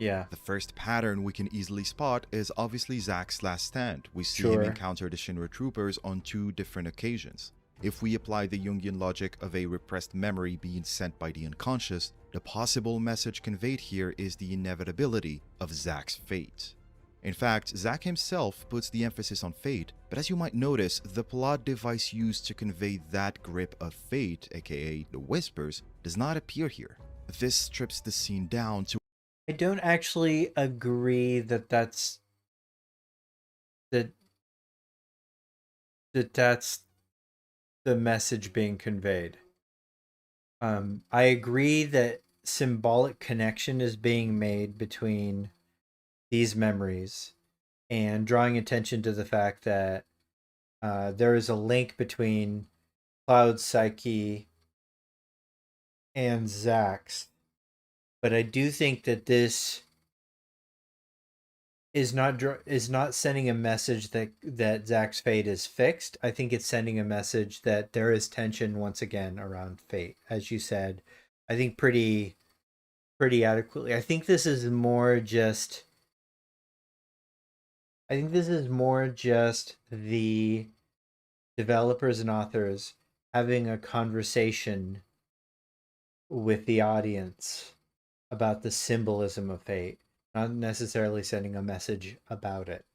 Yeah. The first pattern we can easily spot is obviously Zack's last stand. We see him encounter the Shinra troopers on 2 different occasions. If we apply the Jungian logic of a repressed memory being sent by the unconscious, the possible message conveyed here is the inevitability of Zack's fate. In fact, Zack himself puts the emphasis on fate, but as you might notice, the plot device used to convey that grip of fate, aka the whispers, does not appear here. This strips the scene down to... I don't actually agree that that's the message being conveyed. I agree that symbolic connection is being made between these memories and drawing attention to the fact that there is a link between Cloud's psyche and Zack's. But I do think that this is not sending a message that Zack's fate is fixed. I think it's sending a message that there is tension once again around fate, as you said. I think pretty adequately. I think this is more just the developers and authors having a conversation with the audience about the symbolism of fate, not necessarily sending a message about it.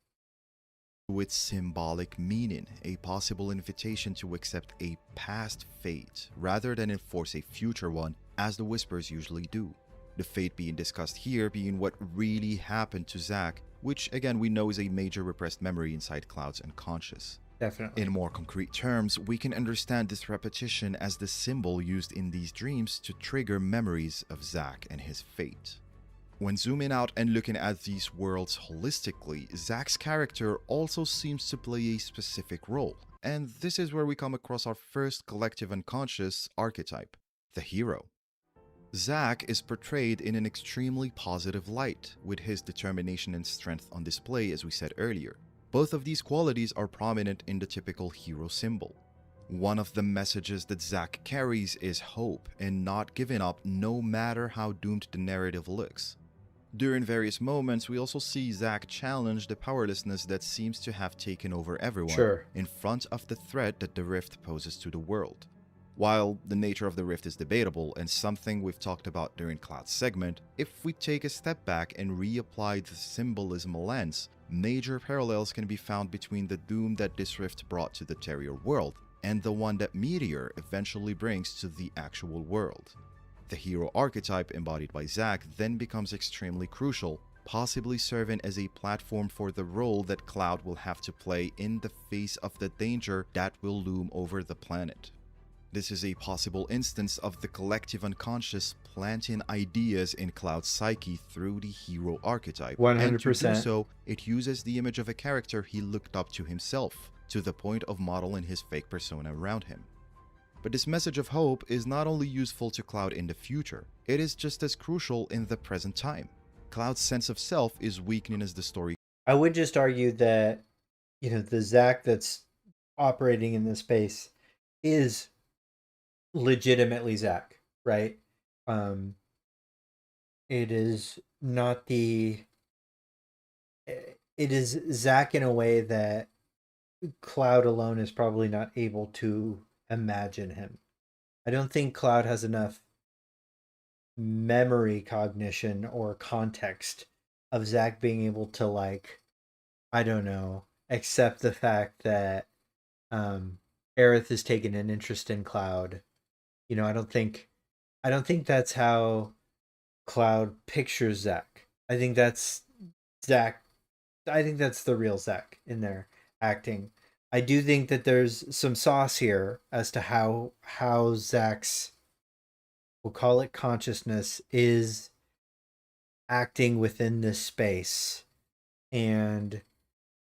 With symbolic meaning, a possible invitation to accept a past fate rather than enforce a future one, as the Whispers usually do. The fate being discussed here being what really happened to Zack, which again we know is a major repressed memory inside Cloud's unconscious. Definitely. In more concrete terms, we can understand this repetition as the symbol used in these dreams to trigger memories of Zack and his fate. When zooming out and looking at these worlds holistically, Zack's character also seems to play a specific role, and this is where we come across our first collective unconscious archetype, the hero. Zack is portrayed in an extremely positive light, with his determination and strength on display as we said earlier. Both of these qualities are prominent in the typical hero symbol. One of the messages that Zack carries is hope and not giving up no matter how doomed the narrative looks. During various moments, we also see Zack challenge the powerlessness that seems to have taken over everyone Sure. in front of the threat that the rift poses to the world. While the nature of the rift is debatable and something we've talked about during Cloud's segment, if we take a step back and reapply the symbolism lens, major parallels can be found between the doom that this rift brought to the Terrier world and the one that Meteor eventually brings to the actual world. The hero archetype embodied by Zack then becomes extremely crucial, possibly serving as a platform for the role that Cloud will have to play in the face of the danger that will loom over the planet. This is a possible instance of the collective unconscious planting ideas in Cloud's psyche through the hero archetype. 100%. And to do so, it uses the image of a character he looked up to himself, to the point of modeling his fake persona around him. But this message of hope is not only useful to Cloud in the future, it is just as crucial in the present time. Cloud's sense of self is weakening as the story. I would just argue that, the Zack that's operating in this space is legitimately Zack, right? It is not it is Zack in a way that Cloud alone is probably not able to imagine him. I don't think Cloud has enough memory cognition or context of Zack being able to, like, I don't know, accept the fact that Aerith has taken an interest in Cloud. I don't think that's how Cloud pictures Zack. I think that's Zack. I think that's the real Zack in there acting. I do think that there's some sauce here as to how Zack's, we'll call it consciousness, is acting within this space, and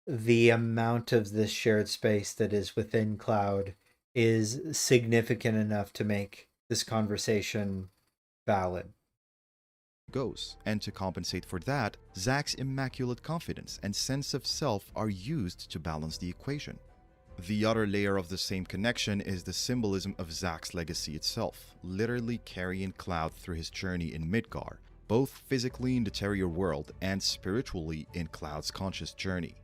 the amount of this shared space that is within Cloud is significant enough to make this conversation valid. Goes. And to compensate for that, Zack's immaculate confidence and sense of self are used to balance the equation. The other layer of the same connection is the symbolism of Zack's legacy itself, literally carrying Cloud through his journey in Midgar, both physically in the Terrier world and spiritually in Cloud's conscious journey.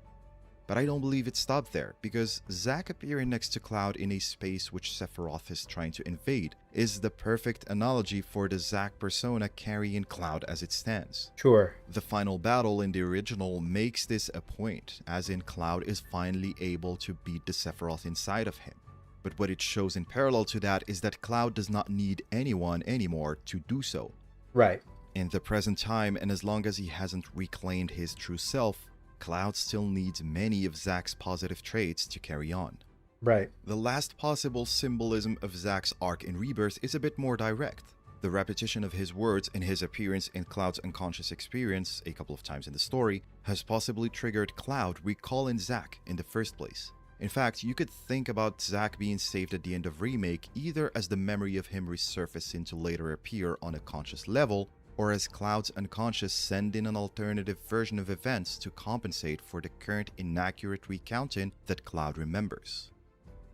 But I don't believe it stopped there, because Zack appearing next to Cloud in a space which Sephiroth is trying to invade is the perfect analogy for the Zack persona carrying Cloud as it stands. Sure. The final battle in the original makes this a point, as in Cloud is finally able to beat the Sephiroth inside of him. But what it shows in parallel to that is that Cloud does not need anyone anymore to do so. Right. In the present time, and as long as he hasn't reclaimed his true self, Cloud still needs many of Zack's positive traits to carry on. Right. The last possible symbolism of Zack's arc in Rebirth is a bit more direct. The repetition of his words and his appearance in Cloud's unconscious experience a couple of times in the story has possibly triggered Cloud recalling Zack in the first place. In fact, you could think about Zack being saved at the end of Remake either as the memory of him resurfacing to later appear on a conscious level, or as Cloud's unconscious sending an alternative version of events to compensate for the current inaccurate recounting that Cloud remembers.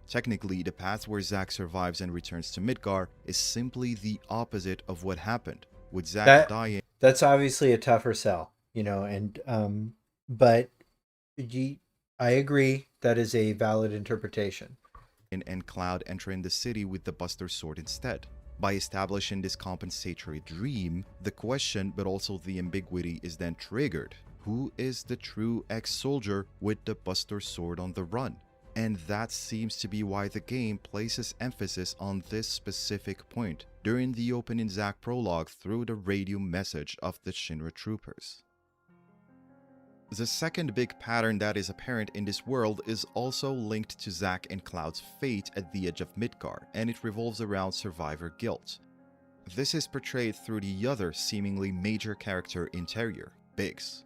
Technically, the path where Zack survives and returns to Midgar is simply the opposite of what happened, with Zack dying. That's obviously a tougher sell, but I agree that is a valid interpretation. And Cloud entering the city with the Buster Sword instead. By establishing this compensatory dream, the question, but also the ambiguity, is then triggered. Who is the true ex-soldier with the Buster Sword on the run? And that seems to be why the game places emphasis on this specific point during the opening Zack prologue through the radio message of the Shinra troopers. The second big pattern that is apparent in this world is also linked to Zack and Cloud's fate at the edge of Midgar, and it revolves around survivor guilt. This is portrayed through the other seemingly major character in Terrier, Biggs.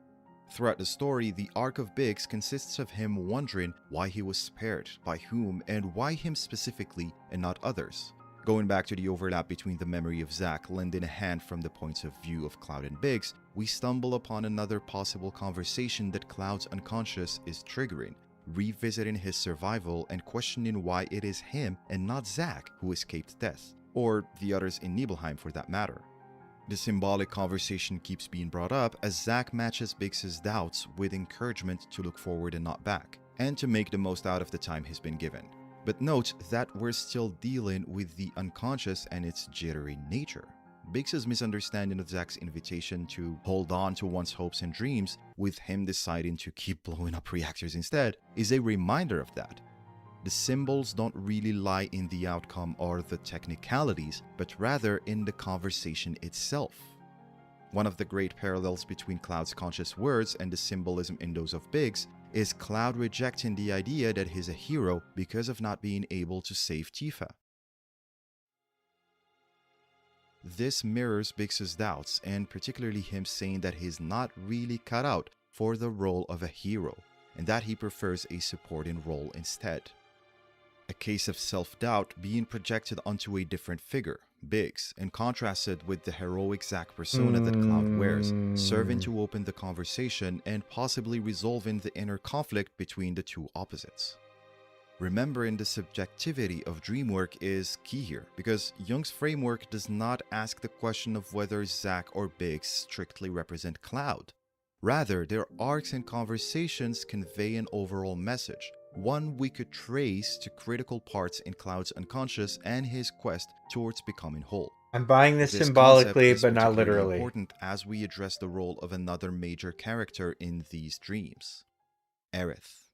Throughout the story, the arc of Biggs consists of him wondering why he was spared, by whom, and why him specifically and not others. Going back to the overlap between the memory of Zack lending a hand from the points of view of Cloud and Biggs, we stumble upon another possible conversation that Cloud's unconscious is triggering, revisiting his survival and questioning why it is him and not Zack who escaped death, or the others in Nibelheim for that matter. The symbolic conversation keeps being brought up as Zack matches Biggs' doubts with encouragement to look forward and not back, and to make the most out of the time he's been given. But note that we're still dealing with the unconscious and its jittery nature. Biggs' misunderstanding of Zack's invitation to hold on to one's hopes and dreams, with him deciding to keep blowing up reactors instead, is a reminder of that. The symbols don't really lie in the outcome or the technicalities, but rather in the conversation itself. One of the great parallels between Cloud's conscious words and the symbolism in those of Biggs is Cloud rejecting the idea that he's a hero because of not being able to save Tifa. This mirrors Biggs' doubts, and particularly him saying that he's not really cut out for the role of a hero, and that he prefers a supporting role instead. A case of self-doubt being projected onto a different figure, Biggs, and contrasted with the heroic Zack persona that Cloud wears, serving to open the conversation and possibly resolving the inner conflict between the two opposites. Remembering the subjectivity of dream work is key here, because Jung's framework does not ask the question of whether Zack or Biggs strictly represent Cloud. Rather, their arcs and conversations convey an overall message, one we could trace to critical parts in Cloud's unconscious and his quest towards becoming whole. I'm buying this This symbolically, concept is but not particularly literally. important as we address the role of another major character in these dreams, Aerith.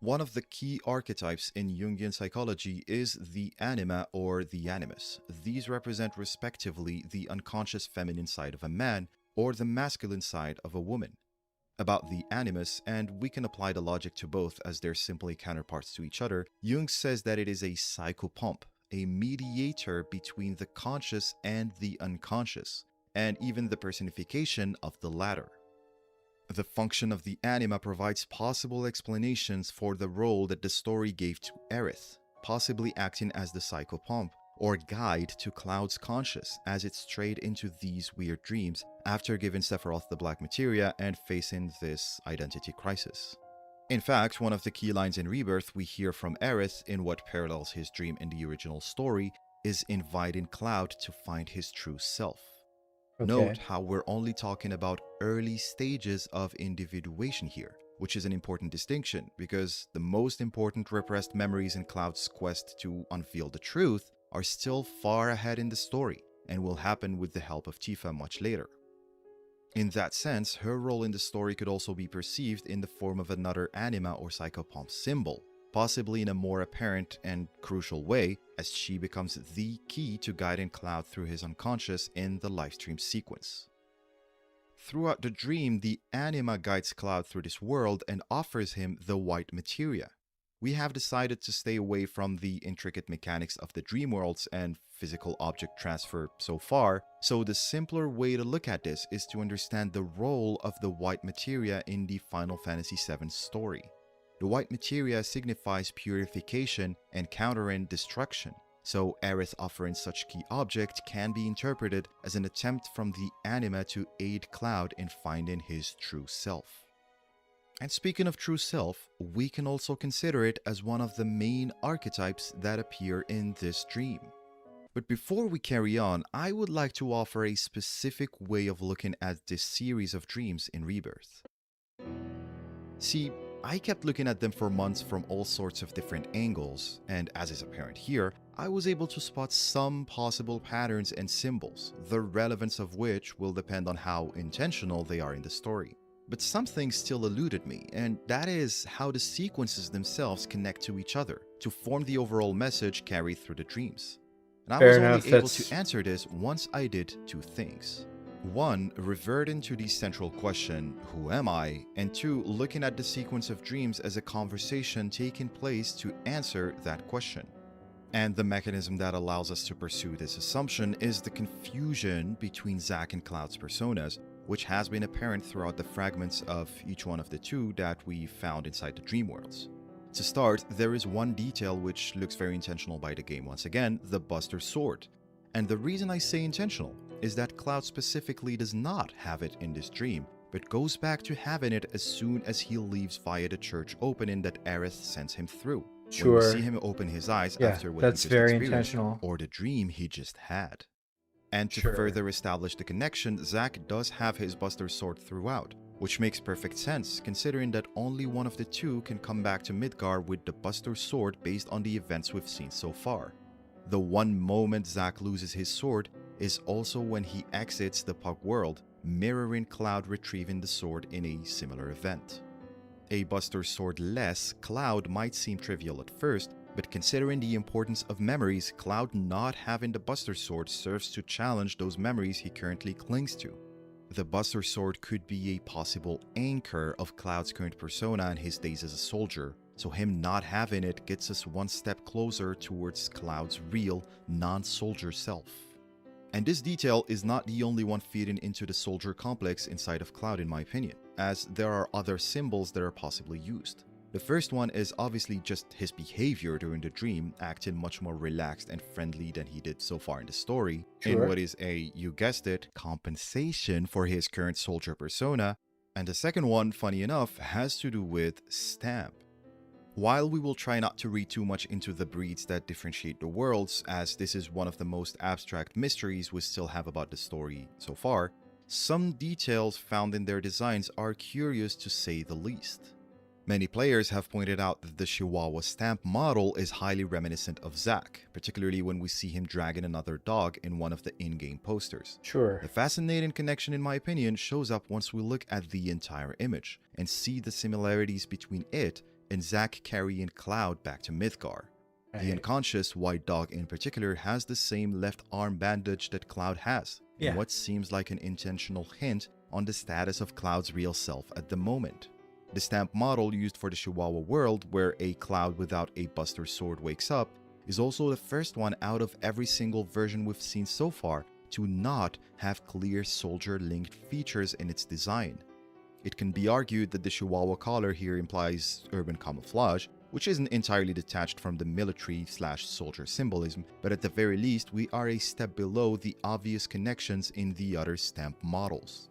One of the key archetypes in Jungian psychology is the anima or the animus. These represent respectively the unconscious feminine side of a man or the masculine side of a woman. About the animus, and we can apply the logic to both as they're simply counterparts to each other, Jung says that it is a psychopomp, a mediator between the conscious and the unconscious, and even the personification of the latter. The function of the anima provides possible explanations for the role that the story gave to Aerith, possibly acting as the psychopomp, or guide to Cloud's conscious as it strayed into these weird dreams after giving Sephiroth the black materia and facing this identity crisis. In fact, one of the key lines in Rebirth we hear from Aerith in what parallels his dream in the original story is inviting Cloud to find his true self. Okay. Note how we're only talking about early stages of individuation here, which is an important distinction because the most important repressed memories in Cloud's quest to unveil the truth are still far ahead in the story and will happen with the help of Tifa much later. In that sense, her role in the story could also be perceived in the form of another anima or psychopomp symbol, possibly in a more apparent and crucial way, as she becomes the key to guiding Cloud through his unconscious in the livestream sequence. Throughout the dream, the anima guides Cloud through this world and offers him the white materia. We have decided to stay away from the intricate mechanics of the dream worlds and physical object transfer so far, so the simpler way to look at this is to understand the role of the white materia in the Final Fantasy VII story. The white materia signifies purification and countering destruction, so Aerith offering such key object can be interpreted as an attempt from the anima to aid Cloud in finding his true self. And speaking of true self, we can also consider it as one of the main archetypes that appear in this dream. But before we carry on, I would like to offer a specific way of looking at this series of dreams in Rebirth. See, I kept looking at them for months from all sorts of different angles, and as is apparent here, I was able to spot some possible patterns and symbols, the relevance of which will depend on how intentional they are in the story. But something still eluded me, and that is how the sequences themselves connect to each other to form the overall message carried through the dreams. And I Fair was enough, only able that's- to answer this once I did two things. One, reverting to the central question, who am I? And two, looking at the sequence of dreams as a conversation taking place to answer that question. And the mechanism that allows us to pursue this assumption is the confusion between Zack and Cloud's personas, which has been apparent throughout the fragments of each one of the two that we found inside the dream worlds. To start, there is one detail which looks very intentional by the game once again, the Buster Sword. And the reason I say intentional is that Cloud specifically does not have it in this dream, but goes back to having it as soon as he leaves via the church opening that Aerith sends him through. when we see Sure. him open his eyes Yeah, after what he that's just very experienced, intentional. or the dream he just had. And to Sure. further establish the connection, Zack does have his Buster Sword throughout, which makes perfect sense considering that only one of the two can come back to Midgar with the Buster Sword based on the events we've seen so far. The one moment Zack loses his sword is also when he exits the Pug world, mirroring Cloud retrieving the sword in a similar event. A Buster Sword-less Cloud might seem trivial at first, but considering the importance of memories, Cloud not having the Buster Sword serves to challenge those memories he currently clings to. The Buster Sword could be a possible anchor of Cloud's current persona and his days as a soldier, so him not having it gets us one step closer towards Cloud's real, non-soldier self. And this detail is not the only one feeding into the soldier complex inside of Cloud in my opinion, as there are other symbols that are possibly used. The first one is obviously just his behavior during the dream, acting much more relaxed and friendly than he did so far in the story, in what is a, you guessed it, compensation for his current soldier persona. And the second one, funny enough, has to do with Stamp. While we will try not to read too much into the breeds that differentiate the worlds, as this is one of the most abstract mysteries we still have about the story so far, some details found in their designs are curious to say the least. Many players have pointed out that the Chihuahua Stamp model is highly reminiscent of Zack, particularly when we see him dragging another dog in one of the in-game posters. Sure. The fascinating connection, in my opinion, shows up once we look at the entire image and see the similarities between it and Zack carrying Cloud back to Mythgar. The unconscious white dog in particular has the same left arm bandage that Cloud has, in what seems like an intentional hint on the status of Cloud's real self at the moment. The Stamp model used for the Chihuahua world, where a Cloud without a Buster Sword wakes up, is also the first one out of every single version we've seen so far to not have clear soldier-linked features in its design. It can be argued that the Chihuahua collar here implies urban camouflage, which isn't entirely detached from the military/soldier symbolism, but at the very least we are a step below the obvious connections in the other Stamp models.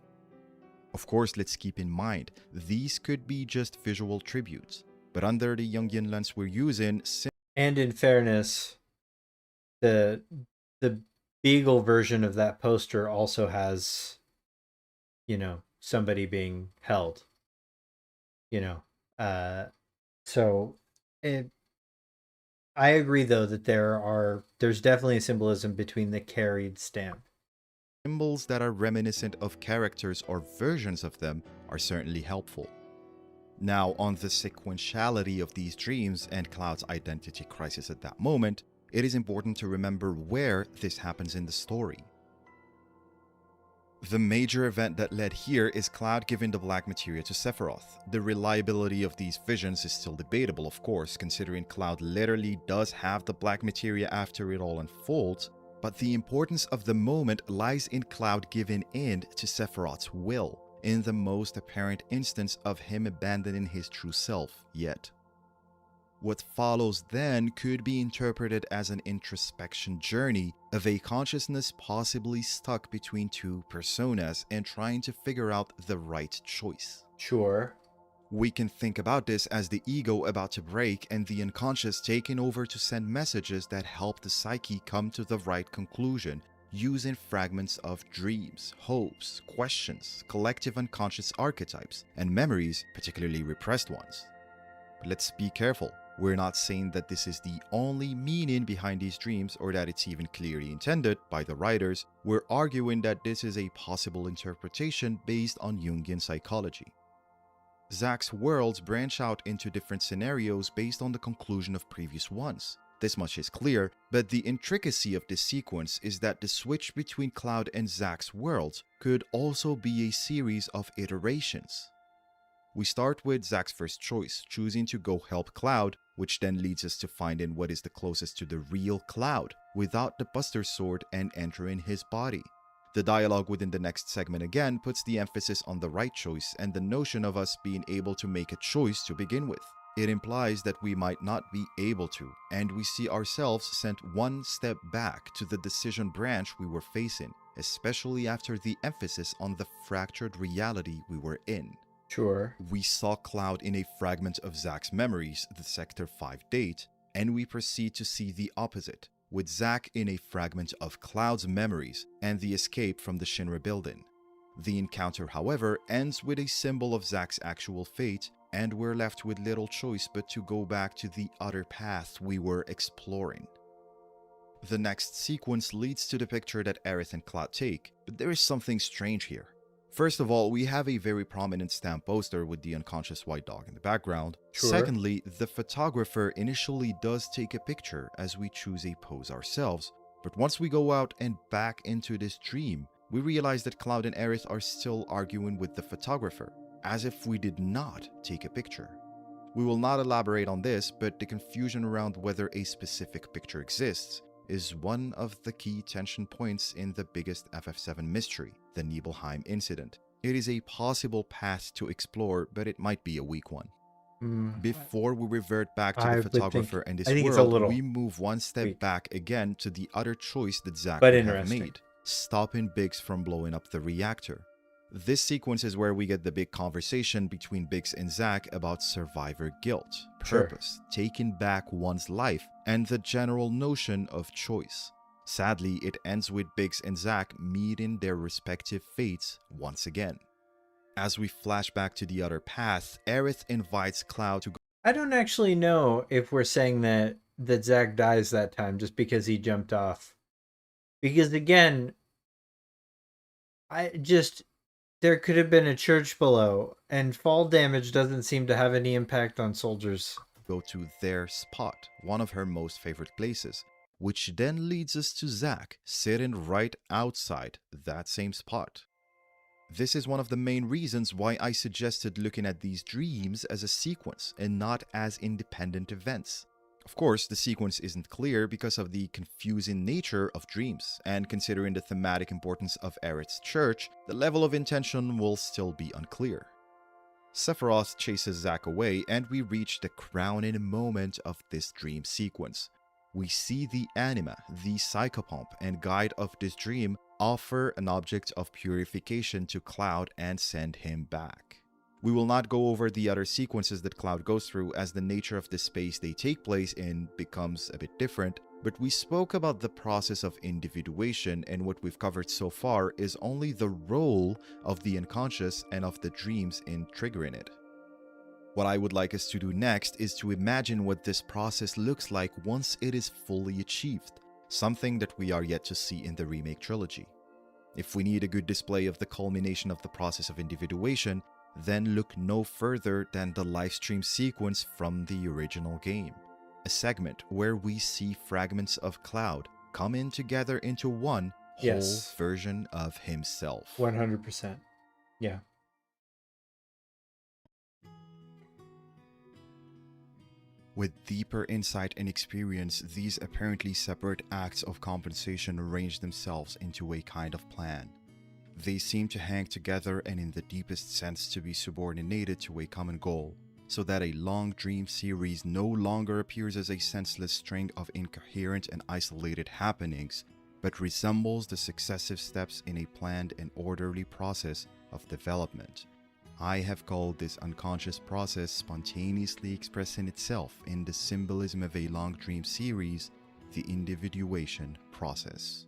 Of course, let's keep in mind, these could be just visual tributes, but under the Jungian lens we're using... And in fairness, the Beagle version of that poster also has, somebody being held. So I agree though that there's definitely a symbolism between the carried stamp. Symbols that are reminiscent of characters or versions of them are certainly helpful. Now, on the sequentiality of these dreams and Cloud's identity crisis at that moment, it is important to remember where this happens in the story. The major event that led here is Cloud giving the black materia to Sephiroth. The reliability of these visions is still debatable, of course, considering Cloud literally does have the black materia after it all unfolds, but the importance of the moment lies in Cloud giving in to Sephiroth's will, in the most apparent instance of him abandoning his true self yet. What follows then could be interpreted as an introspection journey of a consciousness possibly stuck between two personas and trying to figure out the right choice. Sure. We can think about this as the ego about to break and the unconscious taking over to send messages that help the psyche come to the right conclusion, using fragments of dreams, hopes, questions, collective unconscious archetypes, and memories, particularly repressed ones. But let's be careful. We're not saying that this is the only meaning behind these dreams or that it's even clearly intended by the writers. We're arguing that this is a possible interpretation based on Jungian psychology. Zack's worlds branch out into different scenarios based on the conclusion of previous ones. This much is clear, but the intricacy of this sequence is that the switch between Cloud and Zack's worlds could also be a series of iterations. We start with Zack's first choice, choosing to go help Cloud, which then leads us to finding what is the closest to the real Cloud, without the Buster Sword and entering his body. The dialogue within the next segment again puts the emphasis on the right choice and the notion of us being able to make a choice to begin with. It implies that we might not be able to, and we see ourselves sent one step back to the decision branch we were facing, especially after the emphasis on the fractured reality we were in. Sure. We saw Cloud in a fragment of Zack's memories, the Sector 5 date, and we proceed to see the opposite, with Zack in a fragment of Cloud's memories and the escape from the Shinra building. The encounter, however, ends with a symbol of Zack's actual fate, and we're left with little choice but to go back to the other path we were exploring. The next sequence leads to the picture that Aerith and Cloud take, but there is something strange here. First of all, we have a very prominent stamp poster with the unconscious white dog in the background. Sure. Secondly, the photographer initially does take a picture as we choose a pose ourselves, but once we go out and back into this dream, we realize that Cloud and Aerith are still arguing with the photographer, as if we did not take a picture. We will not elaborate on this, but the confusion around whether a specific picture exists is one of the key tension points in the biggest FF7 mystery, the Nibelheim incident. It is a possible path to explore, but it might be a weak one. Before we revert back to the photographer and this world, we move one step back again to the other choice that Zack would have made, stopping Biggs from blowing up the reactor. This sequence is where we get the big conversation between Biggs and Zack about survivor guilt, purpose, taking back one's life, and the general notion of choice. Sadly, it ends with Biggs and Zack meeting their respective fates once again. As we flash back to the other path, Aerith invites Cloud to go. I don't actually know if we're saying that Zack dies that time just because he jumped off. Because again, there could have been a church below, and fall damage doesn't seem to have any impact on soldiers. Go to their spot, one of her most favorite places, which then leads us to Zack sitting right outside that same spot. This is one of the main reasons why I suggested looking at these dreams as a sequence and not as independent events. Of course, the sequence isn't clear because of the confusing nature of dreams, and considering the thematic importance of Aerith's church, the level of intention will still be unclear. Sephiroth chases Zack away, and we reach the crowning moment of this dream sequence. We see the anima, the psychopomp and guide of this dream, offer an object of purification to Cloud and send him back. We will not go over the other sequences that Cloud goes through, as the nature of the space they take place in becomes a bit different, but we spoke about the process of individuation, and what we've covered so far is only the role of the unconscious and of the dreams in triggering it. What I would like us to do next is to imagine what this process looks like once it is fully achieved, something that we are yet to see in the remake trilogy. If we need a good display of the culmination of the process of individuation, then look no further than the livestream sequence from the original game, a segment where we see fragments of Cloud come in together into one whole version of himself. 100%. Yeah. With deeper insight and experience, these apparently separate acts of compensation arrange themselves into a kind of plan. They seem to hang together and in the deepest sense to be subordinated to a common goal, so that a long dream series no longer appears as a senseless string of incoherent and isolated happenings, but resembles the successive steps in a planned and orderly process of development. I have called this unconscious process spontaneously expressing itself in the symbolism of a long dream series, the individuation process.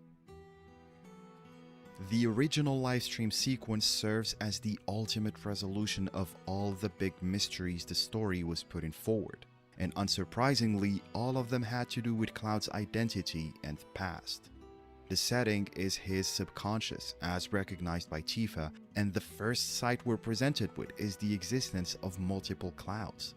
The original livestream sequence serves as the ultimate resolution of all the big mysteries the story was putting forward, and unsurprisingly, all of them had to do with Cloud's identity and past. The setting is his subconscious, as recognized by Tifa, and the first sight we're presented with is the existence of multiple Clouds.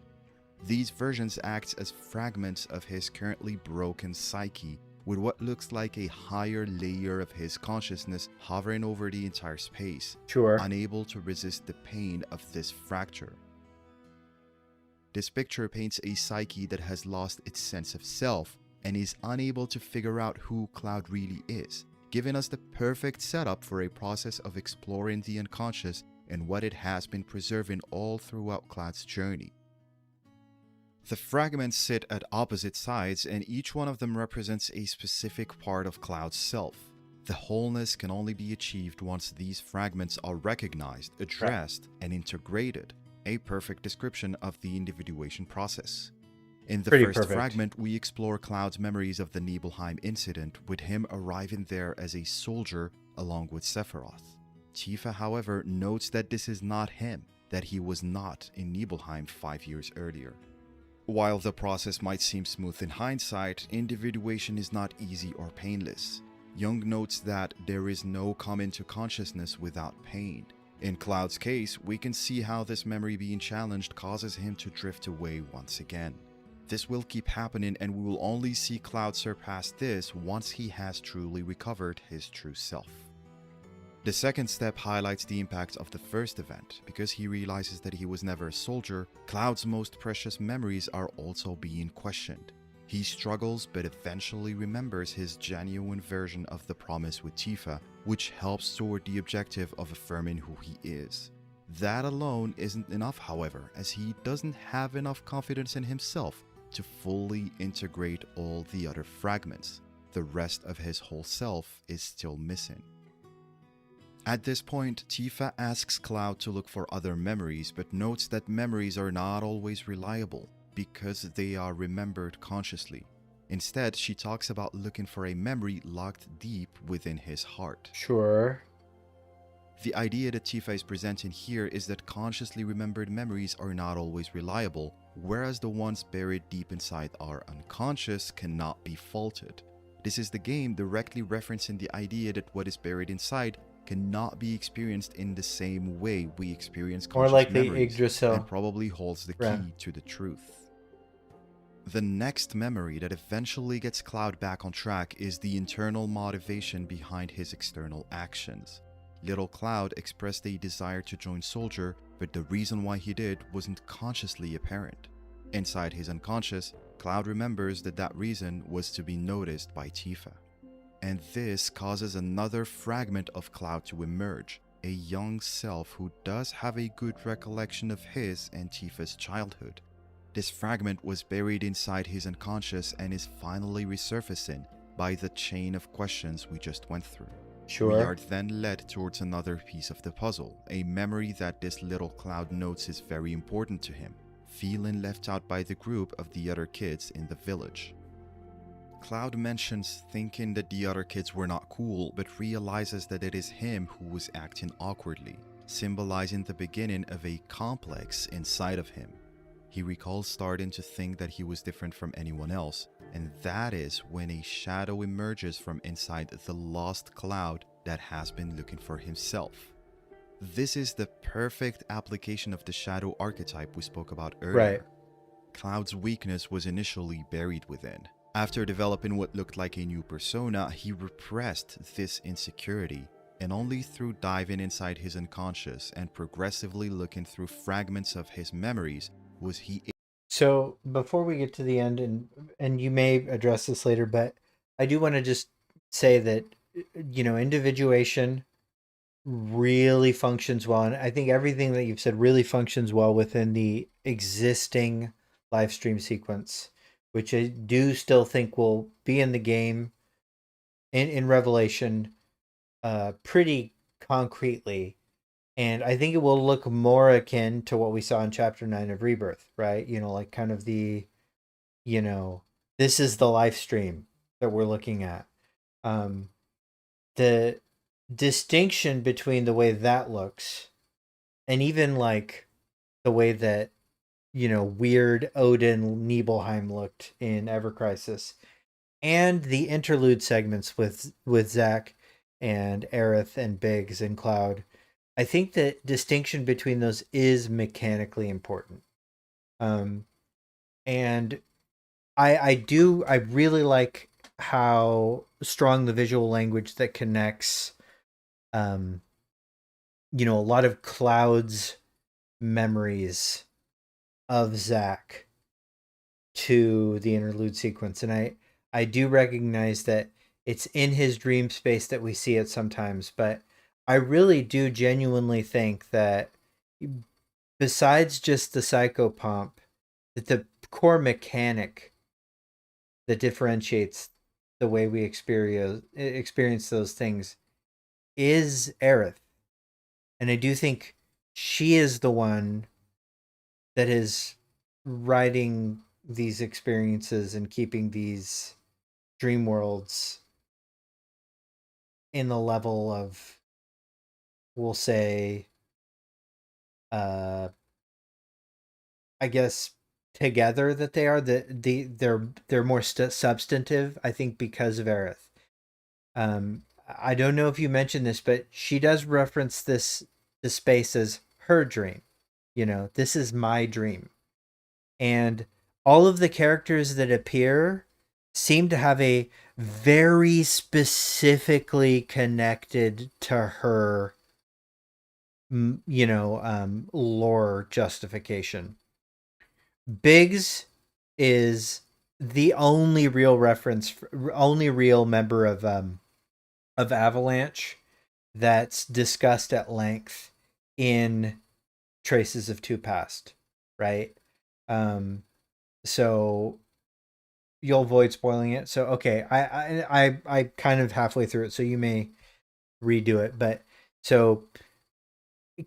These versions act as fragments of his currently broken psyche, with what looks like a higher layer of his consciousness hovering over the entire space, unable to resist the pain of this fracture. This picture paints a psyche that has lost its sense of self and is unable to figure out who Cloud really is, giving us the perfect setup for a process of exploring the unconscious and what it has been preserving all throughout Cloud's journey. The fragments sit at opposite sides, and each one of them represents a specific part of Cloud's self. The wholeness can only be achieved once these fragments are recognized, addressed, and integrated, a perfect description of the individuation process. In the Pretty first perfect. fragment, we explore Cloud's memories of the Nibelheim incident, with him arriving there as a soldier along with Sephiroth. Tifa, however, notes that this is not him, that he was not in Nibelheim 5 years earlier. While the process might seem smooth in hindsight, individuation is not easy or painless. Jung notes that there is no come into consciousness without pain. In Cloud's case, we can see how this memory being challenged causes him to drift away once again. This will keep happening, and we will only see Cloud surpass this once he has truly recovered his true self. The second step highlights the impact of the first event. Because he realizes that he was never a soldier, Cloud's most precious memories are also being questioned. He struggles but eventually remembers his genuine version of the promise with Tifa, which helps toward the objective of affirming who he is. That alone isn't enough, however, as he doesn't have enough confidence in himself to fully integrate all the other fragments. The rest of his whole self is still missing. At this point, Tifa asks Cloud to look for other memories, but notes that memories are not always reliable because they are remembered consciously. Instead, she talks about looking for a memory locked deep within his heart. Sure. The idea that Tifa is presenting here is that consciously remembered memories are not always reliable, whereas the ones buried deep inside our unconscious cannot be faulted. This is the game directly referencing the idea that what is buried inside cannot be experienced in the same way we experience conscious More like the memories, Yggdrasil and probably holds the key to the truth. The next memory that eventually gets Cloud back on track is the internal motivation behind his external actions. Little Cloud expressed a desire to join Soldier, but the reason why he did wasn't consciously apparent. Inside his unconscious, Cloud remembers that that reason was to be noticed by Tifa. And this causes another fragment of Cloud to emerge, a young self who does have a good recollection of his and Tifa's childhood. This fragment was buried inside his unconscious and is finally resurfacing by the chain of questions we just went through. Sure. We are then led towards another piece of the puzzle, a memory that this little Cloud notes is very important to him, feeling left out by the group of the other kids in the village. Cloud mentions thinking that the other kids were not cool, but realizes that it is him who was acting awkwardly, symbolizing the beginning of a complex inside of him. He recalls starting to think that he was different from anyone else, and that is when a shadow emerges from inside the lost Cloud that has been looking for himself. This is the perfect application of the shadow archetype we spoke about earlier. Right. Cloud's weakness was initially buried within. After developing what looked like a new persona, he repressed this insecurity, and only through diving inside his unconscious and progressively looking through fragments of his memories was he. So before we get to the end, and you may address this later, but I do want to just say that, individuation really functions well, and I think everything that you've said really functions well within the existing live stream sequence, which I do still think will be in the game in Revelation pretty concretely. And I think it will look more akin to what we saw in Chapter 9 of Rebirth, right? Like kind of the, this is the live stream that we're looking at. The distinction between the way that looks and even like the way that, weird Odin Nibelheim looked in Ever Crisis, and the interlude segments with Zack and Aerith and Biggs and Cloud, I think that distinction between those is mechanically important. And I really like how strong the visual language that connects, a lot of Cloud's memories of Zack to the interlude sequence. And I do recognize that it's in his dream space that we see it sometimes, but I really do genuinely think that besides just the psychopomp, that the core mechanic that differentiates the way we experience those things is Aerith. And I do think she is the one that is writing these experiences and keeping these dream worlds in the level of, we'll say, uh I guess, together, that they are they're more substantive, I think, because of Aerith. I don't know if you mentioned this, but she does reference the space as her dream. This is my dream. And all of the characters that appear seem to have a very specifically connected to her, lore justification. Biggs is the only real only real member of Avalanche that's discussed at length in Traces of Two Past, right? So you'll avoid spoiling it. So okay, I kind of halfway through it, so you may redo it. But so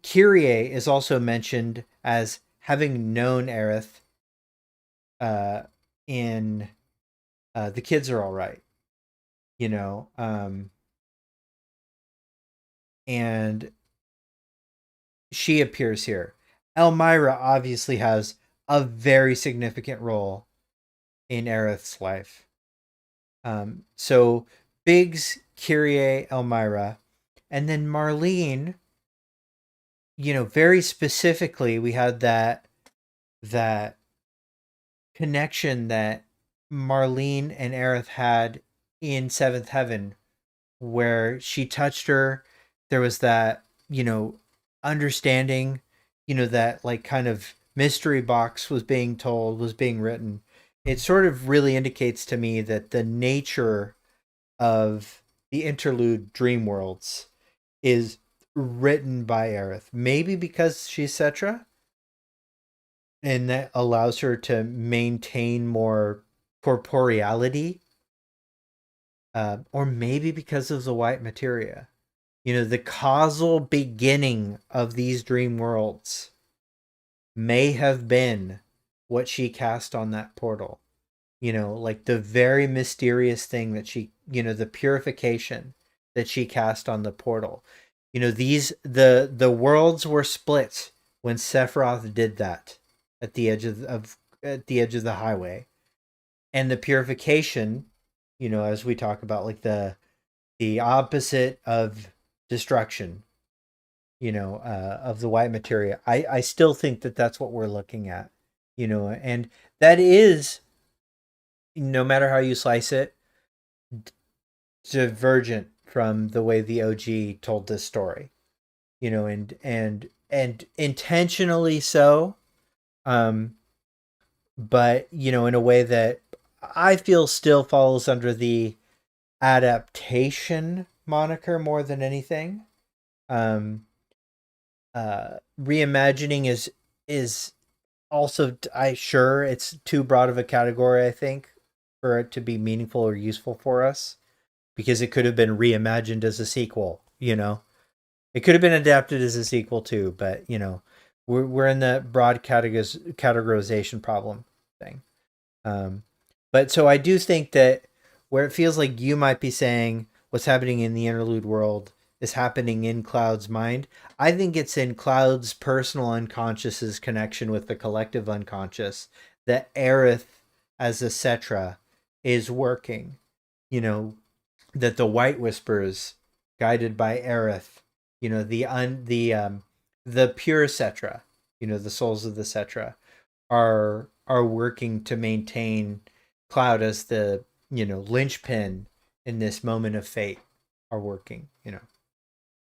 Kyrie is also mentioned as having known Aerith in The Kids Are All Right, and she appears here. Elmira obviously has a very significant role in Aerith's life. So Biggs, Kyrie, Elmira, and then Marlene, very specifically, we had that connection that Marlene and Aerith had in Seventh Heaven, where she touched her. There was that, understanding, that like kind of mystery box was being written. It sort of really indicates to me that the nature of the interlude dream worlds is written by Aerith. Maybe because she's Cetra, and that allows her to maintain more corporeality, or maybe because of the white materia. The causal beginning of these dream worlds may have been what she cast on that portal. Like the very mysterious thing that she, the purification that she cast on the portal. The worlds were split when Sephiroth did that at the edge of the highway, and the purification, as we talk about, like the opposite of destruction, of the white materia. I still think that that's what we're looking at, and that is, no matter how you slice it, divergent from the way the OG told this story, and intentionally so, but in a way that I feel still falls under the adaptation moniker more than anything. Reimagining is also, sure, it's too broad of a category, I think, for it to be meaningful or useful for us, because it could have been reimagined as a sequel. It could have been adapted as a sequel too, but we're in the broad categorization problem thing. But so I do think that where it feels like you might be saying what's happening in the interlude world is happening in Cloud's mind, I think it's in Cloud's personal unconscious's connection with the collective unconscious that Aerith as a Cetra is working. That the White Whispers, guided by Aerith, the pure Cetra, the souls of the Cetra, are working to maintain Cloud as the linchpin in this moment of fate, are working.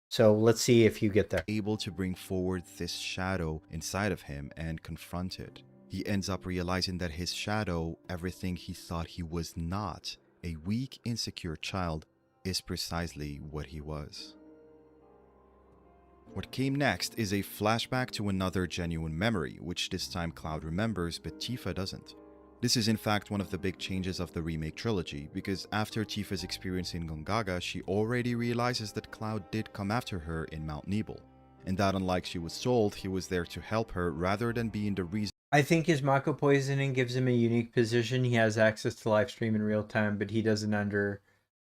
So let's see if you get there. Able to bring forward this shadow inside of him and confront it. He ends up realizing that his shadow, everything he thought he was not, a weak, insecure child, is precisely what he was. What came next is a flashback to another genuine memory, which this time Cloud remembers, but Tifa doesn't. This is in fact one of the big changes of the remake trilogy, because after Tifa's experience in Gongaga, she already realizes that Cloud did come after her in Mount Nebel, and that unlike she was told, he was there to help her rather than being the reason. I think his Mako poisoning gives him a unique position. He has access to live stream in real time, but he doesn't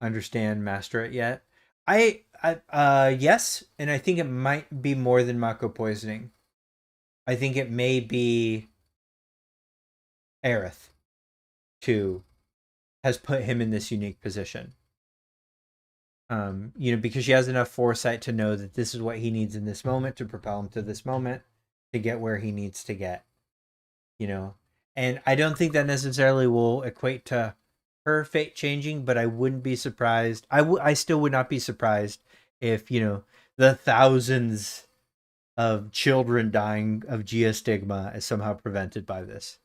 understand master it yet. Yes, and I think it might be more than Mako poisoning. I think it may be Aerith has put him in this unique position. Because she has enough foresight to know that this is what he needs in this moment to propel him to this moment to get where he needs to get. And I don't think that necessarily will equate to her fate changing, but I wouldn't be surprised. I still would not be surprised if, the thousands of children dying of geostigma is somehow prevented by this.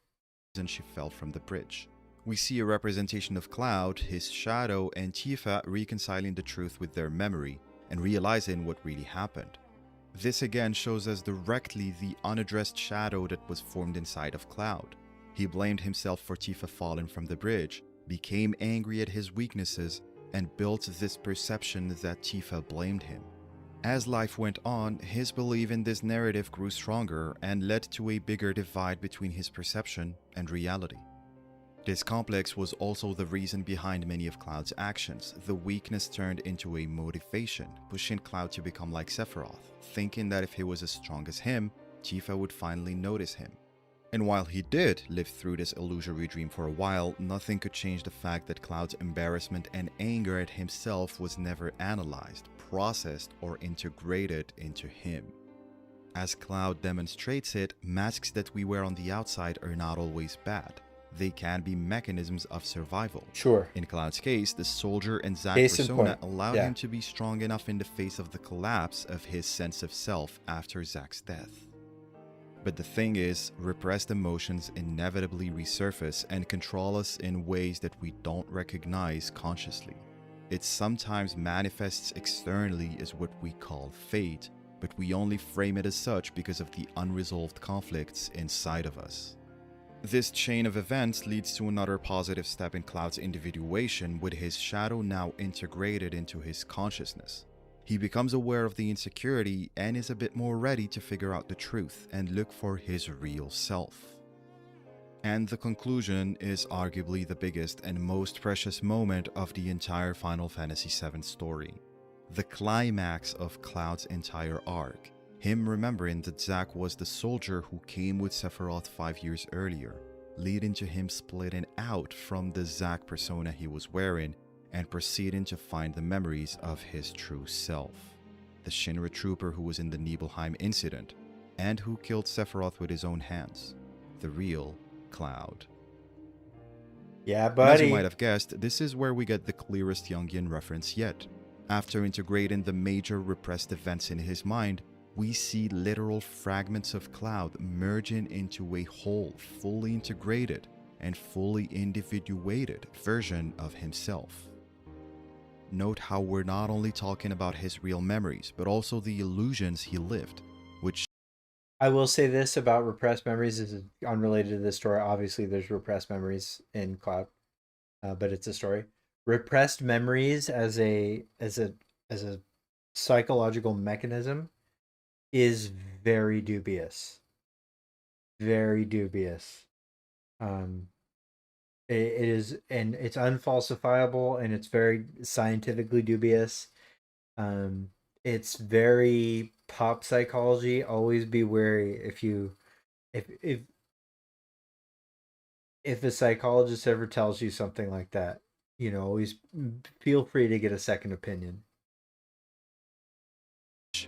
And she fell from the bridge. We see a representation of Cloud, his shadow, and Tifa reconciling the truth with their memory and realizing what really happened. This again shows us directly the unaddressed shadow that was formed inside of Cloud. He blamed himself for Tifa falling from the bridge, became angry at his weaknesses, and built this perception that Tifa blamed him. As life went on, his belief in this narrative grew stronger and led to a bigger divide between his perception and reality. This complex was also the reason behind many of Cloud's actions. The weakness turned into a motivation, pushing Cloud to become like Sephiroth, thinking that if he was as strong as him, Tifa would finally notice him. And while he did live through this illusory dream for a while, nothing could change the fact that Cloud's embarrassment and anger at himself was never analyzed, processed, or integrated into him. As Cloud demonstrates it, masks that we wear on the outside are not always bad. They can be mechanisms of survival. Sure. In Cloud's case, the soldier and Zack Case in persona point. allowed Yeah. him to be strong enough in the face of the collapse of his sense of self after Zack's death. But the thing is, repressed emotions inevitably resurface and control us in ways that we don't recognize consciously. It sometimes manifests externally as what we call fate, but we only frame it as such because of the unresolved conflicts inside of us. This chain of events leads to another positive step in Cloud's individuation, with his shadow now integrated into his consciousness. He becomes aware of the insecurity and is a bit more ready to figure out the truth and look for his real self. And the conclusion is arguably the biggest and most precious moment of the entire Final Fantasy VII story. The climax of Cloud's entire arc. Him remembering that Zack was the soldier who came with Sephiroth 5 years earlier, leading to him splitting out from the Zack persona he was wearing and proceeding to find the memories of his true self. The Shinra trooper who was in the Nibelheim incident, and who killed Sephiroth with his own hands. The real Cloud. Yeah, And as you buddy. might have guessed, this is where we get the clearest Jungian reference yet. After integrating the major repressed events in his mind, we see literal fragments of Cloud merging into a whole, fully integrated and fully individuated version of himself. Note how we're not only talking about his real memories, but also the illusions he lived, which I will say this about repressed memories. This is unrelated to this story. Obviously, there's repressed memories in Cloud, but it's a story. Repressed memories as a psychological mechanism is very dubious. Very dubious. It is, and it's unfalsifiable, and it's very scientifically dubious. It's very pop psychology. Always be wary if a psychologist ever tells you something like that. Always feel free to get a second opinion.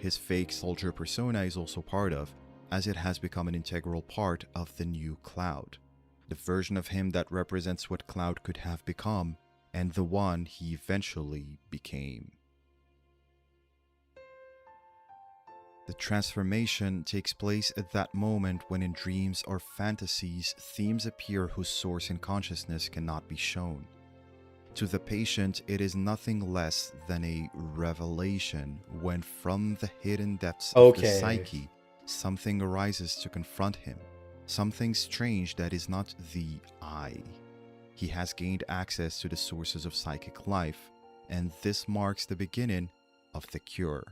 his fake soldier persona is also part of, as it has become an integral part of the new Cloud. The version of him that represents what Cloud could have become, and the one he eventually became. The transformation takes place at that moment when in dreams or fantasies, themes appear whose source in consciousness cannot be shown. To the patient, it is nothing less than a revelation when from the hidden depths of the psyche, something arises to confront him. something strange that is not the I. He has gained access to the sources of psychic life, and this marks the beginning of the cure.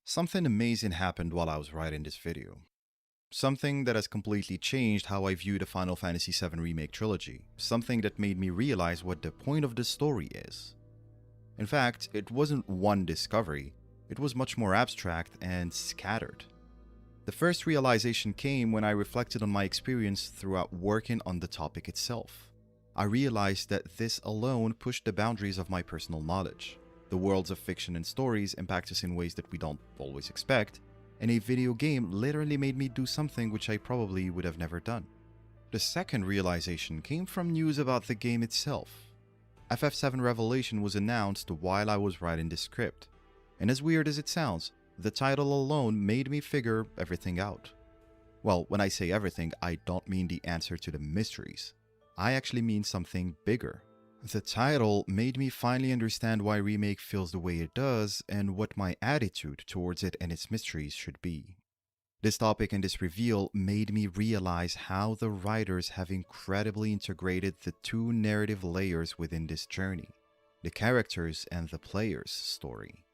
Something amazing happened while I was writing this video. Something that has completely changed how I view the Final Fantasy VII Remake trilogy. Something that made me realize what the point of the story is. In fact, it wasn't one discovery, it was much more abstract and scattered. The first realization came when I reflected on my experience throughout working on the topic itself. I realized that this alone pushed the boundaries of my personal knowledge. The worlds of fiction and stories impact us in ways that we don't always expect, and a video game literally made me do something which I probably would have never done. The second realization came from news about the game itself. FF7 Revelation was announced while I was writing this script, and as weird as it sounds, the title alone made me figure everything out. Well, when I say everything, I don't mean the answer to the mysteries. I actually mean something bigger. The title made me finally understand why Remake feels the way it does and what my attitude towards it and its mysteries should be. This topic and this reveal made me realize how the writers have incredibly integrated the two narrative layers within this journey, the characters and the player's story.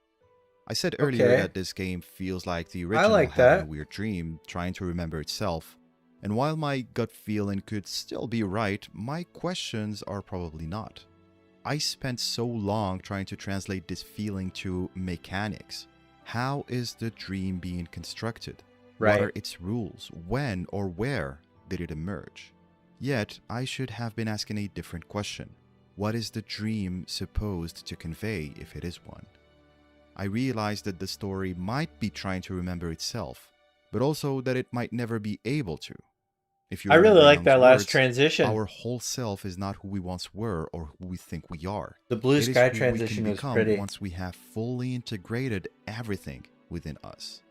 I said earlier that this game feels like the original having a weird dream, trying to remember itself. And while my gut feeling could still be right, my questions are probably not. I spent so long trying to translate this feeling to mechanics. How is the dream being constructed? What are its rules? When or where did it emerge? Yet, I should have been asking a different question. What is the dream supposed to convey if it is one? I realized that the story might be trying to remember itself, but also that it might never be able to. If you I really like Young's that words, last transition. Our whole self is not who we once were or who we think we are. The blue It is sky who transition we was can become pretty. once we have fully integrated everything within us.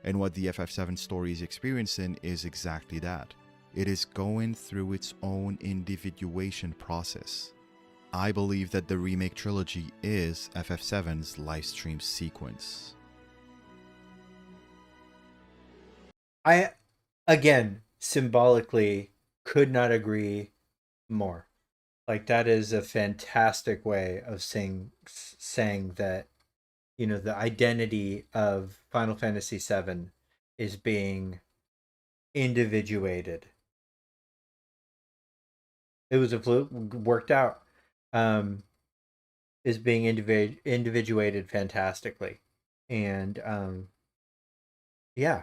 And what the FF7 story is experiencing is exactly that. It is going through its own individuation process. I believe that the remake trilogy is FF7's livestream sequence. I, again, symbolically could not agree more. Like, that is a fantastic way of saying that, you know, the identity of Final Fantasy VII is being individuated. It was a fluke, worked out. Is being individuated fantastically. And yeah,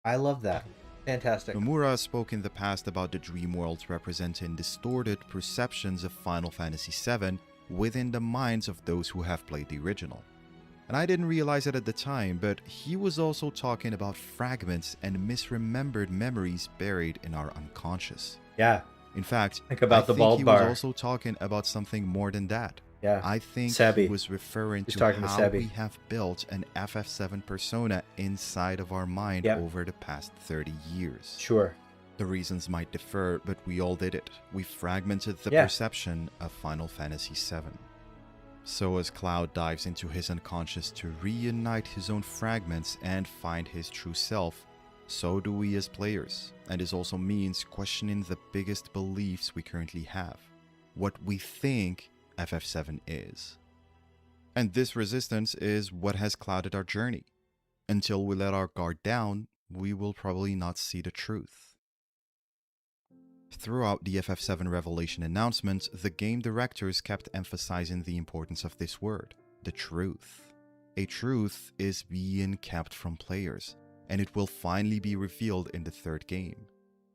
I love that. Fantastic. Nomura spoke in the past about the dream worlds representing distorted perceptions of Final Fantasy VII within the minds of those who have played the original. And I didn't realize it at the time, but he was also talking about fragments and misremembered memories buried in our unconscious. Yeah. In fact, think about I the think bald he bar. was also talking about something more than that. Yeah. I think Sebi. he was referring He's to talking to how Sebi. we have built an FF7 persona inside of our mind over the past 30 years. Sure. The reasons might differ, but we all did it. We fragmented the perception of Final Fantasy VII. So as Cloud dives into his unconscious to reunite his own fragments and find his true self, so do we as players, and this also means questioning the biggest beliefs we currently have, what we think FF7 is. And this resistance is what has clouded our journey. Until we let our guard down, we will probably not see the truth. Throughout the FF7 Revelation announcements, the game directors kept emphasizing the importance of this word, the truth. A truth is being kept from players, and it will finally be revealed in the third game.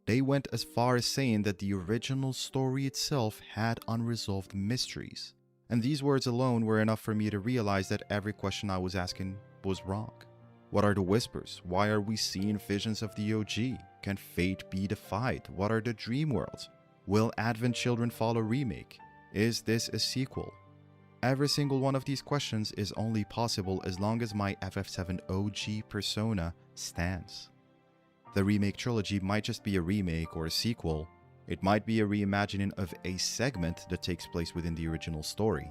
They went as far as saying that the original story itself had unresolved mysteries, and these words alone were enough for me to realize that every question I was asking was wrong. What are the whispers? Why are we seeing visions of the OG? Can fate be defied? What are the dream worlds? Will Advent Children follow remake? Is this a sequel? Every single one of these questions is only possible as long as my FF7 OG persona stands. The remake trilogy might just be a remake or a sequel. It might be a reimagining of a segment that takes place within the original story.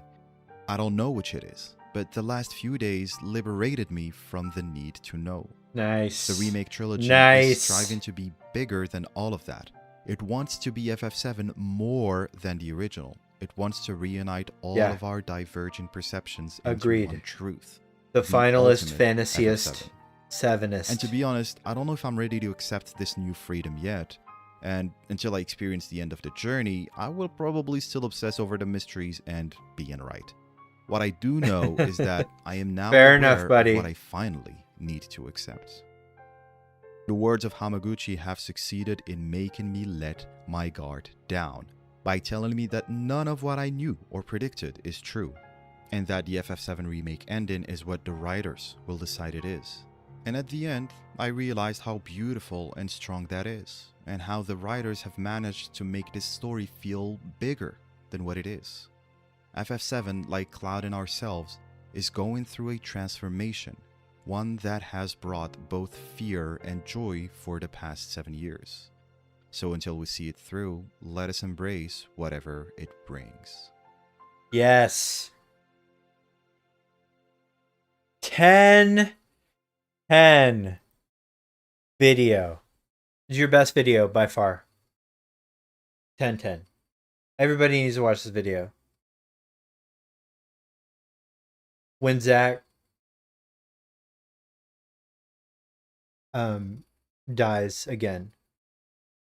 I don't know which it is, but the last few days liberated me from the need to know. Nice. The remake trilogy Nice. is striving to be bigger than all of that. It wants to be FF7 more than the original. It wants to reunite all of our divergent perceptions into Agreed. one truth. The finalist, ultimate fanciest, FF7. sevenist. And to be honest, I don't know if I'm ready to accept this new freedom yet. And until I experience the end of the journey, I will probably still obsess over the mysteries and be in right. What I do know is that I am now Fair aware enough, buddy. of what I finally need to accept. The words of Hamaguchi have succeeded in making me let my guard down by telling me that none of what I knew or predicted is true, and that the FF7 remake ending is what the writers will decide it is. And at the end, I realized how beautiful and strong that is, and how the writers have managed to make this story feel bigger than what it is. FF7, like Cloud and ourselves, is going through a transformation, one that has brought both fear and joy for the past 7 years. So until we see it through, let us embrace whatever it brings. Yes. 10 video. It's your best video by far. 10. Everybody needs to watch this video. When Zach dies again,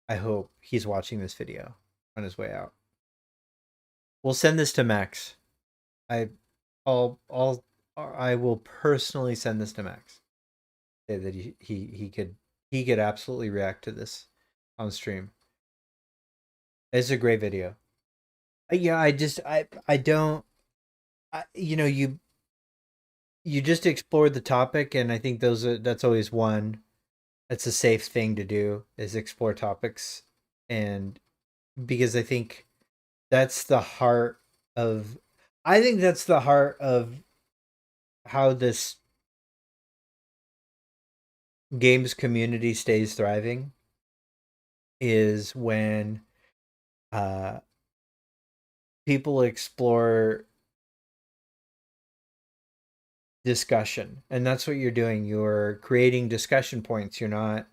I hope he's watching this video on his way out. We'll send this to Max. I will personally send this to Max. Say that he could absolutely react to this on stream. It's a great video. Yeah, I don't. You just explored the topic, and I think that's always one. That's a safe thing to do, is explore topics, and because I think that's the heart of. I think that's the heart of how this games community stays thriving, is when people explore discussion, and that's what you're doing. You're creating discussion points. You're not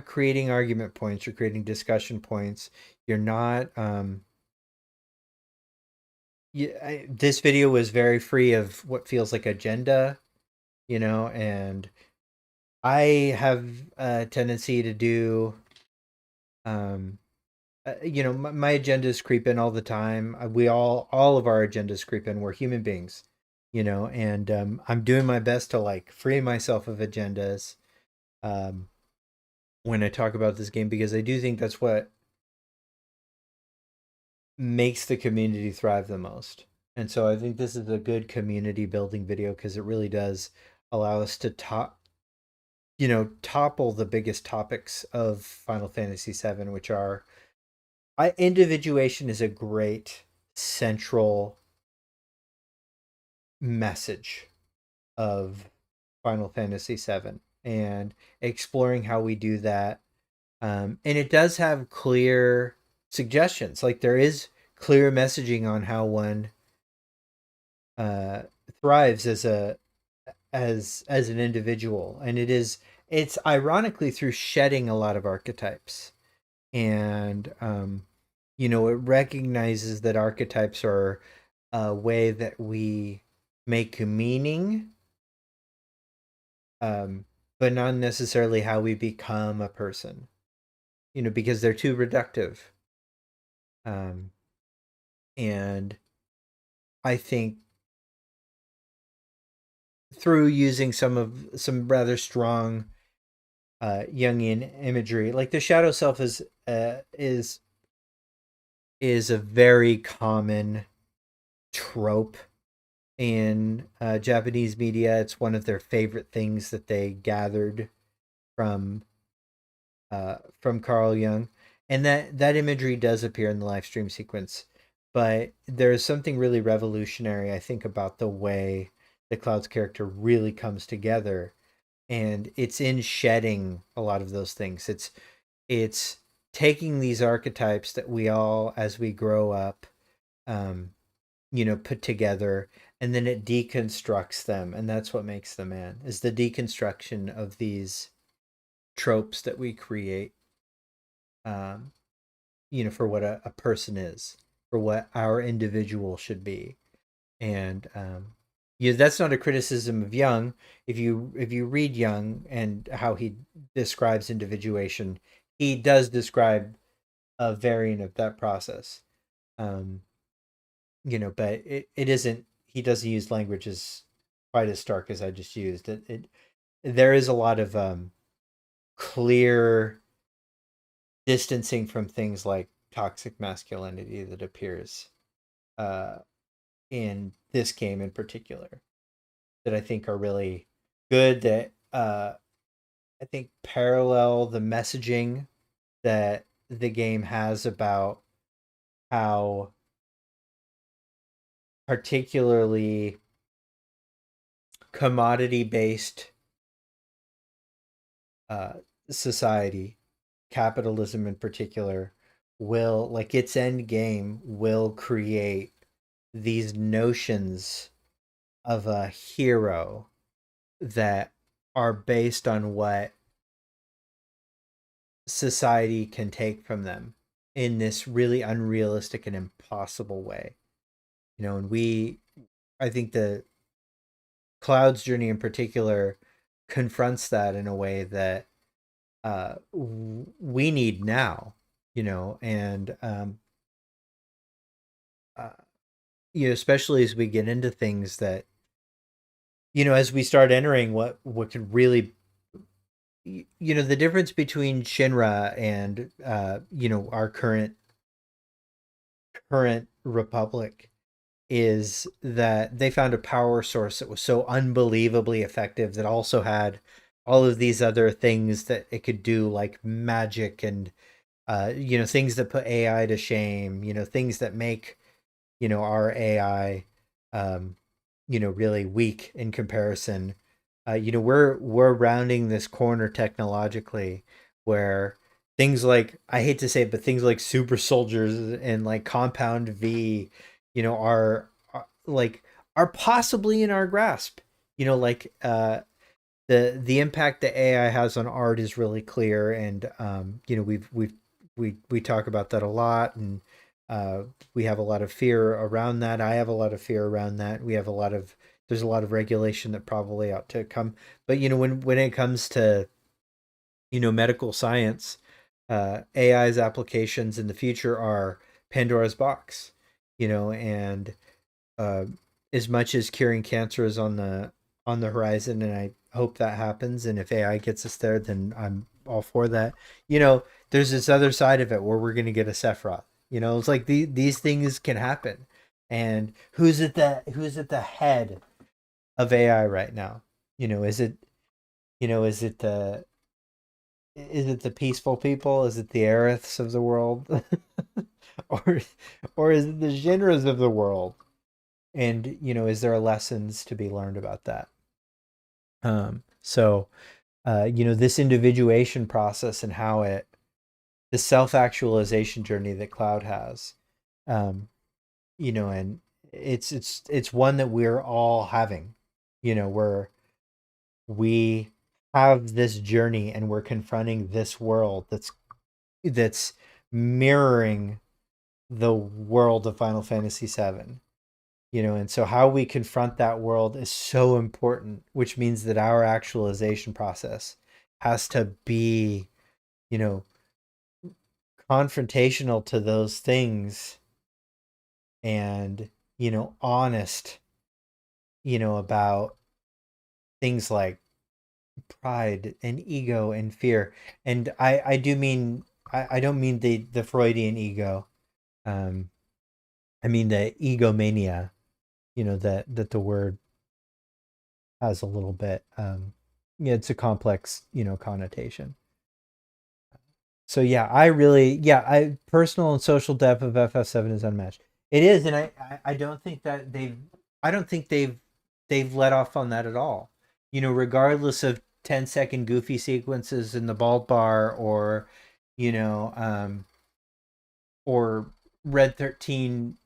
creating argument points. You're creating discussion points. You're not this video was very free of what feels like agenda, and I have a tendency to do my agendas creep in all the time. We all of our agendas creep in. We're human beings, and I'm doing my best to like free myself of agendas when I talk about this game, because I do think that's what makes the community thrive the most. And so I think this is a good community building video, because it really does allow us to topple the biggest topics of Final Fantasy VII, which are individuation is a great central message of Final Fantasy VII, and exploring how we do that. And it does have clear suggestions. Like, there is clear messaging on how one thrives as an individual, and it's ironically through shedding a lot of archetypes, and it recognizes that archetypes are a way that we make meaning, but not necessarily how we become a person, because they're too reductive. And I think through using some rather strong Jungian imagery, like the shadow self is a very common trope in Japanese media. It's one of their favorite things that they gathered from Carl Jung, and that imagery does appear in the live stream sequence. But there's something really revolutionary, I think, about the way the Cloud's character really comes together, and it's in shedding a lot of those things. It's taking these archetypes that we all, as we grow up, put together, and then it deconstructs them, and that's what makes the man, is the deconstruction of these tropes that we create, um, for what a person is, for what our individual should be. And that's not a criticism of Jung. If you read Jung and how he describes individuation, he does describe a variant of that process. Um, but it isn't. He doesn't use language as quite as stark as I just used. There is a lot of clear distancing from things like toxic masculinity that appears uh, in this game in particular, that I think are really good, that I think parallel the messaging that the game has about how particularly commodity based uh, society, capitalism in particular, will, like, its end game will create these notions of a hero that are based on what society can take from them in this really unrealistic and impossible way. And I think the Cloud's journey in particular confronts that in a way that we need now, and uh, especially as we get into things that, as we start entering what could really, the difference between Shinra and our current republic is that they found a power source that was so unbelievably effective, that also had all of these other things that it could do, like magic and things that put AI to shame, things that make our AI really weak in comparison. We're rounding this corner technologically, where things like, I hate to say it, but things like super soldiers and like compound V, are possibly in our grasp. Like the impact that AI has on art is really clear, and we talk about that a lot, and we have a lot of fear around that. I have a lot of fear around that. There's a lot of regulation that probably ought to come, but when it comes to medical science, AI's applications in the future are Pandora's box. And uh, as much as curing cancer is on the horizon, and I hope that happens, and if AI gets us there, then I'm all for that. There's this other side of it where we're going to get a Sephiroth. It's like these things can happen, and who's at the head of AI right now? Is it the peaceful people? Is it the Aeriths of the world? or or is it the Shinras of the world? And is there lessons to be learned about that? So this individuation process, and how the self-actualization journey that Cloud has, and it's one that we're all having, where we have this journey, and we're confronting this world that's mirroring the world of Final Fantasy VII. And so how we confront that world is so important, which means that our actualization process has to be, you know, confrontational to those things, and, honest, about things like pride and ego and fear. And I do mean, I don't mean the Freudian ego. Um, I mean the egomania, that the word has a little bit. Yeah, it's a complex, connotation. So yeah, I personal and social depth of FF7 is unmatched. It is, and I don't think that they've let off on that at all. Regardless of 10-second goofy sequences in the bald bar, or you know, or Red 13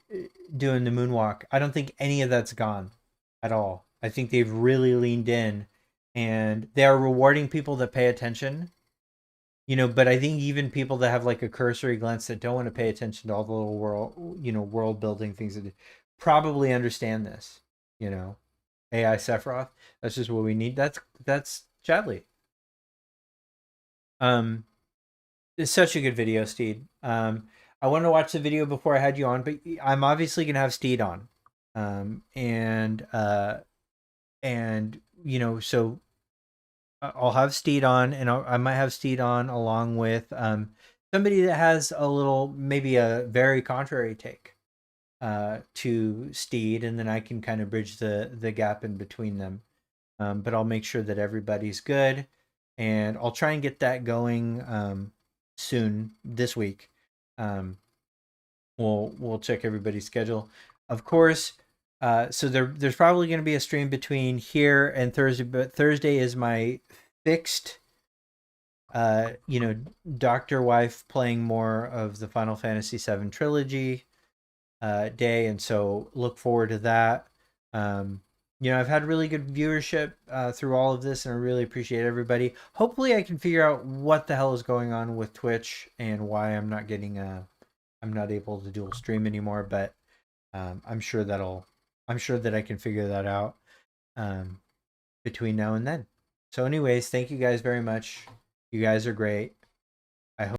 doing the moonwalk. I don't think any of that's gone. at all. I think they've really leaned in, and they are rewarding people that pay attention. But I think even people that have like a cursory glance that don't want to pay attention to all the little world building things that probably understand this. You know, AI Sephiroth. That's just what we need. That's Chadley. Um, it's such a good video, Steed. I wanted to watch the video before I had you on, but I'm obviously gonna have Steed on. And so I'll have Steed on, and I might have Steed on along with somebody that has a little, maybe a very contrary take to Steed, and then I can kind of bridge the gap in between them. But I'll make sure that everybody's good, and I'll try and get that going soon this week. We'll check everybody's schedule, of course. So there's probably going to be a stream between here and Thursday, but Thursday is my fixed, Doctor Wife playing more of the Final Fantasy VII trilogy day, and so look forward to that. I've had really good viewership through all of this, and I really appreciate everybody. Hopefully, I can figure out what the hell is going on with Twitch and why I'm not able to dual stream anymore. But I'm sure that I can figure that out between now and then. So, anyways, thank you guys very much. You guys are great.